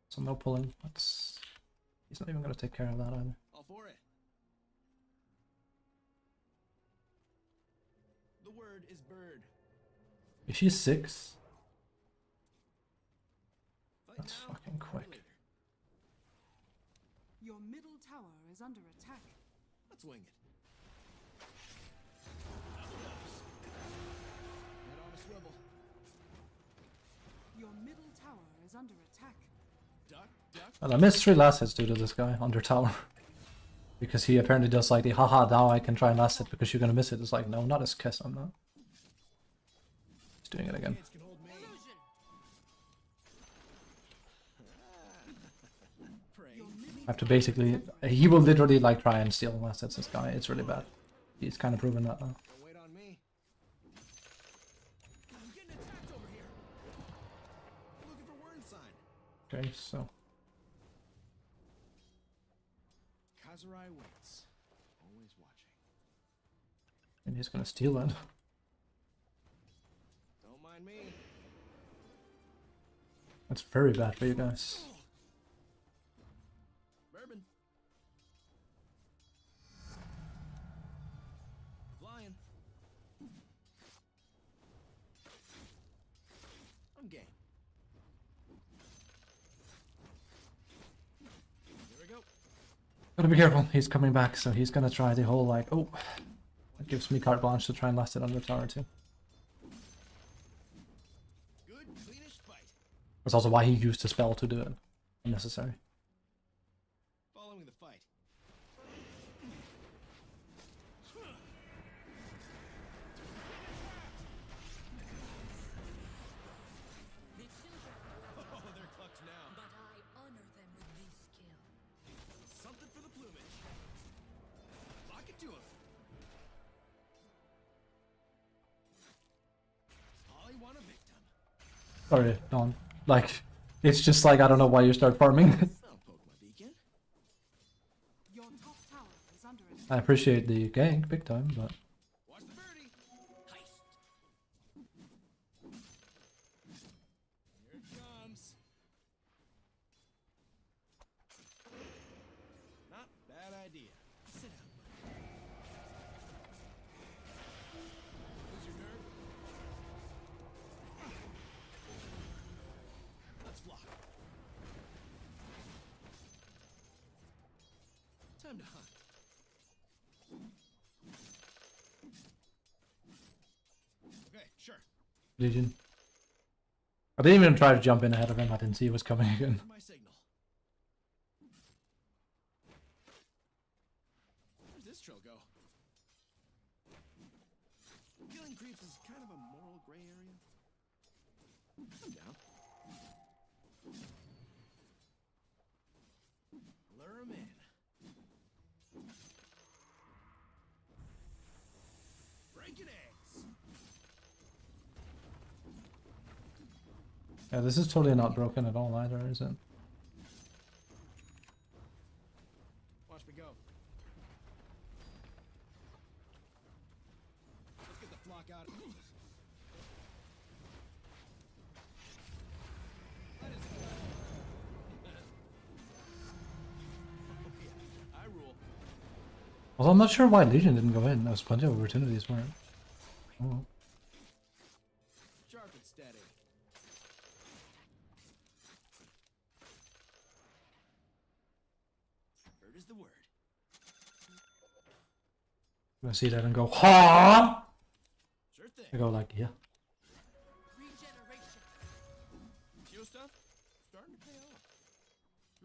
So no pulling. That's... He's not even going to take care of that either. All for it. The word is bird. If she's 6, Fight that's now, fucking or quick. later. Your middle tower is under attack. Let's wing it. Up it goes. Head on a swivel. Your middle tower is under attack. Duck, duck. Well, I missed 3 last hits due to this guy under tower. Because he apparently does like the haha, now I can try and last it because you're gonna miss it. It's like, no, not as Kess, I'm not. He's doing it again. Kids can hold me. Pray. Your middle I have to basically... He will literally like try and steal last hits, this guy. It's really bad. He's kind of proven that now. Don't wait on me. I'm getting attacked over here. Looking for word sign. Okay, so... Kazurai waits. Always watching. And he's gonna steal it. Don't mind me. That's very bad for you guys. Bourbon. Flying. I'm game. Here we go. Gotta be careful, he's coming back, so he's gonna try the whole like, oh, that gives me carte blanche to try and last it under tower too. Good, cleanish fight. That's also why he used the spell to do it. Unnecessary. Following the fight. The children are Oh, they're clucked now. but I honor them with this skill. Something for the plumage. Lock it to him. Ollie want a victim. Sorry, Dawn. Like, it's just like, I don't know why you start farming. I'll poke my beacon. Your top tower is under attack. I appreciate the gank, big time, but... Watch the birdie. Heist. Here it comes. Not bad idea. Sit down, buddy. Lose your nerve? Let's flock. Time to hunt. Okay, sure. Legion. I didn't even try to jump in ahead of him, I didn't see he was coming again. My signal. Where's this trail go? Killing creeps is kind of a moral gray area. I'm down. Lure 'em in. Breaking eggs. Yeah, this is totally not broken at all either, is it? Watch me go. Let's get the flock out. That is I rule. Although I'm not sure why Legion didn't go in. There was plenty of opportunities for it. Oh well. Sharp and steady. Bird is the word. gonna see that and go, ha! Sure thing. I go like, yeah. Regeneration. Fuel stuff? Starting to pay off.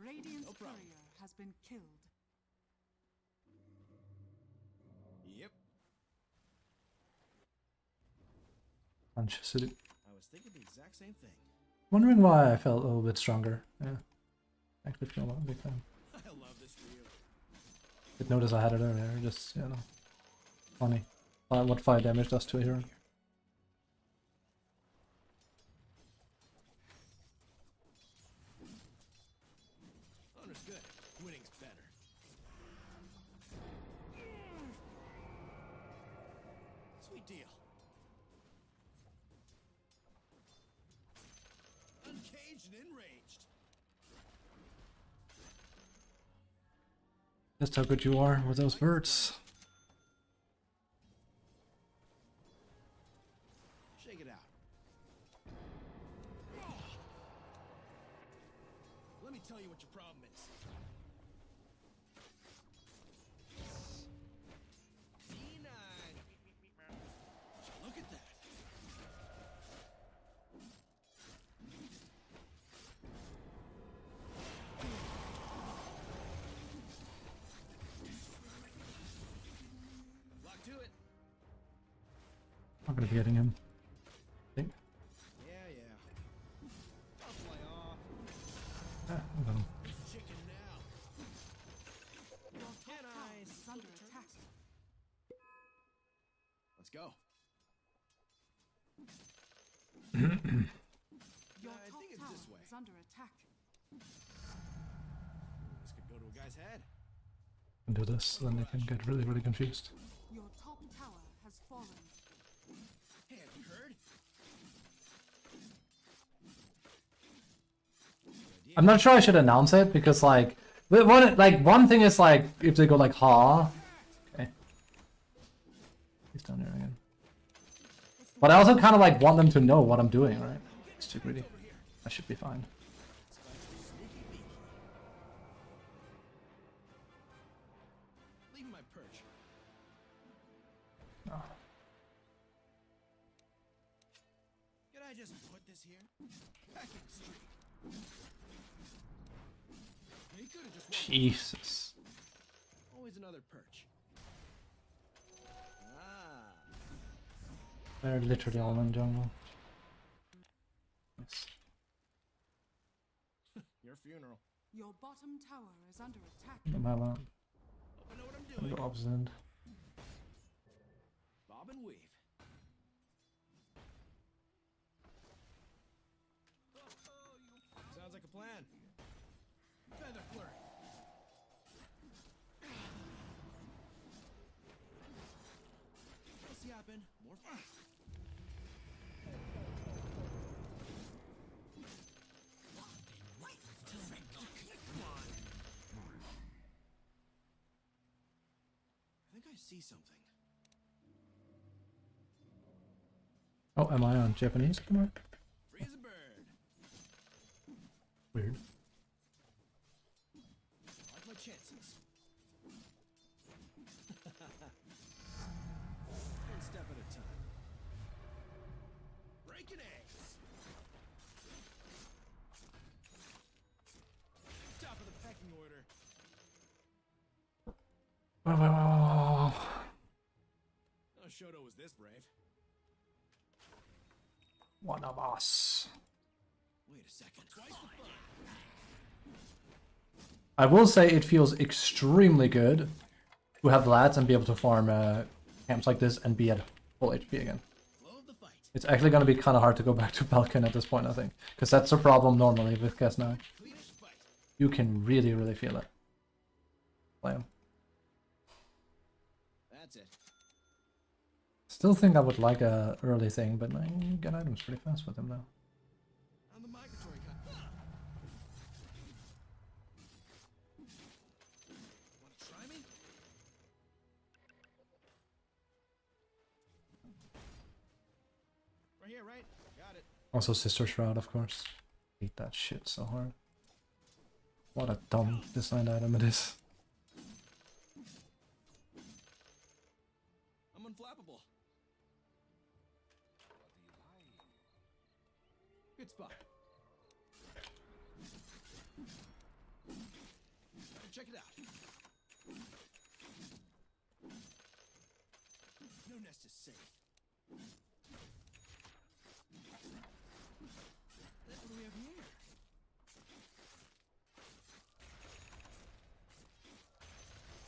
Radiant's No problem. courier has been killed. Yep. Punch suit. I was thinking the exact same thing. Wondering why I felt a little bit stronger. Yeah. Actually feel a big fan. I love this for you. Didn't notice I had it earlier, just, you know. Funny. What fire damage does to a hero. Honor's good. Winning's better. Sweet deal. Uncaged and enraged. Just how good you are with those birds. Shake it out. Let me tell you what your problem is. D9. Look at that. Lock to it. I'm gonna be getting him. I think. Yeah. I'll fly off. Ah, I got him. Chicken now. Your top Can tower I is split under the turn? attack. Let's go. Your I top think it's tower this way. is under attack. This could go to a guy's head. Can do this, then they can get really, really confused. Your top tower has fallen. Hey, have you heard? I'm not sure I should announce it because like one thing is like if they go like ha. Okay. He's down there again. But I also kind of like want them to know what I'm doing, right? It's too greedy. I should be fine. Leave my perch. Oh. Could I just put this here? Packing streak. He could have just walked. Jesus. Always another perch. Ah. They're literally all in jungle. Yes. Your funeral. Your bottom tower is under attack. No matter. Hope I know what I'm I'll doing. go opposite end. Bob and weave. Sounds like a plan. Feather flurry. What's yapping? More fun. I think I see something. Oh, am I on Japanese? Come on. Freeze a bird. Weird. Like my chances. One step at a time. Breaking eggs. Top of the pecking order. Wow. No Shoto was this brave. One of us. Wait a second. Twice the fun. I will say it feels extremely good to have lads and be able to farm camps like this and be at full HP again. Flow of the fight. It's actually going to be kind of hard to go back to Balkan at this point, I think. Because that's a problem normally with Guess now. Cleanish fight. You can really, really feel it. Play him. That's it. Still think I would like a early thing, but I get items pretty fast with him now. I'm the migratory kind. Wanna try me? Right here, right? Got it. Also Sister Shroud, of course. Hate that shit so hard. What a dumb designed item it is. unflappable. Good spot. Check it out. No nest is safe. What do we have here?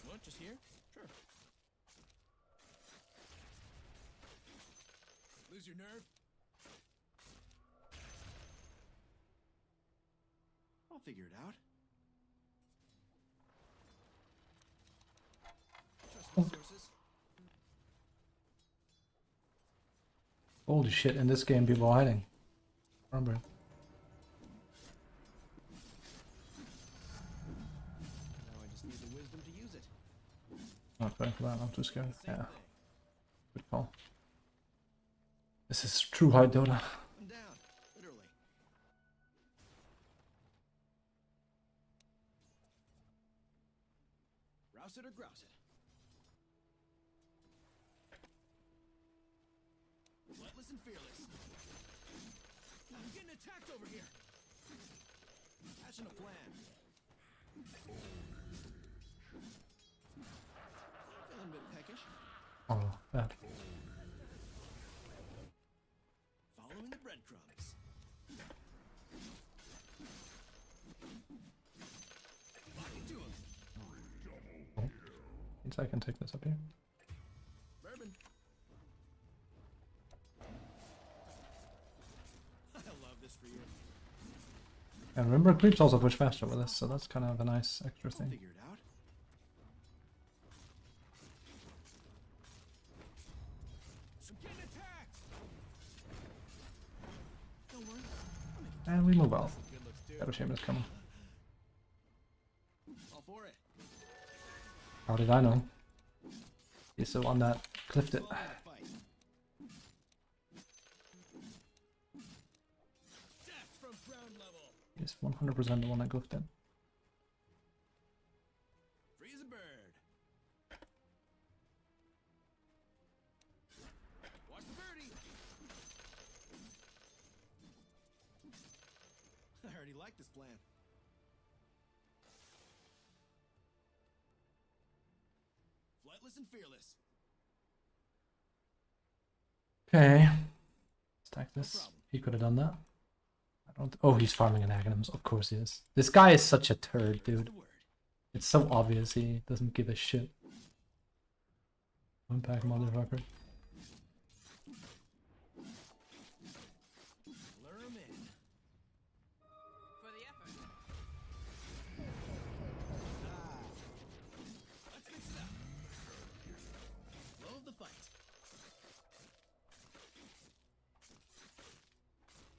What, just here? Sure. Lose your nerve? I'll figure it out. Trust my sources. Holy shit, in this game people are hiding. Remember. Now I just need the wisdom to use it. Not going for that, I'm too scared. Same Yeah, thing. good call. This is true high Dota. I'm down, literally. Rouse it or grouse it. Flightless and fearless. I'm getting attacked over here. Hatching a plan. Feeling a bit peckish. Oh, bad. Following the breadcrumbs. Locking to him. Means I can take this up here. Bourbon. I love this for you. And remember, creeps also push faster with this, so that's kind of a nice extra I'll thing. figure it out. I'm getting attacked. Don't worry. I'll make it And we move out. good looks too. Shadow Chamber is coming. All for it. How did I know? He's the one that clipped it. All in a fight. Death from ground level. He's 100% the one that clipped it. Free as a bird. Watch the birdie. I already like this plan. Flightless and fearless. Okay. Stack this. problem. He could have done that. I don't. Oh, he's farming an Aghanims. Of course he is. This guy is such a turd, dude. The word. It's so obvious he doesn't give a shit. Unpack, motherfucker. Lure 'em in. For the effort. Let's mix it up. Flow of the fight.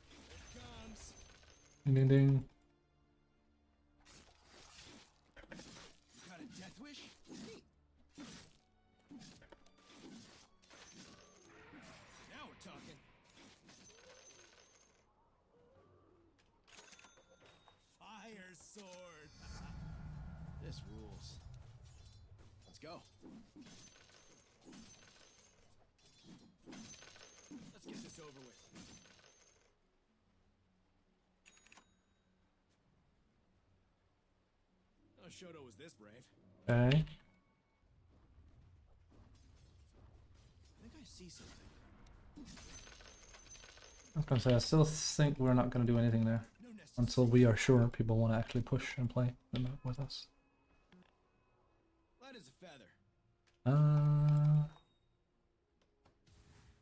Here it comes. Ding ding ding. You got a death wish? Neat. Now we're talking. Fire sword. This rules. Let's go. Let's get this over with. No Shoto was this brave. Okay. I think I see something. I was gonna say, I still think we're not gonna do anything there No nest. until we are sure people want to actually push and play the map with us. Light as a feather.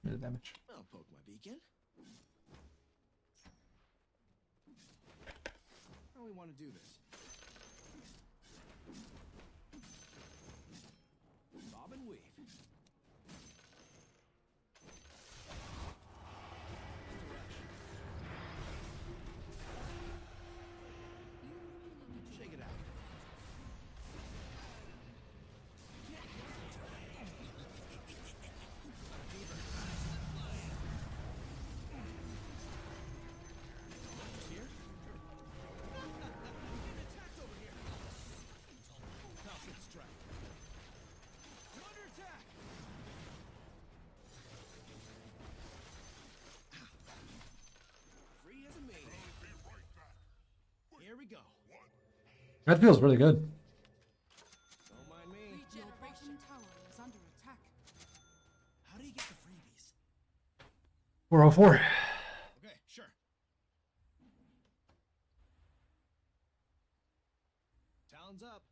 The damage. I'll poke my beacon. How do we want to do this? Bob and weave. Shake it out. Just here? Getting attacked over here. Falcon strike. I'm under attack. Here we go. That feels really good. Don't mind me. Your bottom tower is under attack. How do you get the freebies? 404. Okay, sure. Talon's up.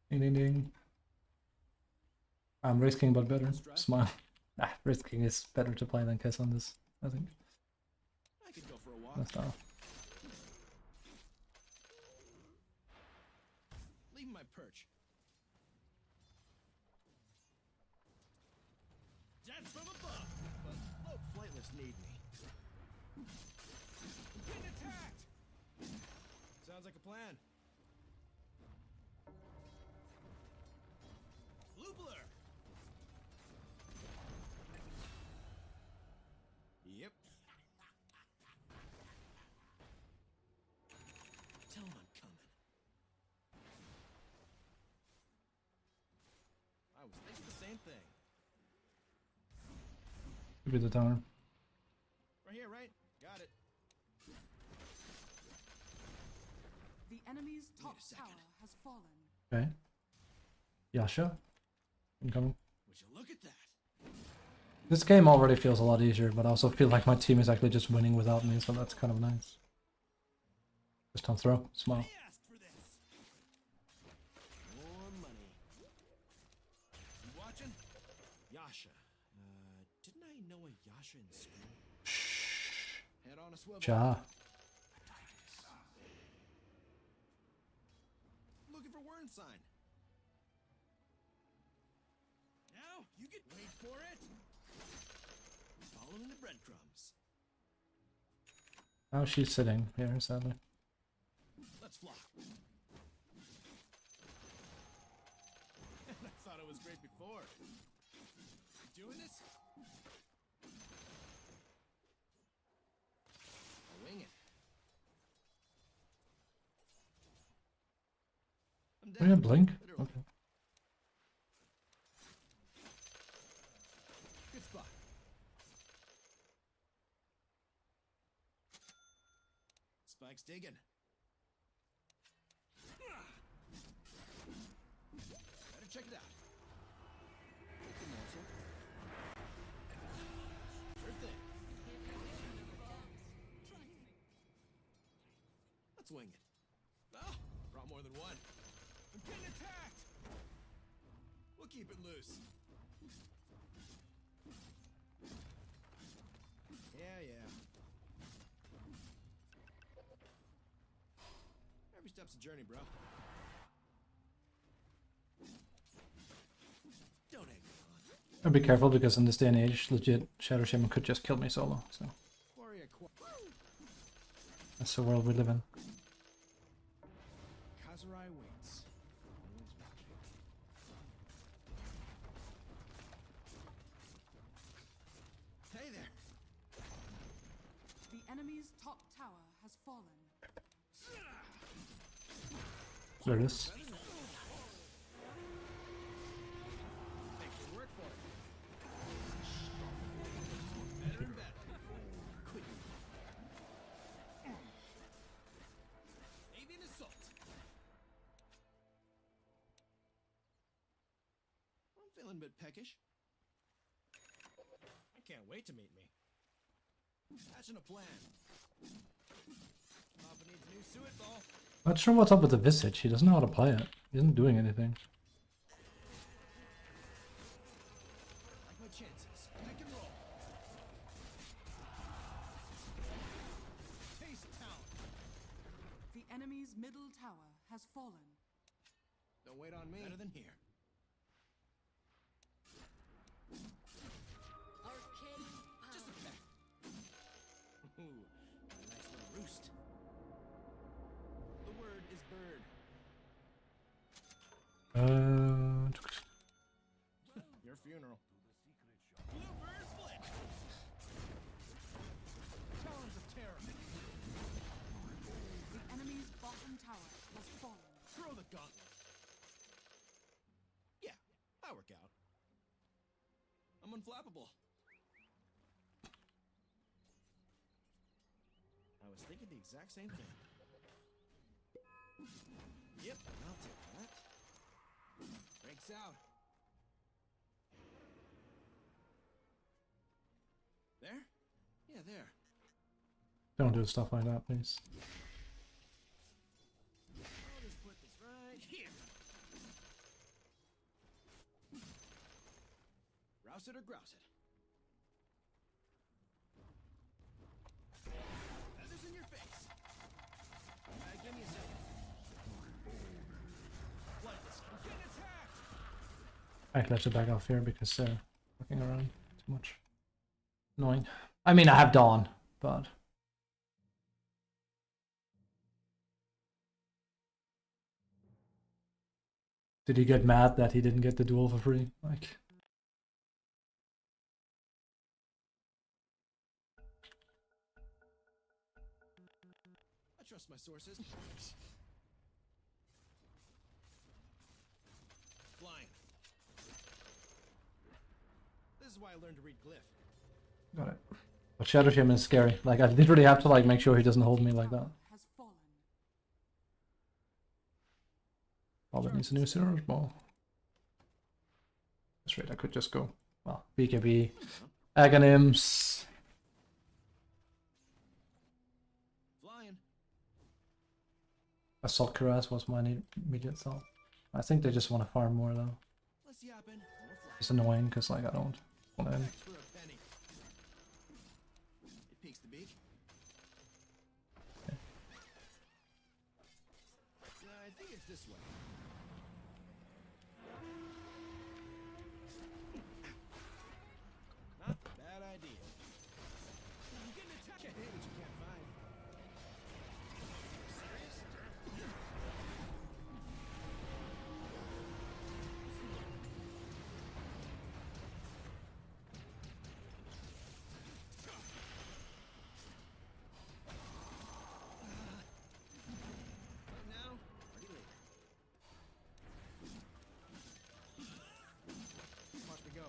Ding ding ding. I'm risking but better. Smile. Ah, risking is better to play than Kiss on this, I think. I could go for a walk. That's not. Leave my perch. Death from above, but low flightless need me. Getting attacked. Sounds like a plan. Blue blur. Yep. Tell him I'm coming. I was thinking the same thing. Could be the tower. Right here, right? Got it. The enemy's top a second. tower has fallen. Okay. Yasha. Incoming. Would you look at that? This game already feels a lot easier, but I also feel like my team is actually just winning without me, so that's kind of nice. Just don't throw. Smile. I asked for this. More money. You watching? Yasha. Didn't I know a Yasha in school? Head on a swivel. Ja. Looking for word sign. Now you get wait for it. Following the breadcrumbs. Now she's sitting here, sadly. Let's fly. I thought it was great before. You doing this? I'll wing it. I'm Oh yeah, blink? Literally. Okay. Good spot. Spike's digging. Better check it out. It's a morsel. Sure thing. Let's wing it. Oh, brought more than one. I'm getting attacked. We'll keep it loose. Yeah. Every step's a journey, bro. Don't egg me on. I'd be careful because in this day and age, legit Shadow Shaman could just kill me solo, so Warrior that's the world we live in. Kazurai waits. Always watching. Hey there. The enemy's top tower has fallen. There it is. Thanks for the work for it. Better and better. Quit. Avian assault. I'm feeling a bit peckish. I can't wait to meet me. Hatching a plan. Papa needs a new suet ball. Not sure what's up with the Visage. He doesn't know how to play it. He isn't doing anything. Like my chances. I can roll. Taste talent. The enemy's middle tower has fallen. Don't wait on me. Better than here. Arcane Just a power. peck. Ooh, got a nice little roost. The word is bird. Your funeral. Bluebird flick. Talons of terror. The enemy's bottom tower has fallen. Throw the gauntlet. Yeah, I work out. I'm unflappable. I was thinking the exact same thing. Yep, I'll take that. Breaks out. There? Yeah, there. Don't do stuff like that, please. I'll just put this right here. Rouse it or grouse it. Feathers in your face. Give me a second. What is get attacked? I let you back off here because they're fucking around too much. Annoying. I mean, I have Dawn, but... Did he get mad that he didn't get the duel for free? Like... I trust my sources. Flying. This is why I learned to read glyph. Got it. But Shadow Shaman is scary. Like, I literally have to like make sure he doesn't hold me like that. Has fallen. Probably needs a new Zero's Ball. That's right, I could just go. Well, BKB, Aghanims. Flying. Assault Cuirass was my immediate thought. I think they just want to farm more though. Let's yapping. More flying. It's annoying because like I don't want to. Thanks for a penny. It peeks the beak. I think it's this way. Not a bad idea. I'm getting attacked. Can't hit what you can't find. Serious? Not now. Party later. Watch me go.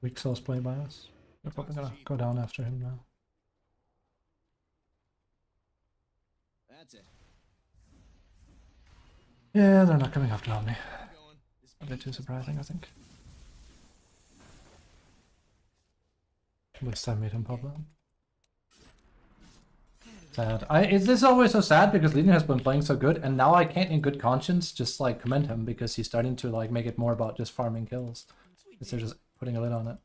Weak sauce play by us. We're probably gonna go down after him now. That's it. Yeah, they're not coming after me. Keep going. This A bit too surprising, I think. At least I made him pop that. Sad. This is always so sad because Legion has been playing so good, and now I can't in good conscience just like commend him because he's starting to like make it more about just farming kills instead of just putting a lid on it.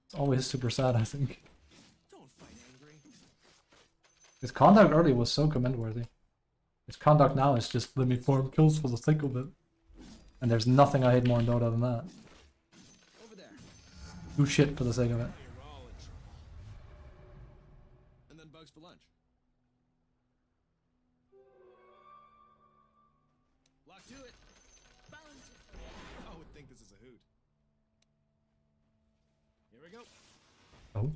It's always super sad, I think. Don't fight angry. His conduct early was so commend-worthy. His conduct now is just let me farm kills for the sake of it. And there's nothing I hate more in Dota than that. Over there. Do shit for the sake of it. Now you're all in trouble. And then bugs for lunch. Lock to it. I would think this is a hoot. Here we go. Oh.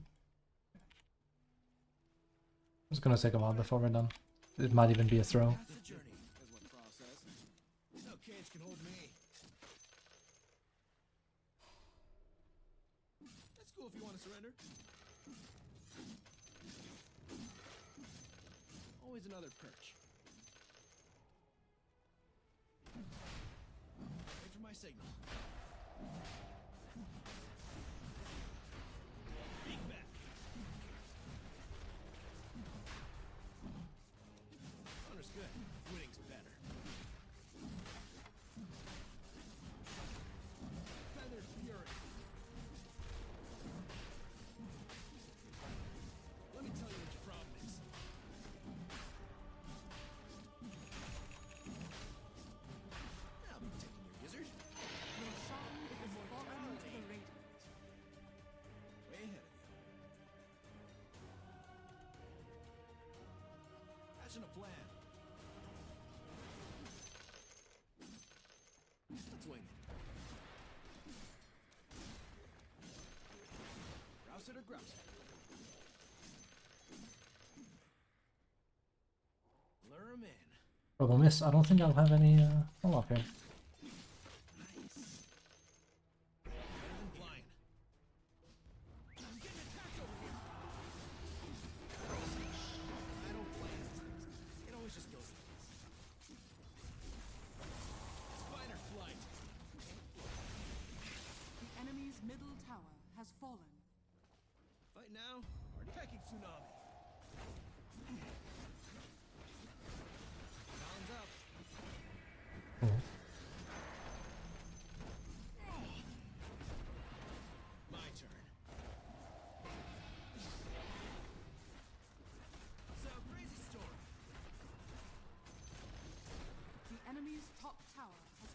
It's gonna take a while before we're done. It might even be a throw. That's the journey, is what Carl says. No cage can hold me. That's cool if you want to surrender. Always another perch. Wait for my signal. Beat back. Honor's good. Winning's better. Feathered fury. Let me tell you what your problem is. I'll be taking your gizzard. Your song is fallen to the radiant. Way ahead of you. Hatching a plan. Let's wing it. Rouse it or grouse it. Lure 'em in. Problem is, I don't think I'll have any unlock here. Nice. Better than flying. I'm getting attacked over here.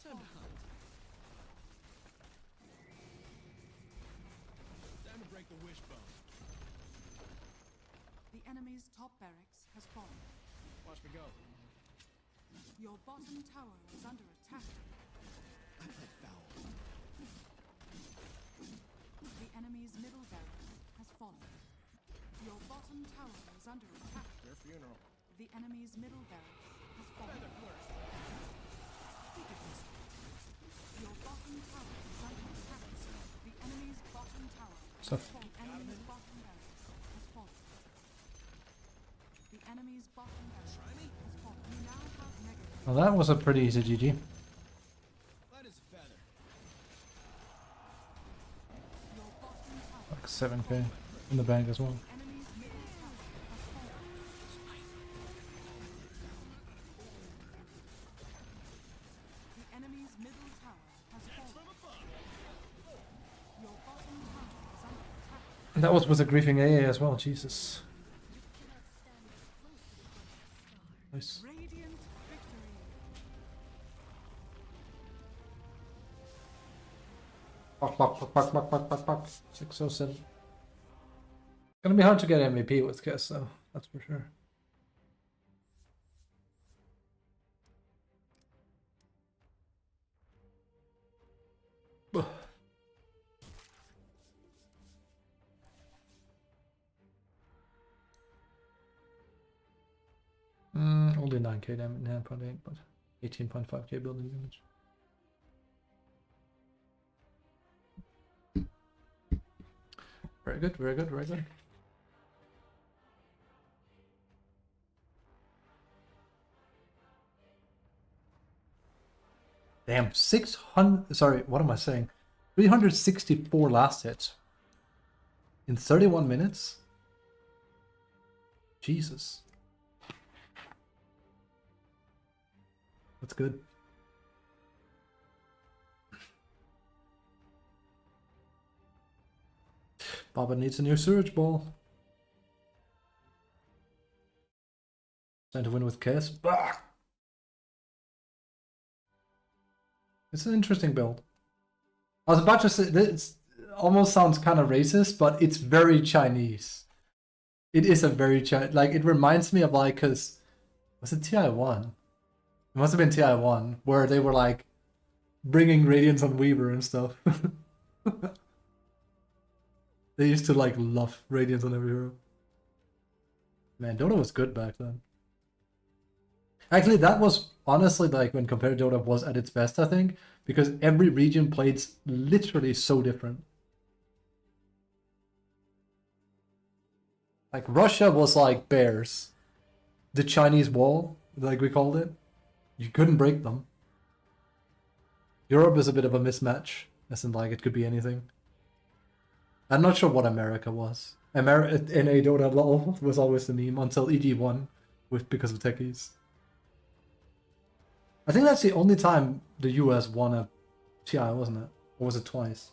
Time to hunt. Time to break the wishbone. The enemy's top barracks has fallen. Watch me go. Your bottom tower is under attack. I play foul. The enemy's middle barracks has fallen. Your bottom tower is under attack. Your funeral. The enemy's middle barracks has fallen. Feather first. Your bottom tower is under attack. The enemy's bottom tower So- has fallen. The enemy's bottom barracks has fallen. The enemy's bottom barracks has fallen. You now have negative. Well, that was a pretty easy GG. Light as a feather. Your bottom tower. Like 7k in the bank as well. Enemy's middle tower has fallen. The enemy's middle tower has fallen. Your bottom tower is under attack. And that was with a griefing AA as well, Jesus. Nice. Radiant victory. Fuck. 607. Gonna be hard to get MVP with Kiss though, that's for sure. Only 9k damage, 9.8, but 18.5k building damage. Very good, very good, very good. Damn, 600, sorry, what am I saying? 364 last hits. In 31 minutes? Jesus. That's good. Baba needs a new surge ball. Time to win with Kiss. Bah! It's an interesting build. I was about to say, this almost sounds kind of racist, but it's very Chinese. It is a very like, it reminds me of like, cause, was it TI1? It must have been TI1, where they were like, bringing Radiance on Weaver and stuff. They used to like love Radiance on every hero. Man, Dota was good back then. Actually, that was honestly like when compared Dota was at its best, I think, because every region played literally so different. Like Russia was like bears. The Chinese wall, like we called it. You couldn't break them. Europe is a bit of a mismatch, as in like it could be anything. I'm not sure what America was. America in a Dota LOL was always the meme until EG won with because of techies. I think that's the only time the US won a TI, wasn't it? Or was it twice?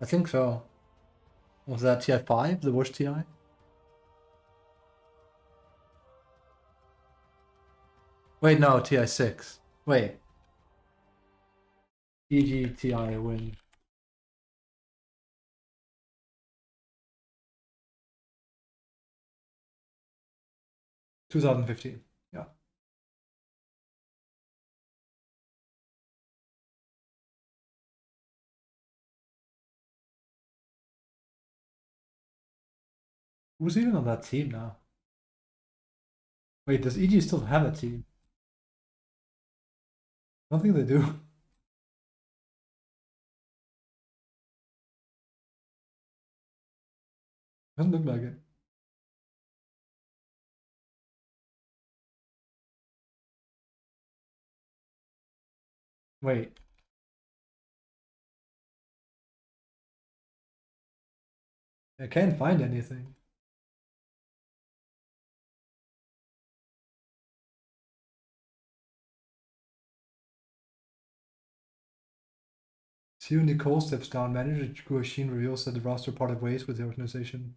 I think so. Was that TI 5, the worst TI? Wait, no, TI 6. Wait. EG TI win. $2015. Yeah. Who's even on that team now? Wait, does EG still have a team? I don't think they do. Doesn't look like it. Wait. I can't find anything. Sue Nicole steps down. Manager Guashin reveals that the roster parted ways with the organization.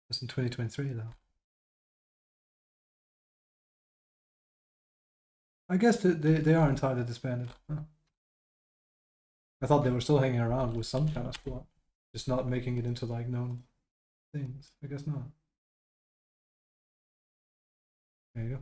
That's in 2023 though. I guess they are entirely disbanded. Huh. I thought they were still hanging around with some kind of squad, just not making it into like known things. I guess not. There you go.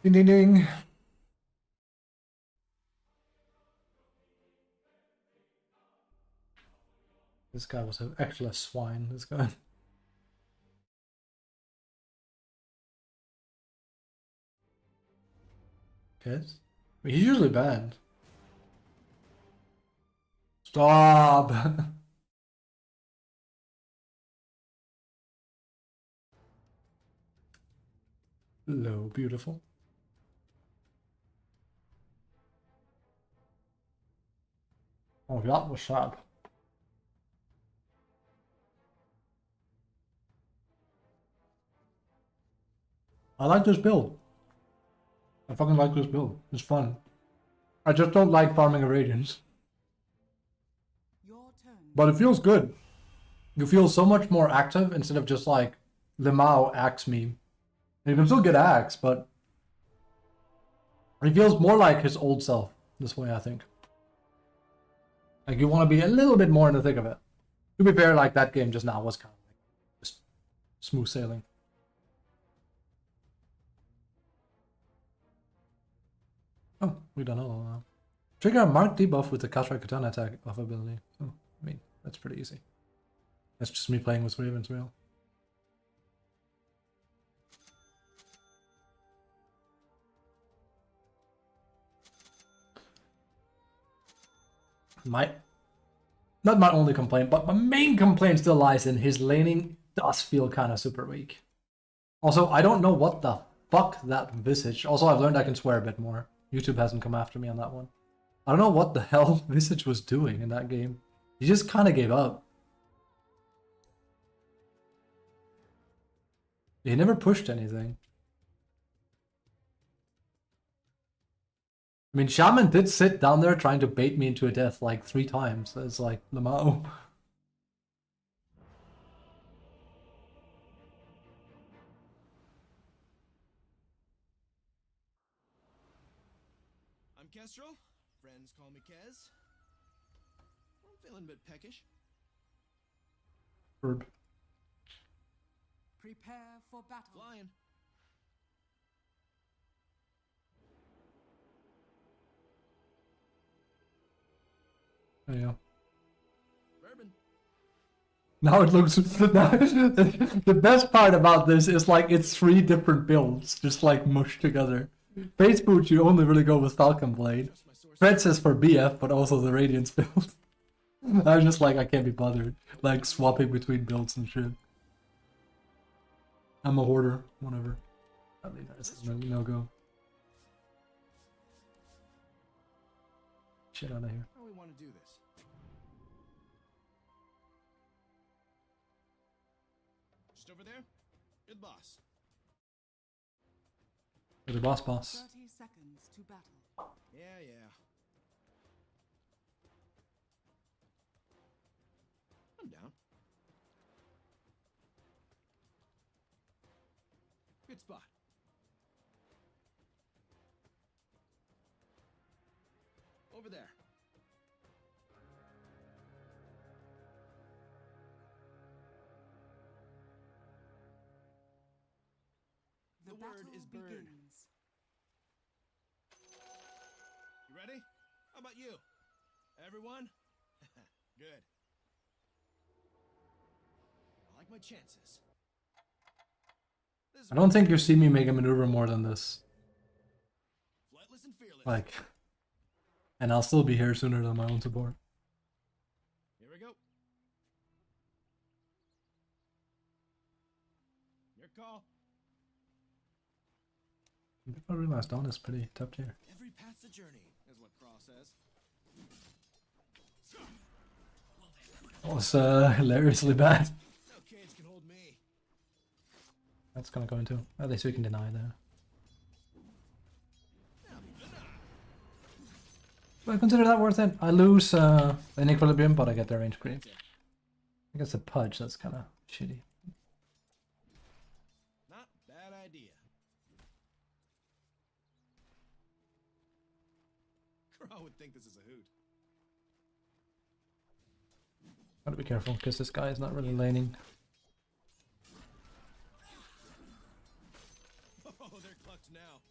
Ding ding ding. This guy was actually a swine, this guy. Kids? I mean, he's usually banned. Stop! Hello, beautiful. Oh, that was sad. I like this build. I fucking like this build. It's fun. I just don't like farming irradiance. Your turn. But it feels good. You feel so much more active instead of just like Limao axe meme. You can still get axe, but he feels more like his old self this way, I think. Like you want to be a little bit more in the thick of it. To be fair, like that game just now was kind of like just smooth sailing. Oh, we don't know. Trigger a marked debuff with the Kashra Katana attack of ability. Oh, I mean, that's pretty easy. That's just me playing with Ravens Real. Not my only complaint, but my main complaint still lies in his laning does feel kind of super weak. Also, I don't know what the fuck that Visage. Also, I've learned I can swear a bit more. YouTube hasn't come after me on that one. I don't know what the hell Visage was doing in that game. He just kind of gave up. He never pushed anything. I mean, Shaman did sit down there trying to bait me into a death like 3 times. It's like, Lamau. I'm Kestrel. Friends call me Kez. I'm feeling a bit peckish. Herb. Prepare for battle. Flying. There you go. Bourbon. Now it looks... The best part about this is like it's 3 different builds, just like mushed together. Face boot, you only really go with Falcon Blade. Trust my sources. Fred says for BF, but also the Radiance build. I'm just like, I can't be bothered. Like swapping between builds and shit. I'm a hoarder, whatever. I mean, that's no go. Shit out of here. How do we want to do this? Just over there? You're the boss. You're the boss. 30 seconds to battle. Yeah. I'm down. Good spot. Over there. The The word battle is bird. begins. You ready? How about you? Everyone? Good. I like my chances. This is I don't think you see me make a maneuver more than this. flightless and fearless. Like, and I'll still be here sooner than my own support. Here we go. I realized Dawn is pretty top tier. Every path's a journey, is what Craw says. That was hilariously bad. No cage can hold me. That's gonna go into. At least we can deny that. But I consider that worth it. I lose an equilibrium, but I get the range creep. I guess a pudge, that's kind of shitty. Not bad idea. Craw would think this is a hoot. Gotta be careful, because this guy is not really laning. Oh, they're clucked now.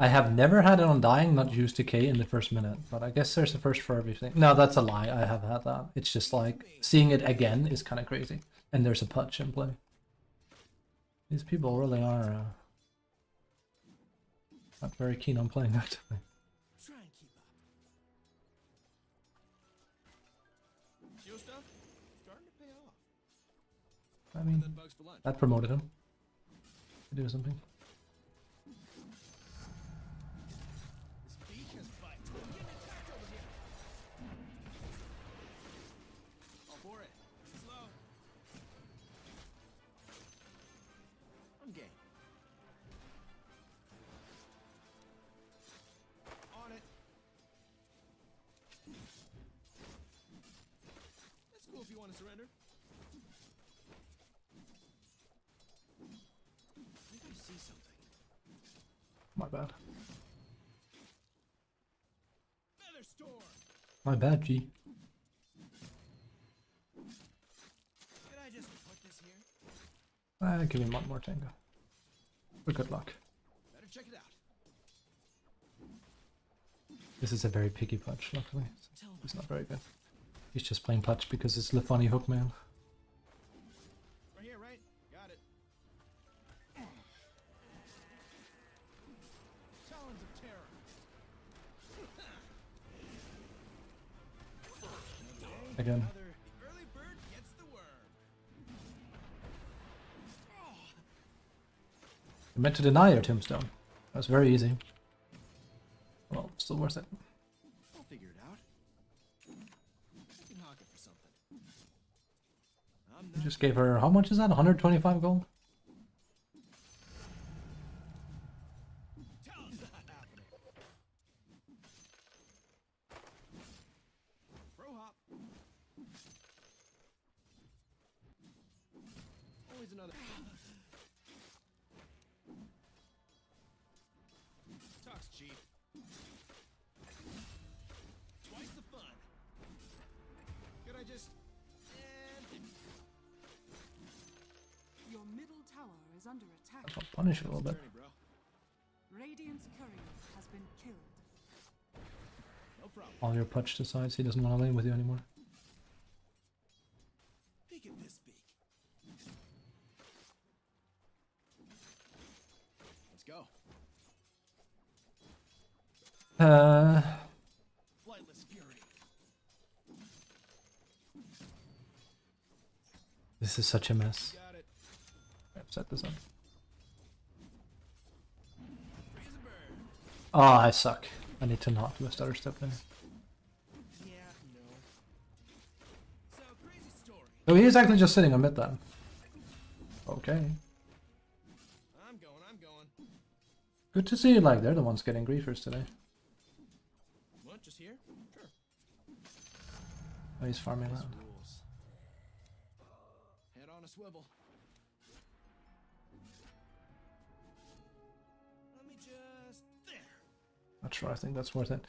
I have never had it on dying, not use decay in the first minute, but I guess there's a first for everything. No, that's a lie, I have had that. It's just like, seeing it again is kind of crazy. And there's a pudge in play. These people really are not very keen on playing that. Try and keep up. Shield stuff? Starting to pay off. I And mean, then bugs for lunch. that promoted him to do something. This beak has bites. I'm getting attacked over here. All for it. Slow. I'm game. On it. That's cool if you want to surrender. I think I see something. My bad. Feather storm. My bad, G. Could I just put this here? Give him one more tango. But good luck. Better check it out. This is a very picky pudge, luckily. Tell him He's not very good. He's just playing pudge because it's the funny hook man. right here, right? Got it. Talons of terror. Again. Another early bird gets the worm. You meant to deny your tombstone. That was very easy. Well, still worth it. I'll figure it out. I can hawk it for something. I'm You not just gave her, how much is that? 125 gold? Talons not happening. Bro hop. Always another. Talk's cheap. Twice the fun. Could I just? Your middle tower is under attack. I'll punish it a little bit. Journey, bro. Radiant's courier has been killed. No problem. All your pudge decides he doesn't want to lane with you anymore. Peek at this beak. Let's go. Flightless fury. This is such a mess. Got it. I've set this up. Freeze and burn. Oh, I suck. I need to not do a stutter step there. Yeah, no. So, crazy story. So he is actually just sitting on mid then. Okay. I'm going. Good to see, like, they're the ones getting griefers today. What, just here? Sure. Oh, he's farming This around. rules. Head on a swivel. Let me just... There. Not sure, I think that's worth it.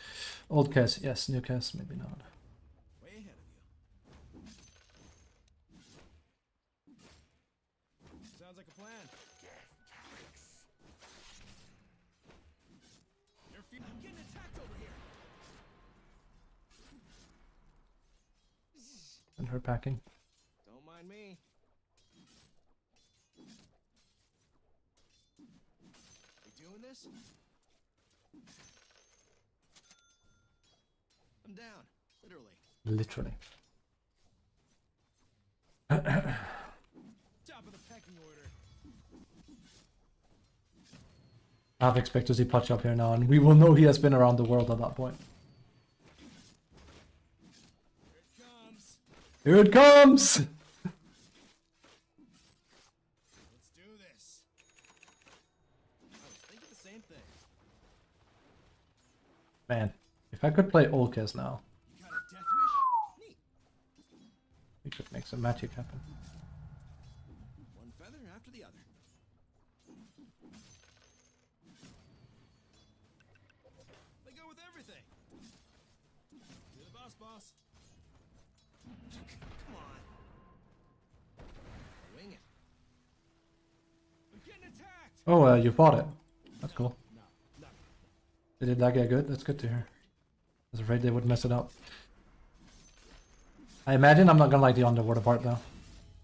Old Kes, yes. New Kes, maybe not. Way ahead of you. Sounds like a plan. I'm getting attacked over here. And her packing. Don't mind me. We doing this? I'm down, literally. Literally. Top of the pecking order. I half expect to see Putch up here now, and we will know he has been around the world at that point. Here it comes. Here it comes! Let's do this. I was thinking the same thing. Man, if I could play Olkes now, You got a death wish? Neat. we could make some magic happen. One feather after the other. They go with everything. You're the boss, boss. Come on. Wing it. I'm getting attacked. Oh, you fought it. That's cool. No, no. Did that get good? That's good to hear. I was afraid they would mess it up. I imagine I'm not gonna like the underwater part though.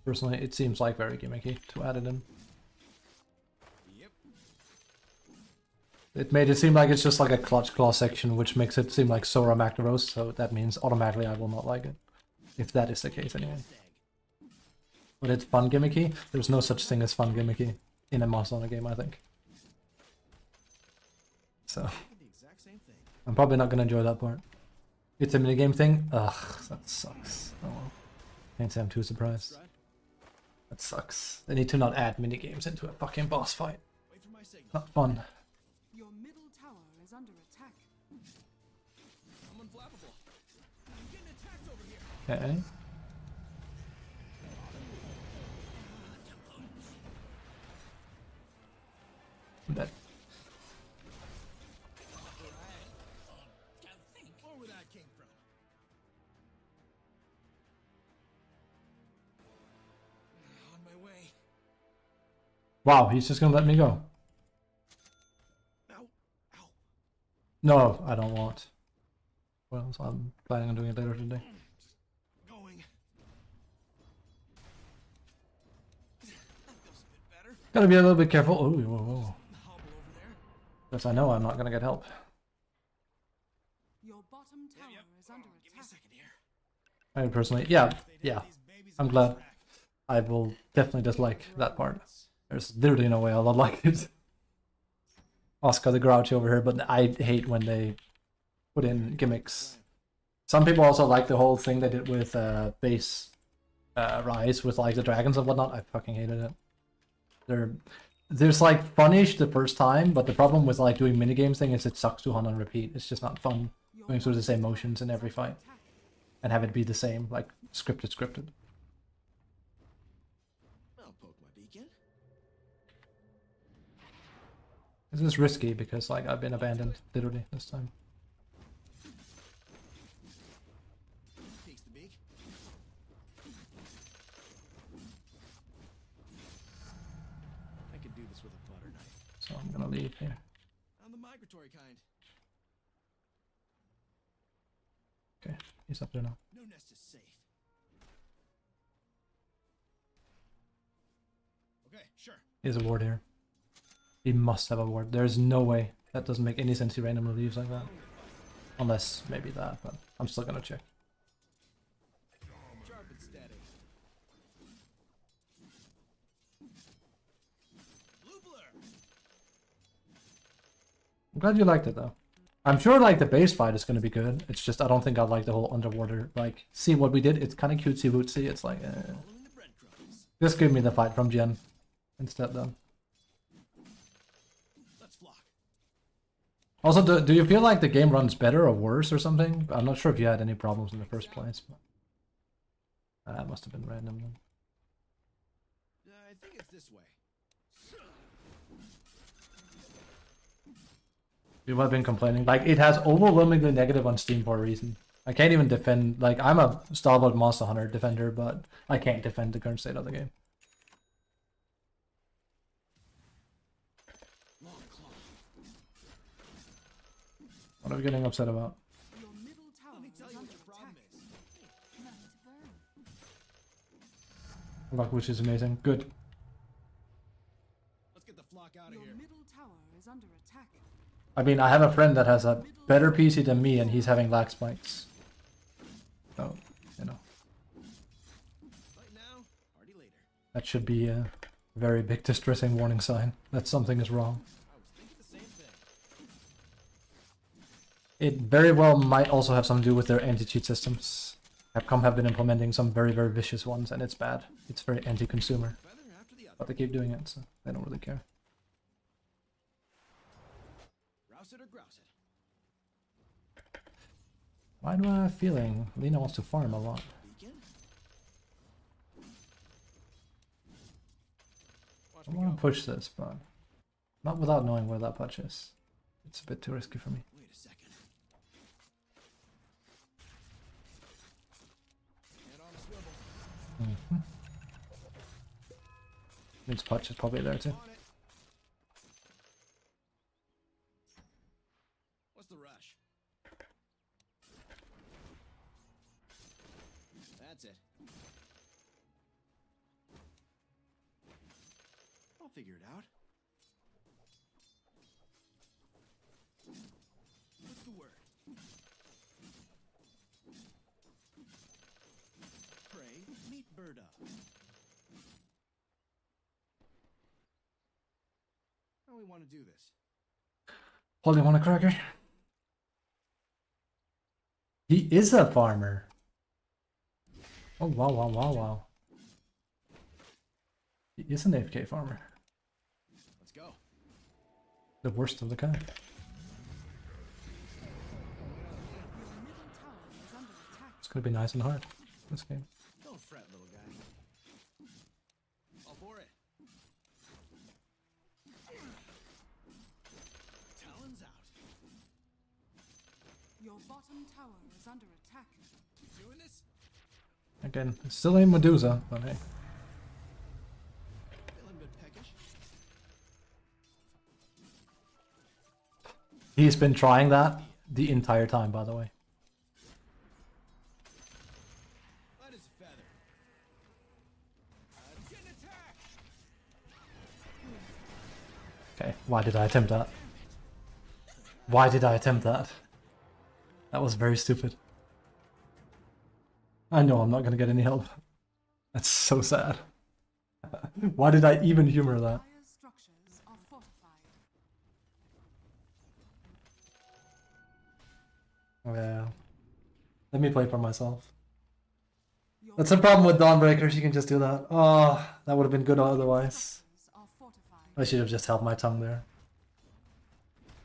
Personally, it seems like very gimmicky to add it in. Yep. It made it seem like it's just like a clutch claw section, which makes it seem like Sora Magnaros, so that means automatically I will not like it. If that is the case anyway. But it's fun gimmicky. There's no such thing as fun gimmicky in a Monster Hunter game, I think. So, The exact same thing. I'm probably not gonna enjoy that part. It's a minigame thing? Ugh, that sucks. Oh well. Can't say I'm too surprised. Strut. That sucks. They need to not add minigames into a fucking boss fight. Wait for my signal. Not fun. Your middle tower is under attack. I'm unflappable. I'm getting attacked over here. Okay. That Or where that came from. On my way. wow, he's just gonna let me go. Ow. Ow. No, I don't want. Well, so I'm planning on doing it later today. Going. That feels a bit better. Gotta be a little bit careful. Oh, whoa, whoa. Hobble over there. Because I know I'm not gonna get help. Your bottom tower is under Give me a attack. second here. I personally, yeah, They'd have yeah. these babies I'm on glad. track. I will definitely dislike that part. There's literally no way I'll not like it. Oscar the Grouch over here, but I hate when they put in gimmicks. Some people also like the whole thing they did with base Rise with like the dragons and whatnot. I fucking hated it. There's like funish the first time, but the problem with like doing minigames thing is it sucks to hunt on repeat. It's just not fun Your going through the same bottom motions in tower every is under fight attack. and have it be the same, like scripted. I'll poke my beacon. This is risky because like I've been abandoned literally this time. Takes the beak. I could do this with a butter knife. So I'm gonna leave here. I'm the migratory kind. Okay, he's up there now. No nest is safe. Okay, sure. He has a ward here. He must have a ward. There's no way. That doesn't make any sense he randomly leaves like that. Unless maybe that, but I'm still gonna check. Sharp and steady. Loopler. I'm glad you liked it though. I'm sure like the base fight is gonna be good. It's just I don't think I like the whole underwater like see what we did. It's kind of cutesy wootsy. It's like Following the breadcrumbs. just give me the fight from Jen instead then. Let's flock. Also, do you feel like the game runs better or worse or something? I'm not sure if you had any problems in the first place. But... that must have been random then. I think it's this way. People have been complaining. Like, it has overwhelmingly negative on Steam for a reason. I can't even defend... like, I'm a stalwart Monster Hunter defender, but I can't defend the current state of the game. Long claw. What are we getting upset about? Your middle tower Let me is tell you under what your problem attack. is. None to burn. Luck, which is amazing. Good. Let's get the flock out of Your here. middle tower is under attack. I mean, I have a friend that has a better PC than me, and he's having lag spikes. So, you know, Fight now, party later. that should be Very big distressing warning sign that something is wrong. I was thinking the same thing. It very well might also have something to do with their anti-cheat systems. Capcom have been implementing some very, very vicious ones, and it's bad. It's very anti-consumer. Feather after the other. But they keep doing it, so they don't really care. Rouse it or grouse it. Why do I have a feeling Lina wants to farm a lot? Beacon? Watch I me want go. to push this, but not without knowing where that patch is. It's a bit too risky for me. Wait a second. Head on a swivel. Means patch is probably there too. On it. What's the rush? That's it. I'll figure it out. What's the word? Pray, meet bird up. How do we want to do this? Holy want a cracker? He is a farmer. Oh wow wow wow wow. He is an AFK farmer. Let's go. The worst of the kind. Your middle tower is under attack. It's gonna be nice and hard this game. Don't fret, little guy. All for it. Talons out. Your bottom tower is under attack. Keep doing this. Again, it's still a Medusa, but hey. Feeling a bit peckish. He's been trying that the entire time, by the way. Light as a feather. Get an attack. Okay, why did I attempt that? Why did I attempt that? That was very stupid. I know I'm not gonna get any help. That's so sad. Why did I even humor that? Dire's structures are fortified. Yeah. Let me play for myself. Your That's a problem with Dawnbreakers, you can just do that. Oh, that would have been good otherwise. structures are fortified. I should have just held my tongue there.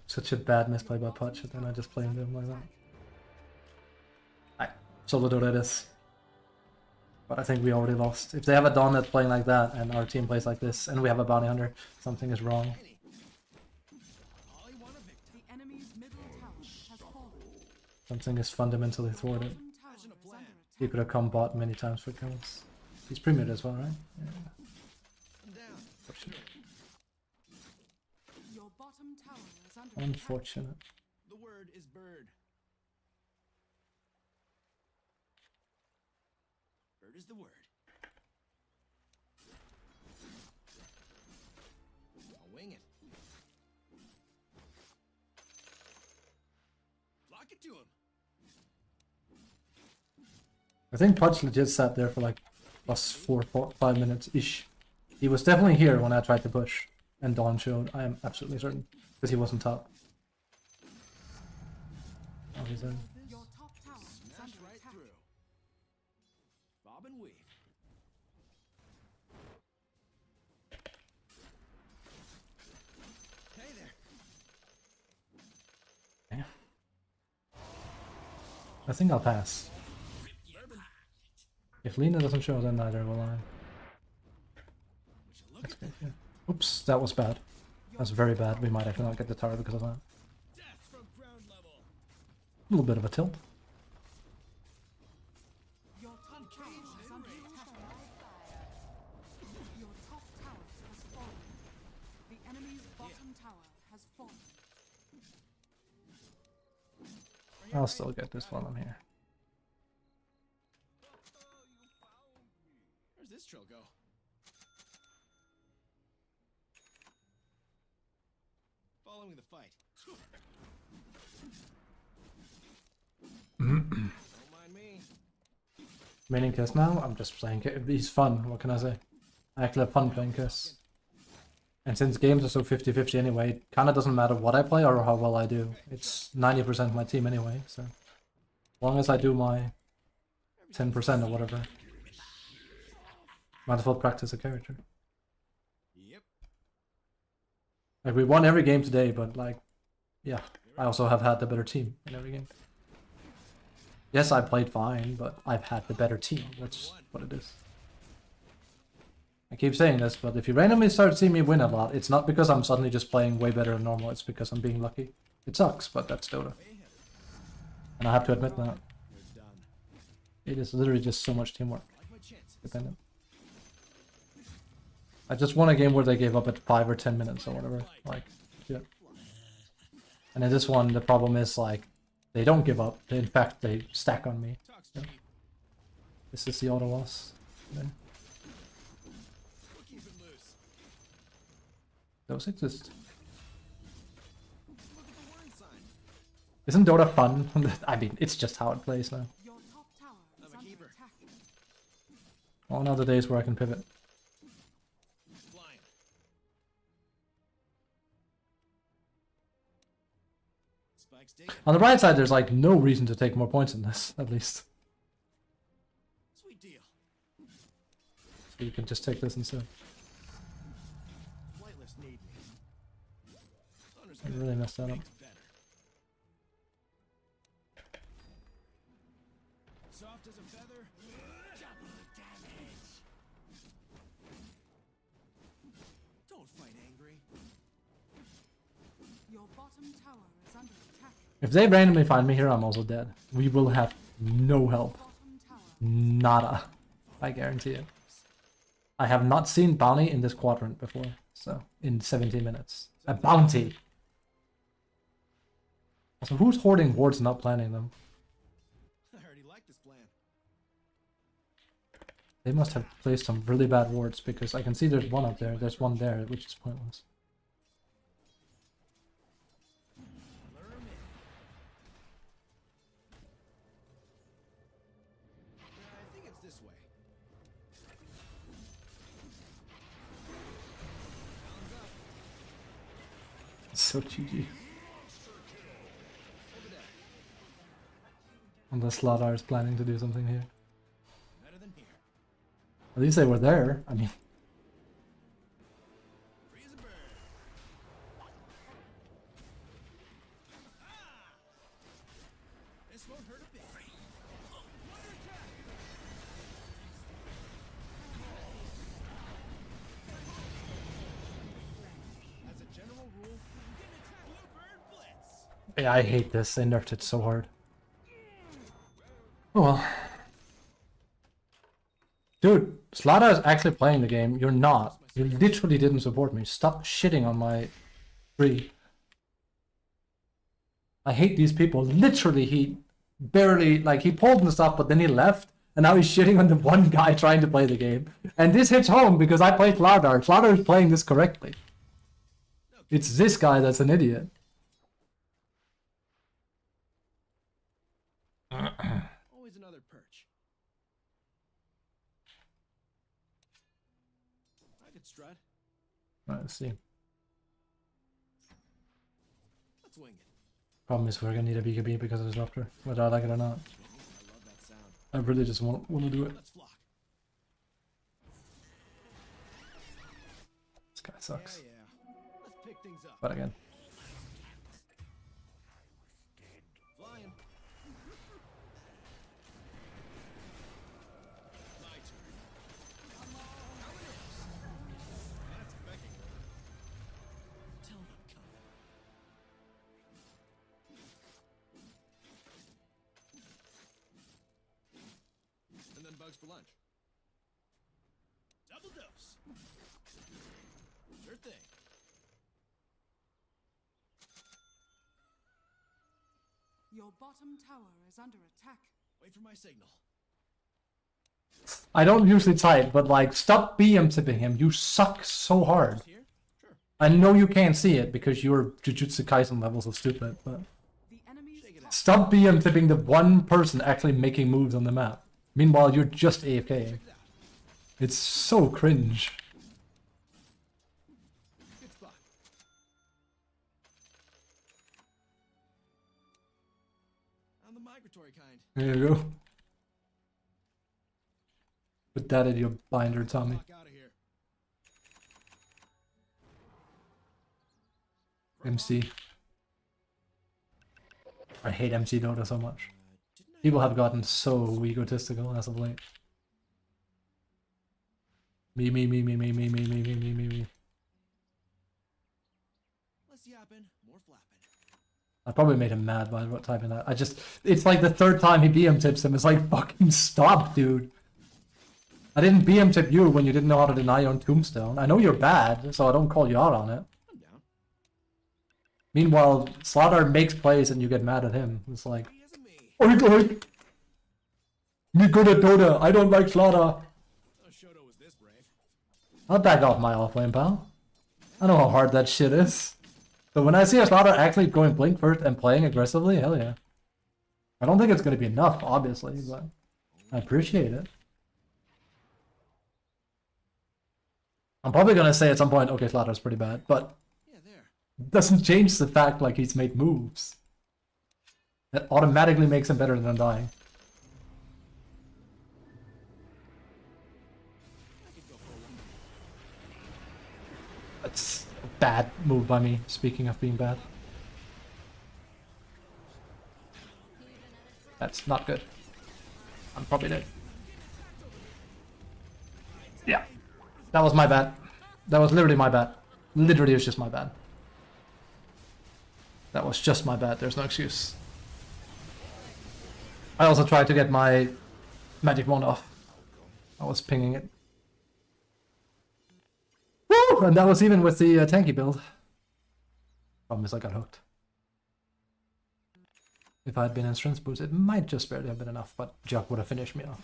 Such a bad misplay by Putch, and then I just played him like that. Alright, solo DotA it is. But I think we already lost. If they have a Dawn that's playing like that, and our team plays like this, and we have a Bounty Hunter, something is wrong. Ollie want a victim. The enemy's middle tower has fallen. Something is fundamentally thwarted. Bottom tower is Imagine a under plan. He could have come bot many times for kills. He's premiered as well, right? Yeah. I'm down. Your bottom tower is under attack. Unfortunate. The word is bird. Bird is the word. I'll wing it. Flock it to him. I think Putch legit sat there for like plus 5 minutes-ish. He was definitely here when I tried to push, and Dawn showed, I am absolutely certain, because he wasn't top. Oh, he's in. Your top tower is Smash under right attack. through. Bob and weave. Hey there. I think I'll pass. If Lina doesn't show, then neither will I. Would you look at that? Yeah. Oops, that was bad. That's very bad. We might actually not get the tower because of that. Death from ground level. A little bit of a tilt. Your top tower is under attack. Your top tower has fallen. The enemy's bottom tower has fallen. I'll still get this while I'm here. Where's this trill go? Following the fight. Don't mind me. Maining Kiss now? I'm just playing Kiss. He's fun, what can I say? I actually have fun playing Kiss. And since games are so 50-50 anyway, it kinda doesn't matter what I play or how well I do. It's 90% my team anyway, so... As long as I do my 10% or whatever. Might as well practice a character. Yep. Like, we won every game today, but like... Yeah, I also have had the better team in every game. Yes, I played fine, but I've had the better team. That's what it is. I keep saying this, but if you randomly start seeing me win a lot, it's not because I'm suddenly just playing way better than normal, it's because I'm being lucky. It sucks, but that's Dota. And I have to admit that. You're done. It is literally just so much teamwork Like my chances. dependent. I just won a game where they gave up at 5 or 10 minutes or whatever. Like, yeah. And in this one, the problem is, like, they don't give up. In fact, they stack on me. Talks Yeah. cheap. This is the auto loss. We'll keep it loose. Those exist. Look at the warning sign. Isn't Dota fun? I mean, it's just how it plays now. Your top tower is I'm a under keeper. attack. All other days where I can pivot. Flying. Spike's digging. On the bright side, there's like no reason to take more points in this, at least. Sweet deal. So you can just take this instead. Flightless need me. Thunder's I good. really messed that up. Makes better. Soft as a feather. Double damage. Don't fight angry. Your bottom tower is under attack. If they randomly find me here, I'm also dead. We will have no help. Bottom tower. Nada. I guarantee it. I have not seen bounty in this quadrant before, so in 17 minutes. A bounty! So who's hoarding wards and not planning them? I already like this plan. They must have placed some really bad wards, because I can see there's one up there, there's one there, which is pointless. Lure 'em in. I think it's this way. Rounds up. It's so GG. Over there. Unless Slardar is planning to do something here. Better than here. At least they were there, I mean... Freeze and burn. Ah! This won't hurt a bit. Wonder attack. As a general rule, you can attack Bluebird Blitz. Yeah, I hate this, they nerfed it so hard. Oh well. Dude, Slada is actually playing the game. You're not. You literally didn't support me. Stop shitting on my tree. I hate these people. Literally, he barely, like, he pulled and stuff, but then he left. And now he's shitting on the one guy trying to play the game. And this hits home because I played Slardar. Slardar is playing this correctly. It's this guy that's an idiot. Always another perch. I could strut. Let's see. Let's wing it. Problem is we're gonna need a BKB because of Disruptor, whether I like it or not. I love that sound. I really just want to do it. Let's flock. This guy sucks. Yeah, yeah. Let's pick things up. But again, Flying. My turn. How it is. That's begging. Tell them I'm coming. And then bugs for lunch. Double dose. Sure thing. Your bottom tower is under attack. Wait for my signal. I don't usually type, but like, stop BM tipping him. You suck so hard. Here? Sure. I know you can't see it because your Jujutsu Kaisen levels are stupid, but The enemy's Shake it top out. stop BM tipping the one person actually making moves on the map. Meanwhile, you're just AFK. Check it out. It's so cringe. I'm the migratory kind. There you go. Put that in your binder, Tommy. Walk out of here. MC. I hate MC Dota so much. Didn't I? People have gotten so egotistical as of late. Me. Less yapping, more flapping. I probably made him mad by typing that. It's like the third time he BM tips him. It's like, fucking stop, dude. I didn't BM tip you when you didn't know how to deny your own tombstone. I know you're bad, so I don't call you out on it. I'm down. Meanwhile, Slaughter makes plays and you get mad at him. It's like, He isn't me. oink. Me good at Dota. I don't like Slaughter. Oh, Shoto was this brave. I'll back off my offlane, pal. I know how hard that shit is. But when I see a Slaughter actually going blink first and playing aggressively, hell yeah. I don't think it's going to be enough, obviously, but I appreciate it. I'm probably going to say at some point, okay, Slaughter's pretty bad, but Yeah, there. doesn't change the fact like he's made moves. That automatically makes him better than dying. I could go for a walk. That's a bad move by me, speaking of being bad. That's not good. I'm probably dead. Yeah. That was my bad. That was literally my bad. Literally, it was just my bad. That was just my bad. There's no excuse. I also tried to get my magic wand off. I was pinging it. Woo! And that was even with the tanky build. Problem is I got hooked. If I had been in strength boost, it might just barely have been enough, but Juck would have finished me off.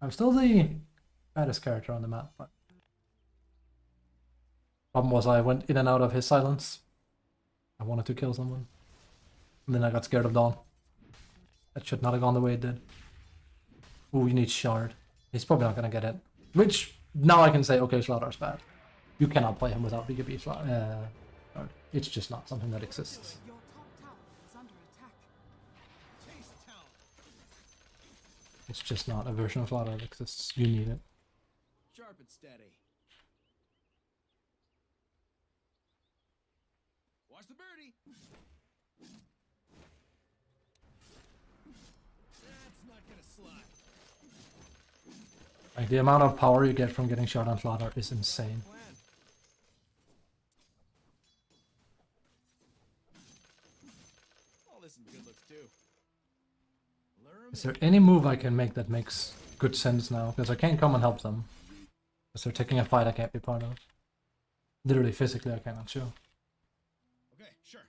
I'm still the baddest character on the map, but problem was I went in and out of his silence. I wanted to kill someone. And then I got scared of Dawn. That should not have gone the way it did. Ooh, you need Shard. He's probably not gonna get it. Which, now I can say, okay, Slaughter's bad. You cannot play him without BKB Shard. It's just not something that exists. Your top tower is under attack. Taste talent. It's just not a version of Slaughter that exists. You need it. Sharp and steady. Watch the birdie. That's not gonna slide. Like, the amount of power you get from getting shot on Slaughter is insane. Plan. All this and good looks too. Lure 'em Is in. there any move I can make that makes good sense now? Because I can't come and help them. Because they're taking a fight I can't be part of. Literally, physically, I cannot show. Okay, sure.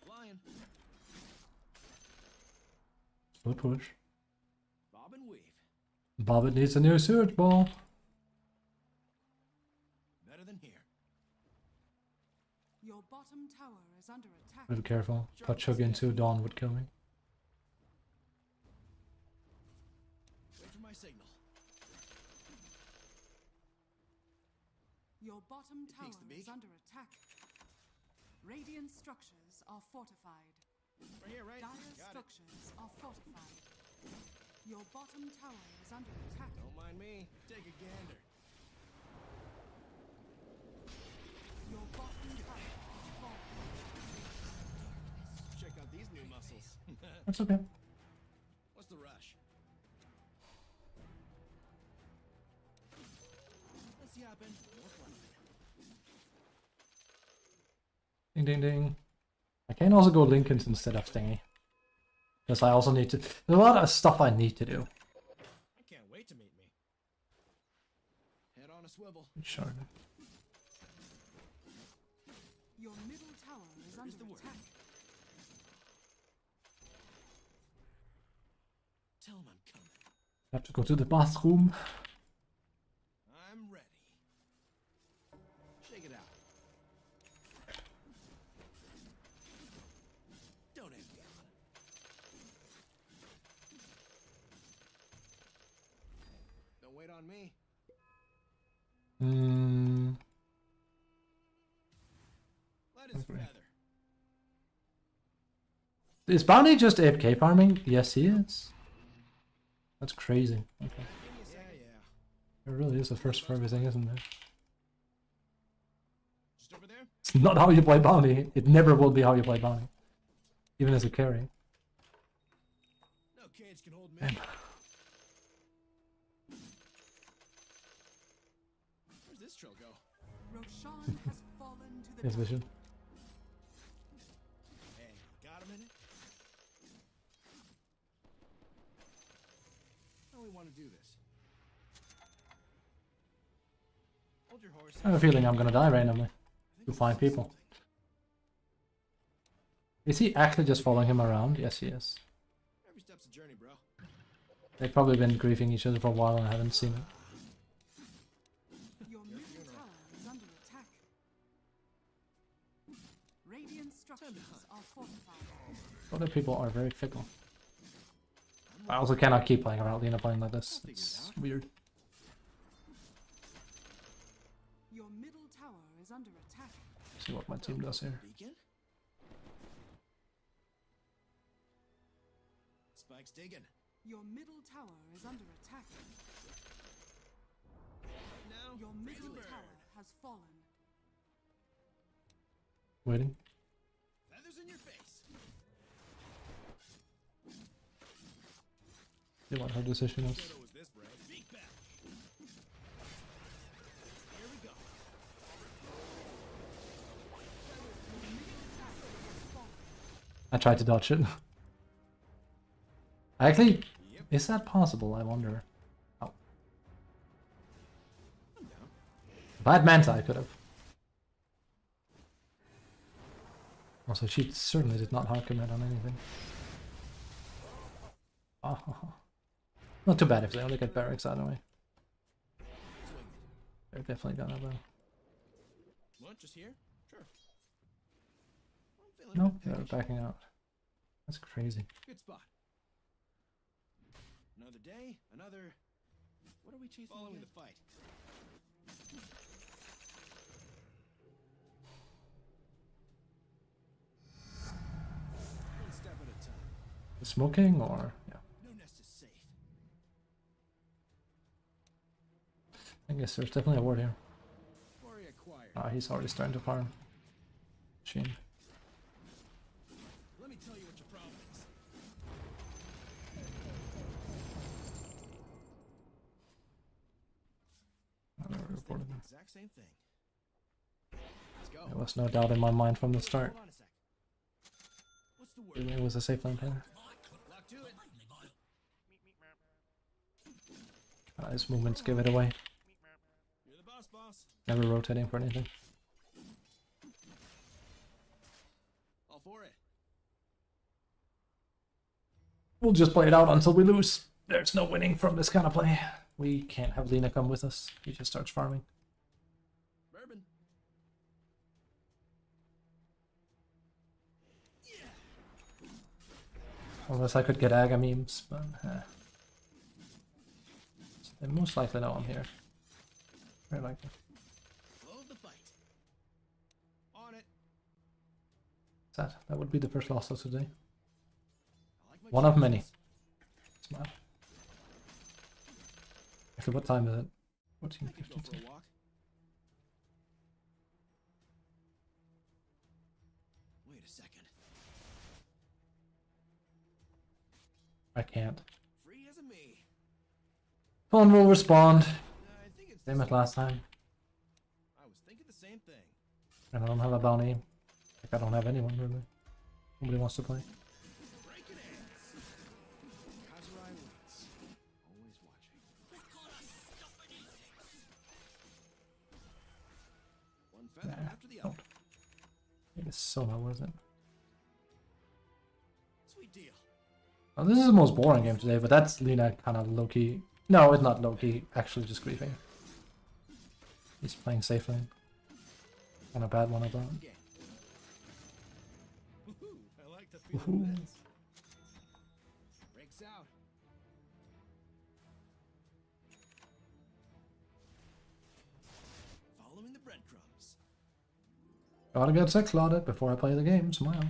Flying. Slow push. Bob and weave. Bobbit needs a new surge ball. Better than here. Your bottom tower is under attack. Be careful. Touch hook into Dawn would kill me. Wait for my signal. Your bottom tower Peeks the beak. is under attack. Radiant structures are fortified. Right here, right? Dire Got it. structures are fortified. Your bottom tower is under attack. Don't mind me. Take a gander. Your bottom tower is falling. Check out these new muscles. That's okay. What's the rush? Let's yappin'. More flapping. Ding ding ding. I can also go Lincolns instead of Stingy. Because I also need to... There's a lot of stuff I need to do. I can't wait to meet me. Head on a swivel. Sure. Your middle tower is Where is under the word? attack. Tell him I'm coming. I have to go to the bathroom. I'm ready. Shake it out. Don't egg me on. Don't wait on me. Hmm. Is Bounty just AFK farming? Yes, he is. That's crazy. Okay. Yeah, yeah. It really is the first for everything, isn't it? Just over there? It's not how you play Bounty. It never will be how you play Bounty. Even as a carry. No cage can hold me. Man. Where's this troll go? Roshan has fallen to the His vision. Hey, got a minute? How we want to do this? Hold your horse. I have a feeling I'm gonna die randomly. To find people. Is he actually just following him around? Yes, he is. Every step's a journey, bro. They've probably been griefing each other for a while and I haven't seen it. Your middle tower is under attack. Radiant structures are fortified. Other people are very fickle. I also cannot keep playing around Lena playing like this. It's weird. Your middle tower is under attack. See what my team does here. Beacon? Spike's digging. Your middle tower is under attack. Now, Your raise middle a bird. tower has fallen. Waiting. Feathers in your face. See what her decision is. Photo was this, bro. Speak back. Here we go. I tried to dodge it. Actually, is that possible? I wonder. Oh. I'm down. If I had Manta, I could have. Also, she certainly did not hard commit on anything. Oh. Not too bad if they only get barracks out of the way. Swing it. They're definitely gonna though. What? Just here? Sure. I'm feeling a No, bit they're peckish. backing out. That's crazy. Good spot. Another day, another. What are we chasing? Following again? The fight. One step at a time. Smoking or yeah. No nest is safe. I guess there's definitely a ward here. Quarry acquired. Ah, he's already starting to farm. Shame. Let me tell you what your problem is. I never I was reported thinking them. the exact same thing. Let's go. There was no doubt in my mind from the start. Hold on a sec. What's the word? It was a safe lane player. Lock to it. His movements give it away. You're the boss, boss. Never rotating for anything. All for it. We'll just play it out until we lose. There's no winning from this kind of play. We can't have Lena come with us. He just starts farming. Bourbon. Unless I could get Aga memes, but they most likely know I'm here. Very likely. Flow of the fight. On it. Sad. That would be the first loss of today. I like my One of chances. many. Smart. Actually, what time is it? I could go 14:52. for a walk. Wait a second. I can't. Free as a me. Phone will respond. I think it's Same this as one. last time. I was thinking the same thing. And I don't have a bounty. Like, I don't have anyone really. Nobody wants to play. Breaking hands. Kazurai waits. Always watching. One feather Nah, after the don't. other. It's so not worth it. Sweet deal. Oh, this is the most boring game today, but that's Lena kind of low-key. No, it's not low-key. Actually just griefing. He's playing safe lane. Kind of bad one of them. Again. Woohoo! I like the feel Woohoo. of this. Breaks out. Following the breadcrumbs. Gotta get sex lauded before I play the game. Smile.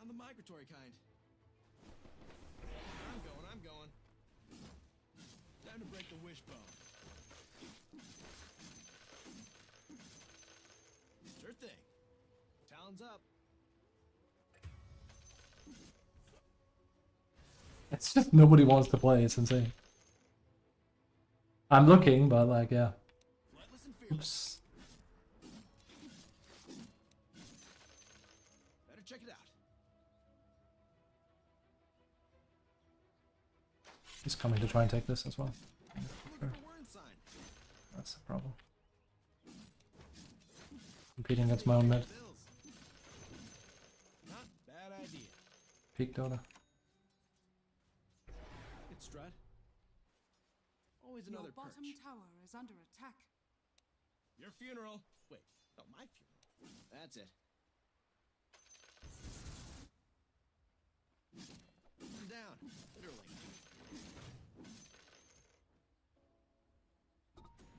I'm the migratory kind. Talon's up. It's just nobody wants to play. It's insane. I'm looking, but like, yeah. Flightless and fearless. Oops. Better check it out. He's coming to try and take this as well. Look for word sign. That's the problem. Competing against my own mid. Bills. Not bad idea. Peak Dota. Good strut. Always Your another bottom perch. tower is under attack. Your funeral. Wait, no, my funeral. That's it. I'm down, literally.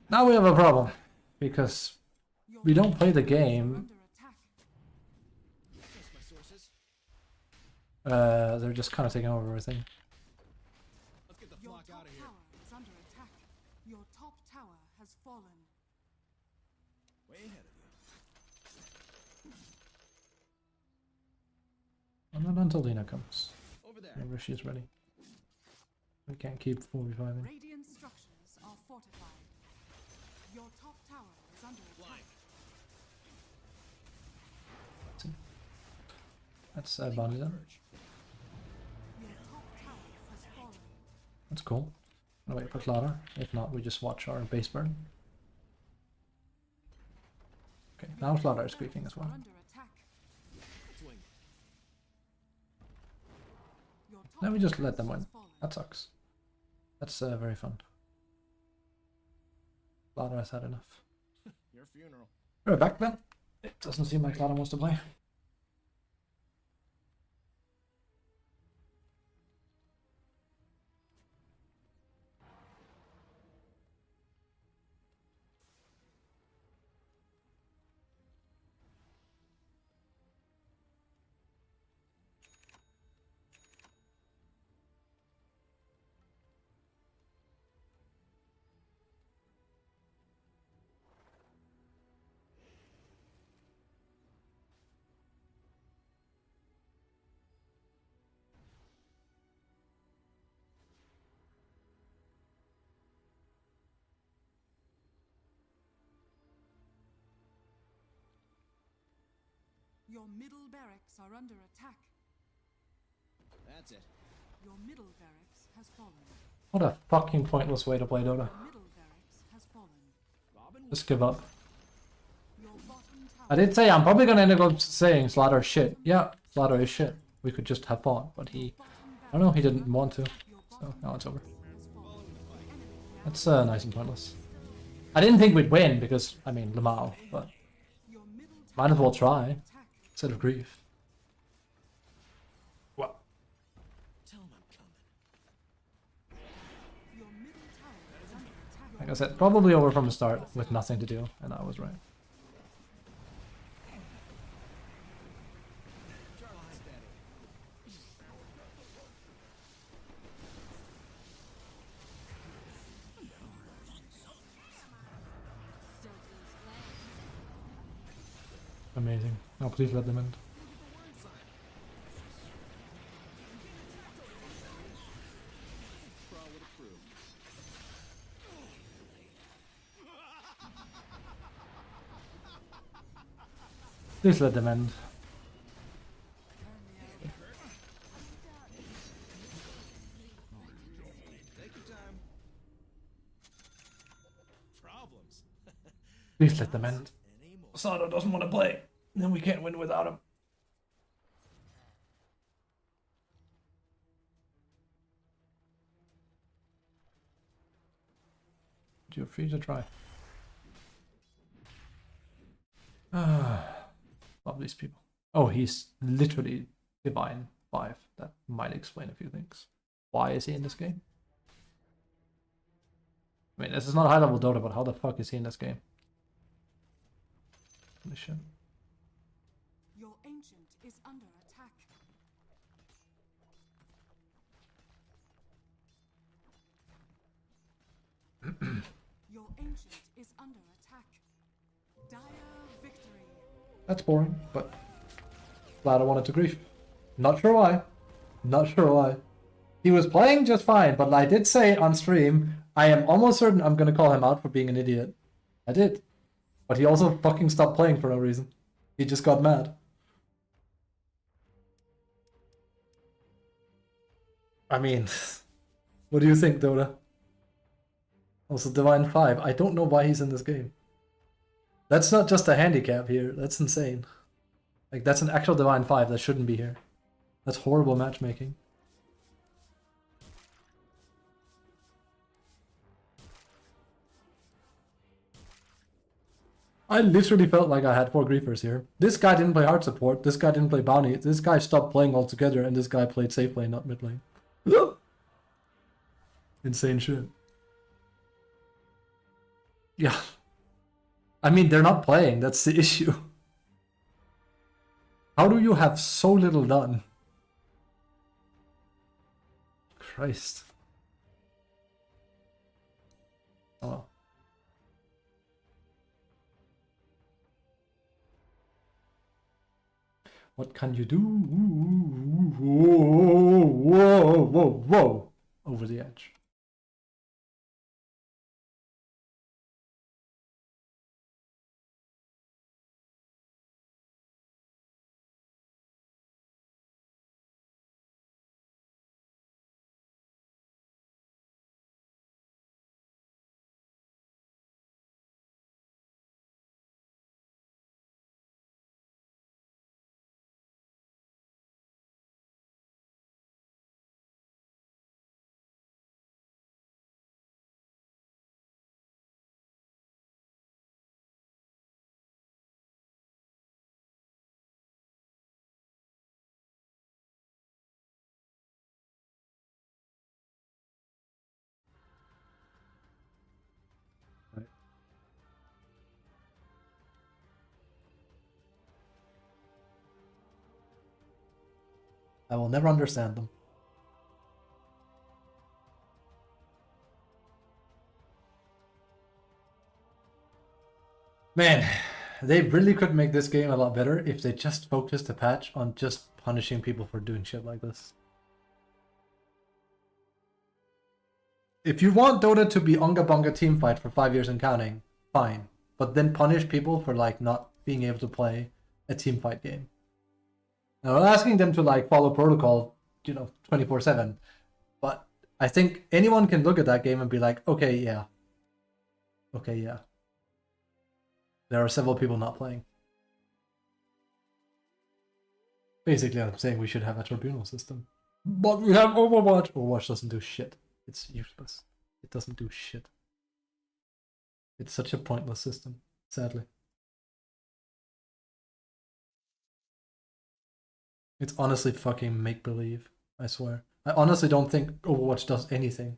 Now we have a problem. Because Your we don't play the middle tower is game. under attack. Trust my sources. They're just kind of taking over everything. Let's get the Your flock top out of here. tower is under attack. Your top tower has fallen. Way ahead of you. And not until Lina comes. Over there. Whenever she's ready. We can't keep 4v5ing. Radiant structures are fortified. Your top tower is under attack. Flying. That's Bonnie then. Perch. Your top tower has fallen. That's cool. Gonna wait for Clara. If not, we just watch our base burn. Okay, now Clara is creeping as well. Are under attack. Swing. Your top Then we just tower let them has win. fallen. That sucks. That's very fun. Clara has had enough. Your funeral. We're back then. It doesn't seem like Clara wants to play. Your middle barracks are under attack. That's it. Your middle barracks has fallen. What a fucking pointless way to play Dota. Your middle barracks has fallen. Robin. Just give up. Your bottom tower. I did say I'm probably gonna end up saying Slaughter is shit. Yeah, Slaughter is shit. We could just have fought, but he... I don't know, he didn't want to. So now it's over. Has fallen. That's nice and pointless. I didn't think we'd win because, I mean, Lamau, but Your middle might as well tower try is under attack. instead of grief. Well, Tell him I'm coming. Your middle tower is under attack. like I said, probably over from the start with nothing to do, and I was right. Charlotte steady. Amazing. Now please let them in. Pro would approve. Please let them end. Take your time. Problems. Please let them end. Anymore. Sada doesn't want to play. Then we can't win without him. You're free to try. Love these people. Oh, he's literally Divine 5. That might explain a few things. Why is he in this game? I mean, this is not high level Dota, but how the fuck is he in this game? Holy shit. Your ancient is under attack. Your ancient is under attack. Dire victory. That's boring, but glad I wanted to grief. Not sure why. Not sure why. He was playing just fine, but I did say on stream, I am almost certain I'm gonna call him out for being an idiot. I did. But he also fucking stopped playing for no reason. He just got mad. I mean, what do you think, Dota? Also, Divine 5. I don't know why he's in this game. That's not just a handicap here. That's insane. Like, that's an actual Divine 5 that shouldn't be here. That's horrible matchmaking. I literally felt like I had 4 griefers here. This guy didn't play hard support, this guy didn't play bounty, this guy stopped playing altogether, and this guy played safe lane, not mid lane. Insane shit. Yeah. I mean, they're not playing, that's the issue. How do you have so little done? Christ. Oh well. What can you do? Whoa, whoa, whoa, whoa. Over the edge. I will never understand them. Man, they really could make this game a lot better if they just focused the patch on just punishing people for doing shit like this. If you want Dota to be Unga Bunga teamfight for 5 years and counting, fine. But then punish people for like not being able to play a teamfight game. Now, I'm not asking them to like follow protocol, 24/7. But I think anyone can look at that game and be like, okay, yeah. Okay, yeah. There are several people not playing. Basically, I'm saying we should have a tribunal system. But we have Overwatch. Overwatch doesn't do shit. It's useless. It doesn't do shit. It's such a pointless system, sadly. It's honestly fucking make-believe, I swear. I honestly don't think Overwatch does anything.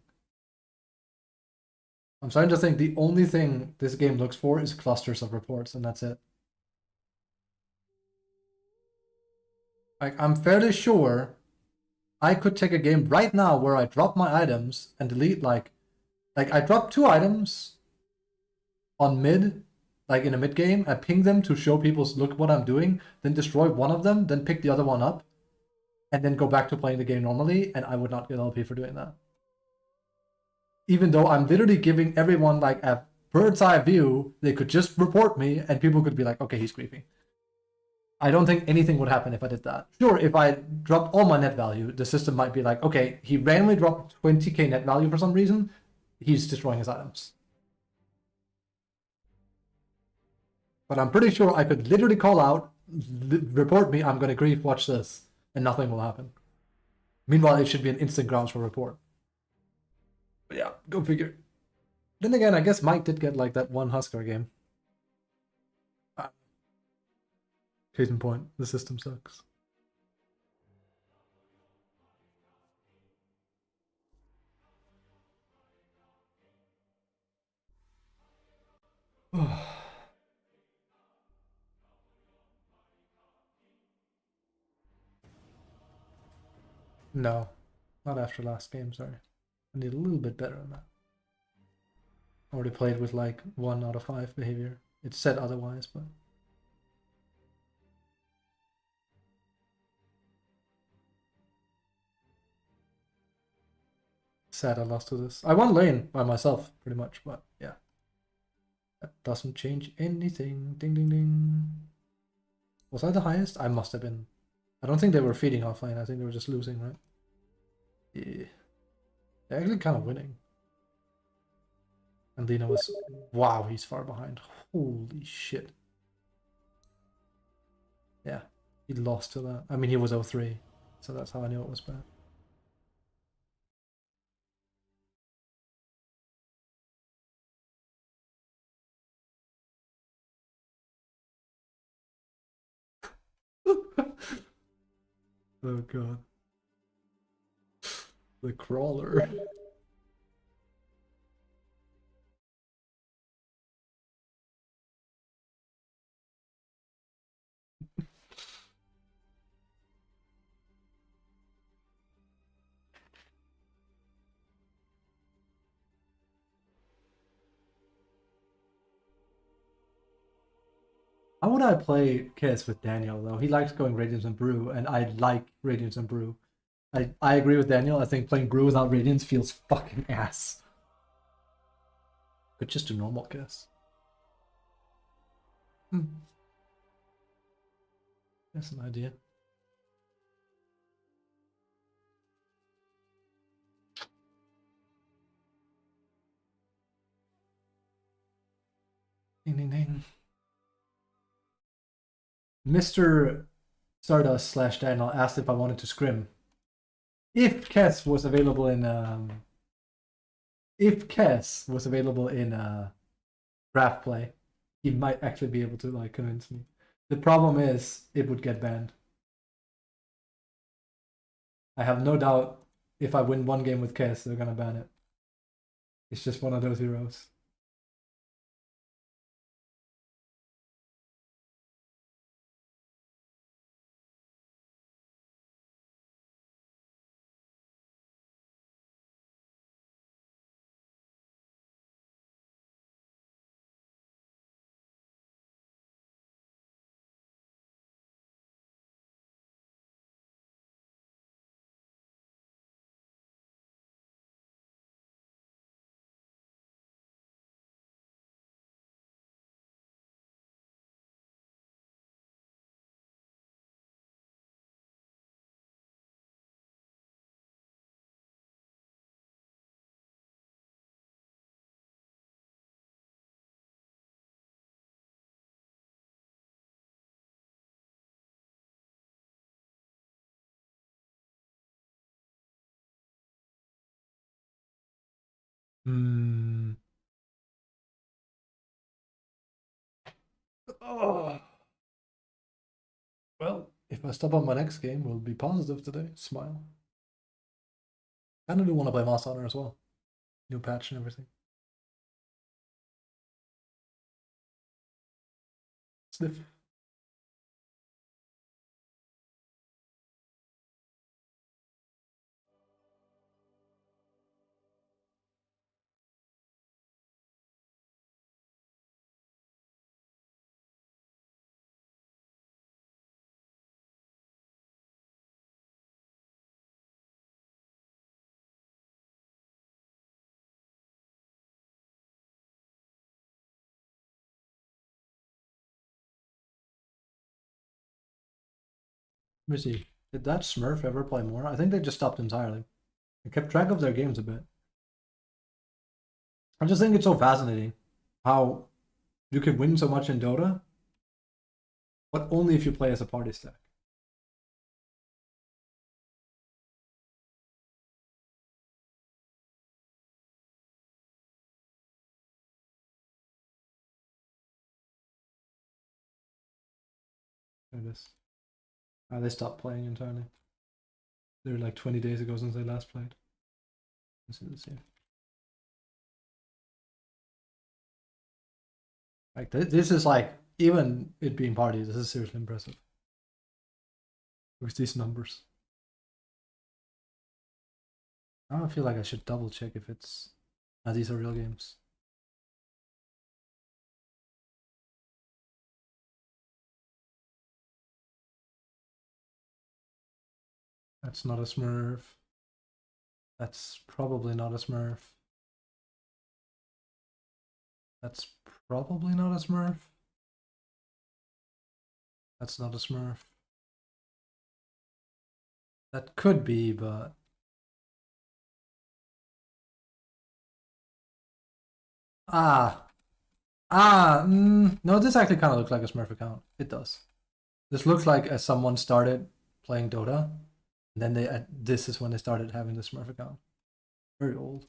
I'm starting to think the only thing this game looks for is clusters of reports, and that's it. Like, I'm fairly sure I could take a game right now where I drop my items and delete like I drop 2 items on mid, like in a mid game, I ping them to show people, look what I'm doing, then destroy one of them, then pick the other one up, and then go back to playing the game normally, and I would not get LP for doing that. Even though I'm literally giving everyone like a bird's eye view, they could just report me and people could be like, okay, he's griefing. I don't think anything would happen if I did that. Sure, if I dropped all my net value, the system might be like, okay, he randomly dropped 20k net value for some reason, he's destroying his items. But I'm pretty sure I could literally call out, report me, I'm gonna grief, watch this, and nothing will happen. Meanwhile, it should be an instant grounds for report. But yeah, go figure. Then again, I guess Mike did get like that one Husker game. Case in point, the system sucks. No, not after last game, sorry. I need a little bit better on that. Already played with like 1 out of 5 behavior. It said otherwise, but sad I lost to this. I won lane by myself, pretty much, but yeah. That doesn't change anything. Ding, ding, ding. Was I the highest? I must have been. I don't think they were feeding offlane. I think they were just losing, right? Yeah. They're actually kind of winning. And Lina was... Wow, he's far behind. Holy shit. Yeah, he lost to that. I mean, he was 0-3, so that's how I knew it was bad. Oh god. The crawler. How would I play Kiss with Daniel though? He likes going Radiance and Brew, and I like Radiance and Brew. I agree with Daniel. I think playing Brew without Radiance feels fucking ass. But just do normal Kiss. That's an idea. Ding ding ding. Mr. Stardust / Daniel asked if I wanted to scrim. If Kess was available in draft play, he might actually be able to like convince me. The problem is it would get banned. I have no doubt if I win one game with Kess, they're gonna ban it. It's just one of those heroes. Oh. Well, if I stop on my next game, we'll be positive today. Smile. Kinda do want to play Moss Honor as well. New patch and everything. Sniff. Let me see. Did that Smurf ever play more? I think they just stopped entirely. I kept track of their games a bit. I just think it's so fascinating how you can win so much in Dota, but only if you play as a party stack. There it is. They stopped playing entirely. They were like 20 days ago since they last played. Let's see this here. Like this is like, even it being party, this is seriously impressive. With these numbers. I don't feel like I should double check if it's... these are real games. That's not a Smurf. That's probably not a Smurf. That's probably not a Smurf. That's not a Smurf. That could be, but... No, this actually kind of looks like a Smurf account. It does. This looks like as someone started playing Dota, and then they this is when they started having the Smurf account. Very old.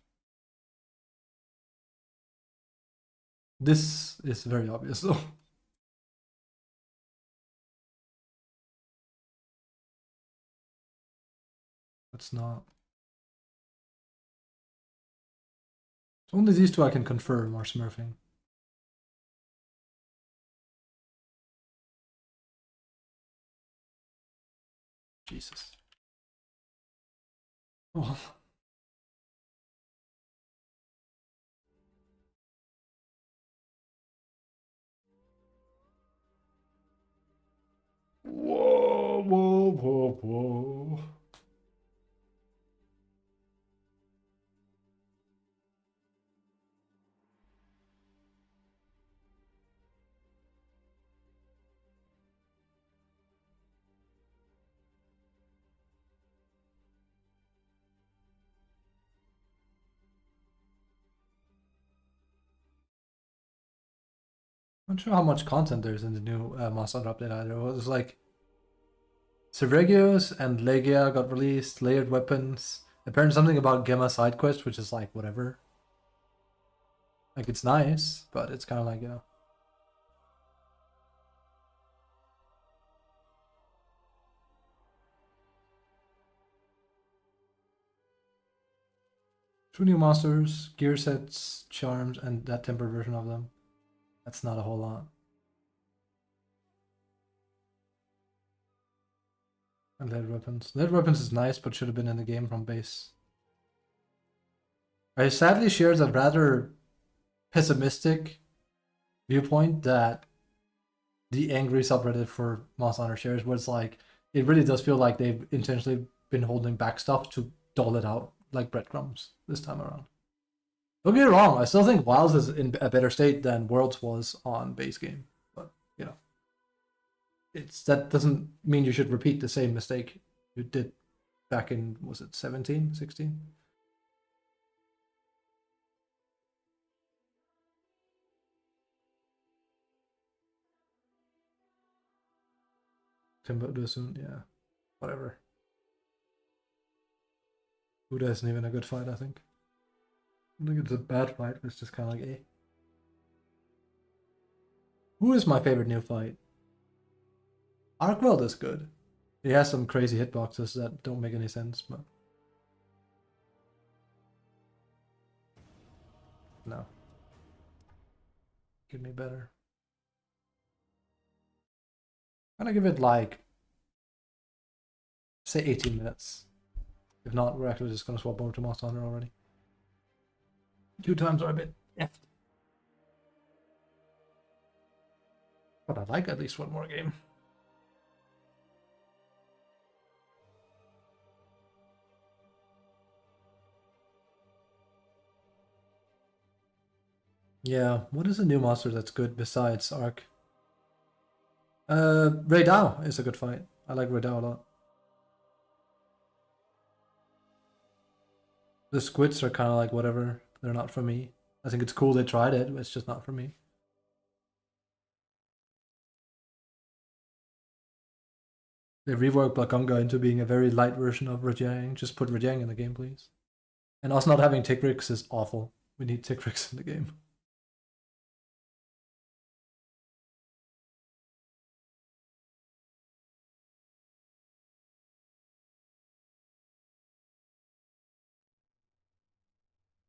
This is very obvious though. It's not. So only these two I can confirm are smurfing. Jesus. Oh. Whoa, whoa, whoa, whoa. I'm not sure how much content there's in the new Monster Hunter update either. It was like Seregios and Legia got released, layered weapons. Apparently something about Gemma side quest, which is like whatever. Like it's nice, but it's kind of like, you know. Two new monsters, gear sets, charms, and that tempered version of them. That's not a whole lot. And lead weapons. Lead weapons is nice, but should have been in the game from base. I sadly shares a rather pessimistic viewpoint that the angry subreddit for Monster Hunter shares, where it's like, it really does feel like they've intentionally been holding back stuff to dole it out like breadcrumbs this time around. Don't get me wrong, I still think Wilds is in a better state than Worlds was on base game, but you know, that doesn't mean you should repeat the same mistake you did back in, was it 17, 16? Timbuktu soon, yeah, whatever. Buddha isn't even a good fight, I think. I think it's a bad fight, but it's just kind of like, eh. Who is my favorite new fight? Arkweld is good. He has some crazy hitboxes that don't make any sense, but... No. Give me better. I'm gonna give it like... say 18 minutes. If not, we're actually just gonna swap over to Monster Hunter already. 2 times are a bit effed. But I'd like at least one more game. Yeah, what is a new monster that's good besides Arc? Raydao is a good fight. I like Raydao a lot. The squids are kind of like whatever. They're not for me. I think it's cool they tried it, but it's just not for me. They reworked Blakonga into being a very light version of Rajang. Just put Rajang in the game, please. And us not having Tickrix is awful. We need Tickrix in the game.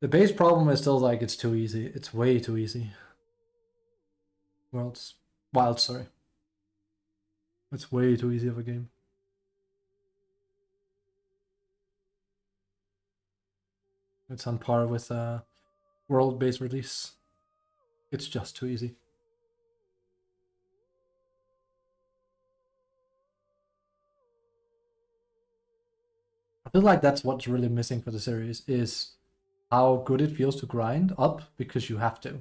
The base problem is still like it's too easy. It's way too easy. Wild, sorry. It's way too easy of a game. It's on par with world-based release. It's just too easy. feel like that's what's really missing for the series is how good it feels to grind up because you have to.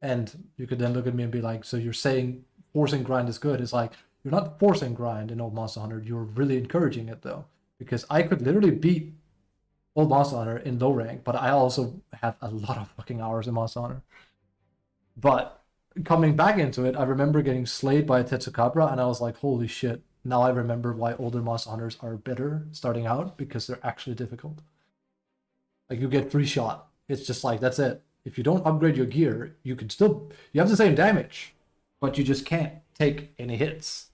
And you could then look at me and be like, so you're saying forcing grind is good. It's like, you're not forcing grind in Old Monster Hunter. You're really encouraging it though. Because I could literally beat Old Monster Hunter in low rank, but I also have a lot of fucking hours in Monster Hunter. But coming back into it, I remember getting slayed by a Tetsukabra, and I was like, holy shit. Now I remember why older Monster Hunters are better starting out, because they're actually difficult. Like, you get free shot. It's just like, that's it. If you don't upgrade your gear, you can still... You have the same damage, but you just can't take any hits.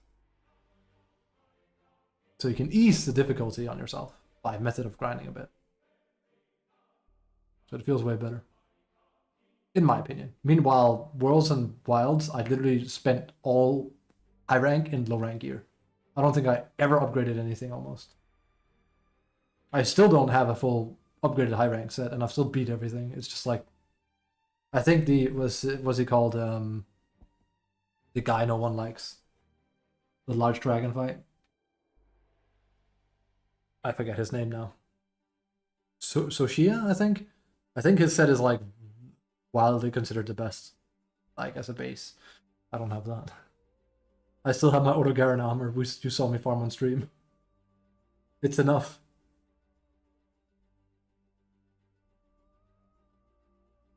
So you can ease the difficulty on yourself by method of grinding a bit. So it feels way better. In my opinion. Meanwhile, Worlds and Wilds, I literally spent all high rank and low rank gear. I don't think I ever upgraded anything almost. I still don't have a full upgraded high rank set, and I've still beat everything. It's just like, I think what's he called? The guy no one likes. The large dragon fight. I forget his name now. Soshia, I think. I think his set is like wildly considered the best, like as a base. I don't have that. I still have my Otogaron armor, which you saw me farm on stream. It's enough.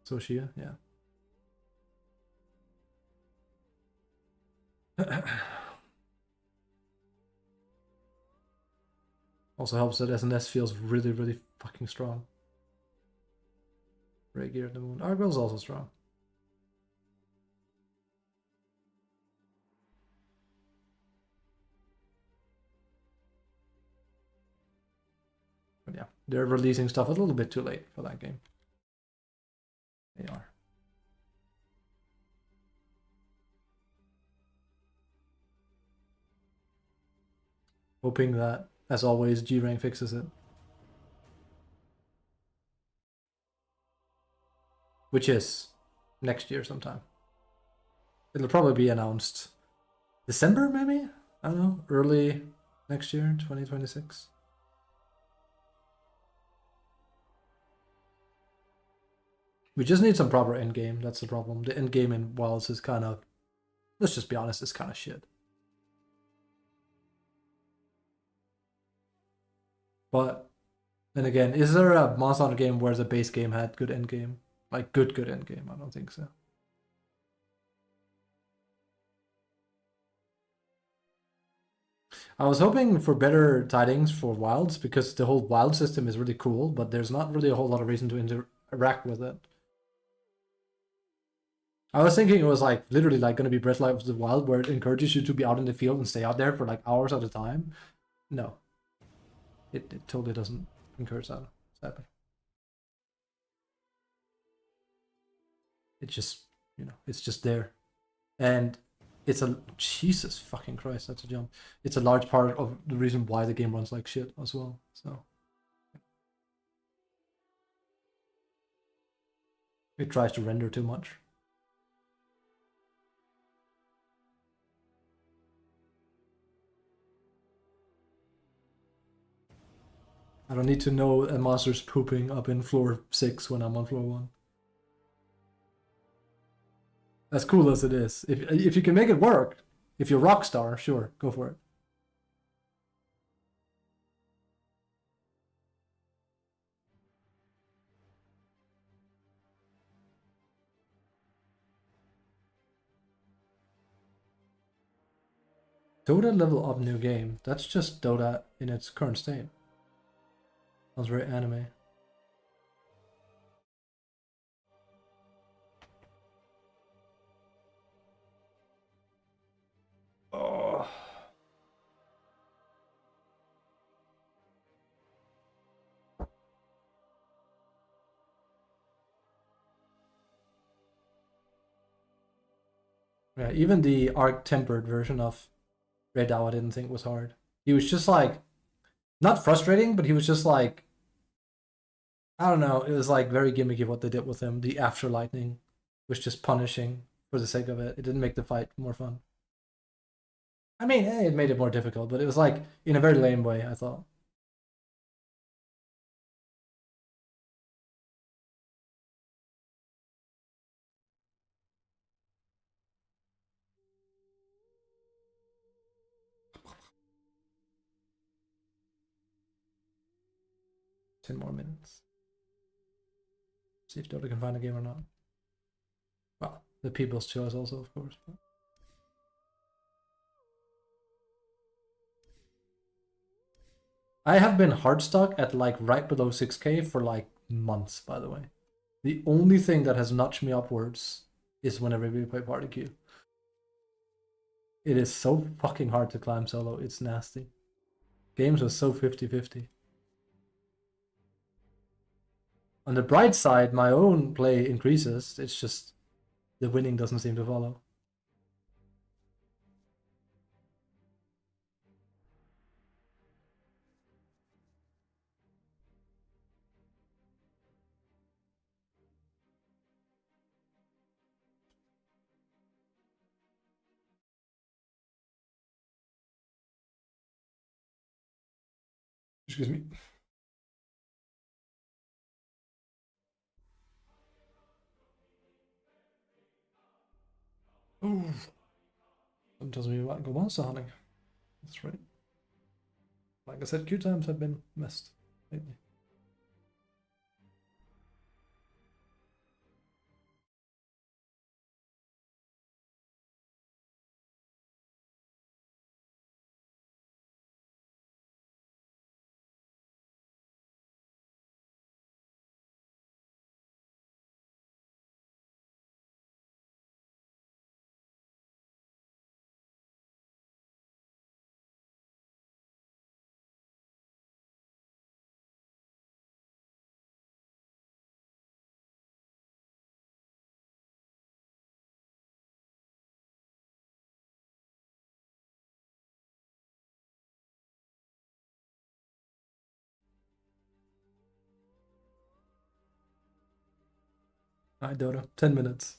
Soshia, yeah. Also helps that SNS feels really, really fucking strong. Ray Gear at the moon. Argyl's also strong. But yeah, they're releasing stuff a little bit too late for that game. They are. Hoping that, as always, G-Rank fixes it. Which is next year sometime. It'll probably be announced December, maybe? I don't know. Early next year, 2026. We just need some proper endgame. That's the problem. The endgame in Wilds is kind of, let's just be honest, it's kind of shit. But then again, is there a Monster Hunter game where the base game had good endgame? Like good endgame? I don't think so. I was hoping for better tidings for Wilds because the whole Wild system is really cool, but there's not really a whole lot of reason to interact with it. I was thinking it was like literally like going to be Breath of the Wild where it encourages you to be out in the field and stay out there for like hours at a time. No. It totally doesn't encourage that, sadly. It just, you know, it's just there. And it's a, Jesus fucking Christ, that's a jump. It's a large part of the reason why the game runs like shit as well, so. It tries to render too much. I don't need to know a monster's pooping up in floor 6 when I'm on floor 1. As cool as it is. If you can make it work, if you're Rockstar, sure, go for it. Dota level up new game. That's just Dota in its current state. Sounds very anime. Oh. Yeah, even the arc-tempered version of Red Dow I didn't think was hard. He was just like, not frustrating, but he was just like, I don't know, it was like very gimmicky what they did with him. The after lightning was just punishing for the sake of it. It didn't make the fight more fun. I mean, it made it more difficult, but it was like in a very lame way, I thought. 10 more minutes. See if Dota can find a game or not. Well, the people's choice also, of course. But... I have been hard stuck at like right below 6k for like months, by the way. The only thing that has nudged me upwards is whenever we play party queue. It is so fucking hard to climb solo, it's nasty. Games are so 50-50. On the bright side, my own play increases, it's just the winning doesn't seem to follow. Excuse me. Ooh. Someone tells me about go monster hunting. That's right. Like I said, queue times have been messed lately. Alright, Dota, 10 minutes.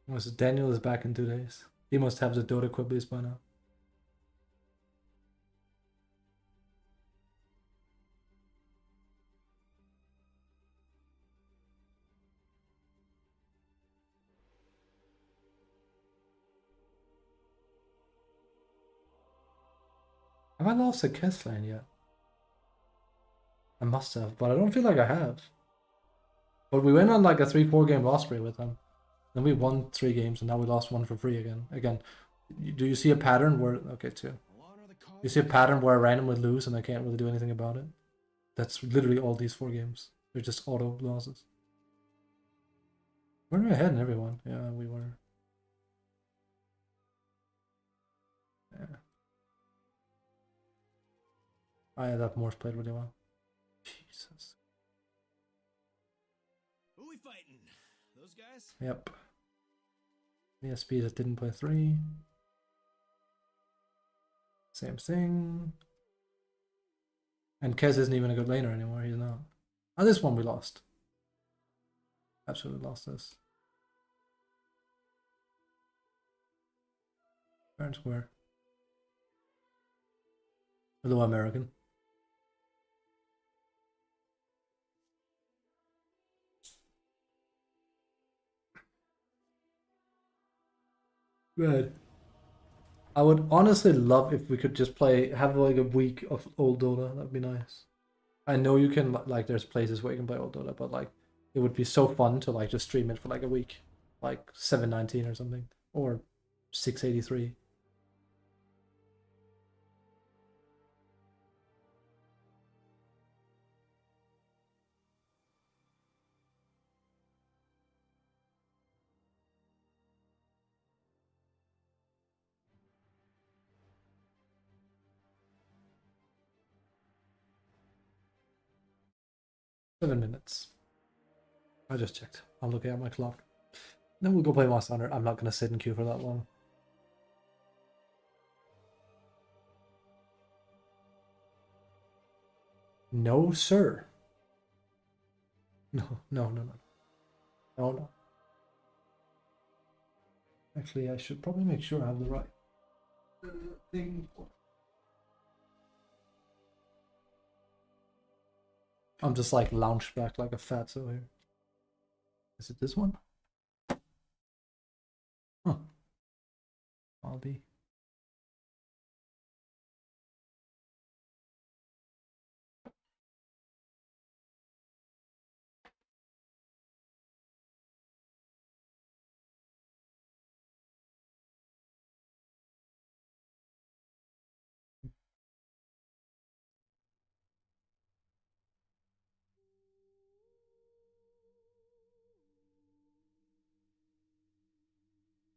Was it Daniel is back in 2 days? He must have the Dota Quibblies by now. Have I lost a Kess lane yet? I must have, but I don't feel like I have. But we went on like a 3-4 game loss streak with them. Then we won 3 games and now we lost 1 for free again. Do you see a pattern where... Okay, 2. You see a pattern where I randomly lose and I can't really do anything about it? That's literally all these 4 games. They're just auto losses. We're ahead in everyone. Yeah, we were. Yeah. That Morse played really well. Jesus. Who we fighting? Those guys? Yep. ESP that didn't play 3. Same thing. And Kez isn't even a good laner anymore, he's not. Oh, this one we lost. Absolutely lost this. Fair and square. Hello, American. Good. I would honestly love if we could just have like a week of old Dota. That'd be nice. I know you can, like, there's places where you can play old Dota, but like, it would be so fun to like just stream it for like a week, like 719 or something, or 683. Seven minutes. I just checked. I'm looking at my clock. Then we'll go play Monster Hunter. I'm not gonna sit in queue for that long. No, sir. No. Oh no. Actually, I should probably make sure I have the right thing. I'm just like lounged back like a fatso here. Is it this one? Huh. I'll be.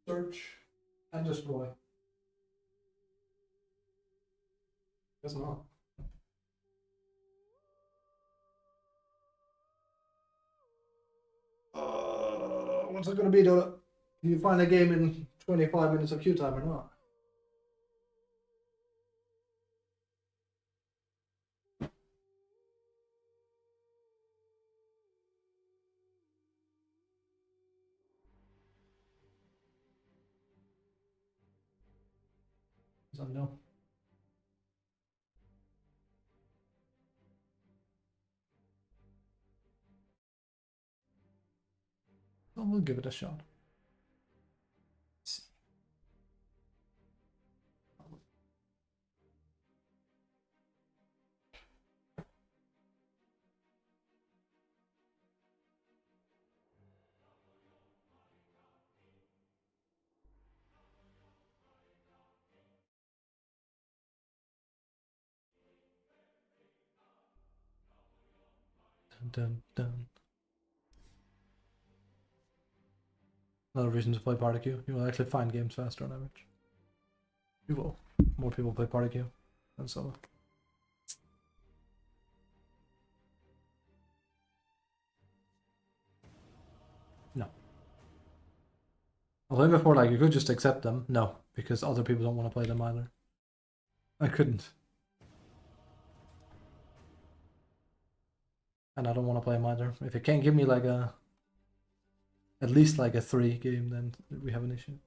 Search and destroy. Guess not. What's it gonna be, Dota? Can you find a game in 25 minutes of queue time or not? I know. Well, we'll give it a shot. Let's see. Dun, dun, dun. Another reason to play party queue. You will actually find games faster on average. You will. More people play party queue than solo. No. I was saying before, like, you could just accept them. No, because other people don't want to play them either. I couldn't. And I don't want to play them either. If it can't give me like a... at least like a 3 game, then we have an issue.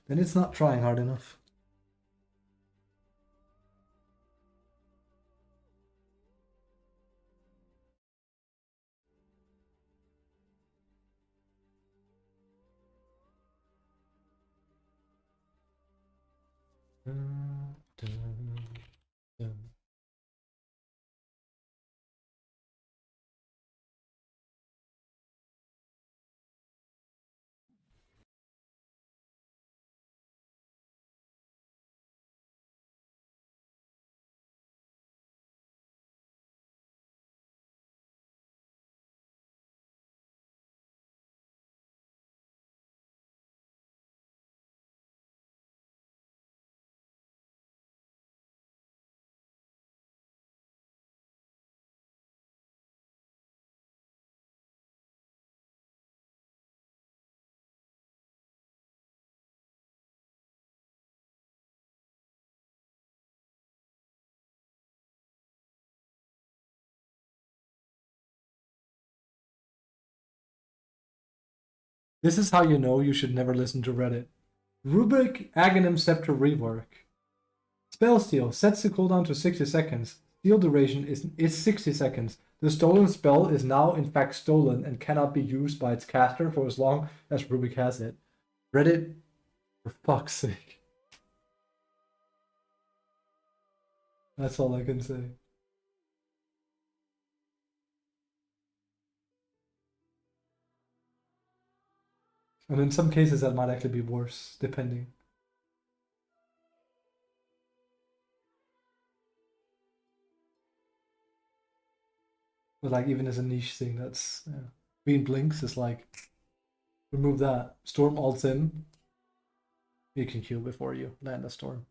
Then it's not trying hard enough. Dun, dun, dun. This is how you know you should never listen to Reddit. Rubik Aghanim Scepter Rework. Spell Steal sets the cooldown to 60 seconds. Steal duration is 60 seconds. The stolen spell is now in fact stolen and cannot be used by its caster for as long as Rubik has it. Reddit, for fuck's sake. That's all I can say. And in some cases that might actually be worse, depending. But like even as a niche thing, that's Bean Blinks is like remove that. Storm ults in. You can queue before you land a storm.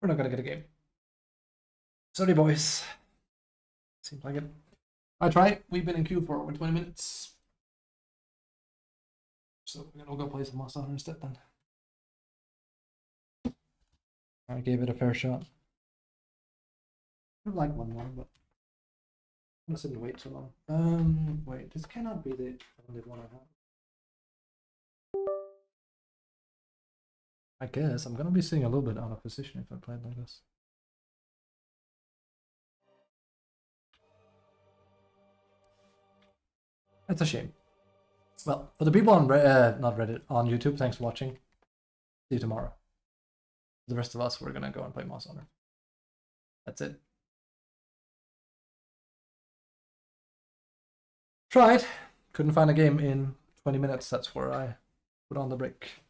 We're not gonna get a game. Sorry, boys. Seems like it. I try. We've been in queue for over 20 minutes. So we're gonna go play some Monster Hunter instead then. I gave it a fair shot. I like one more, but I'm gonna sit and wait too long. Wait, this cannot be the only one I have. I guess I'm gonna be seeing a little bit out of position if I play it like this. That's a shame. Well, for the people on not Reddit, on YouTube, thanks for watching. See you tomorrow. The rest of us, we're gonna go and play Moss Honor. That's it. Tried. Couldn't find a game in 20 minutes. That's where I put on the break.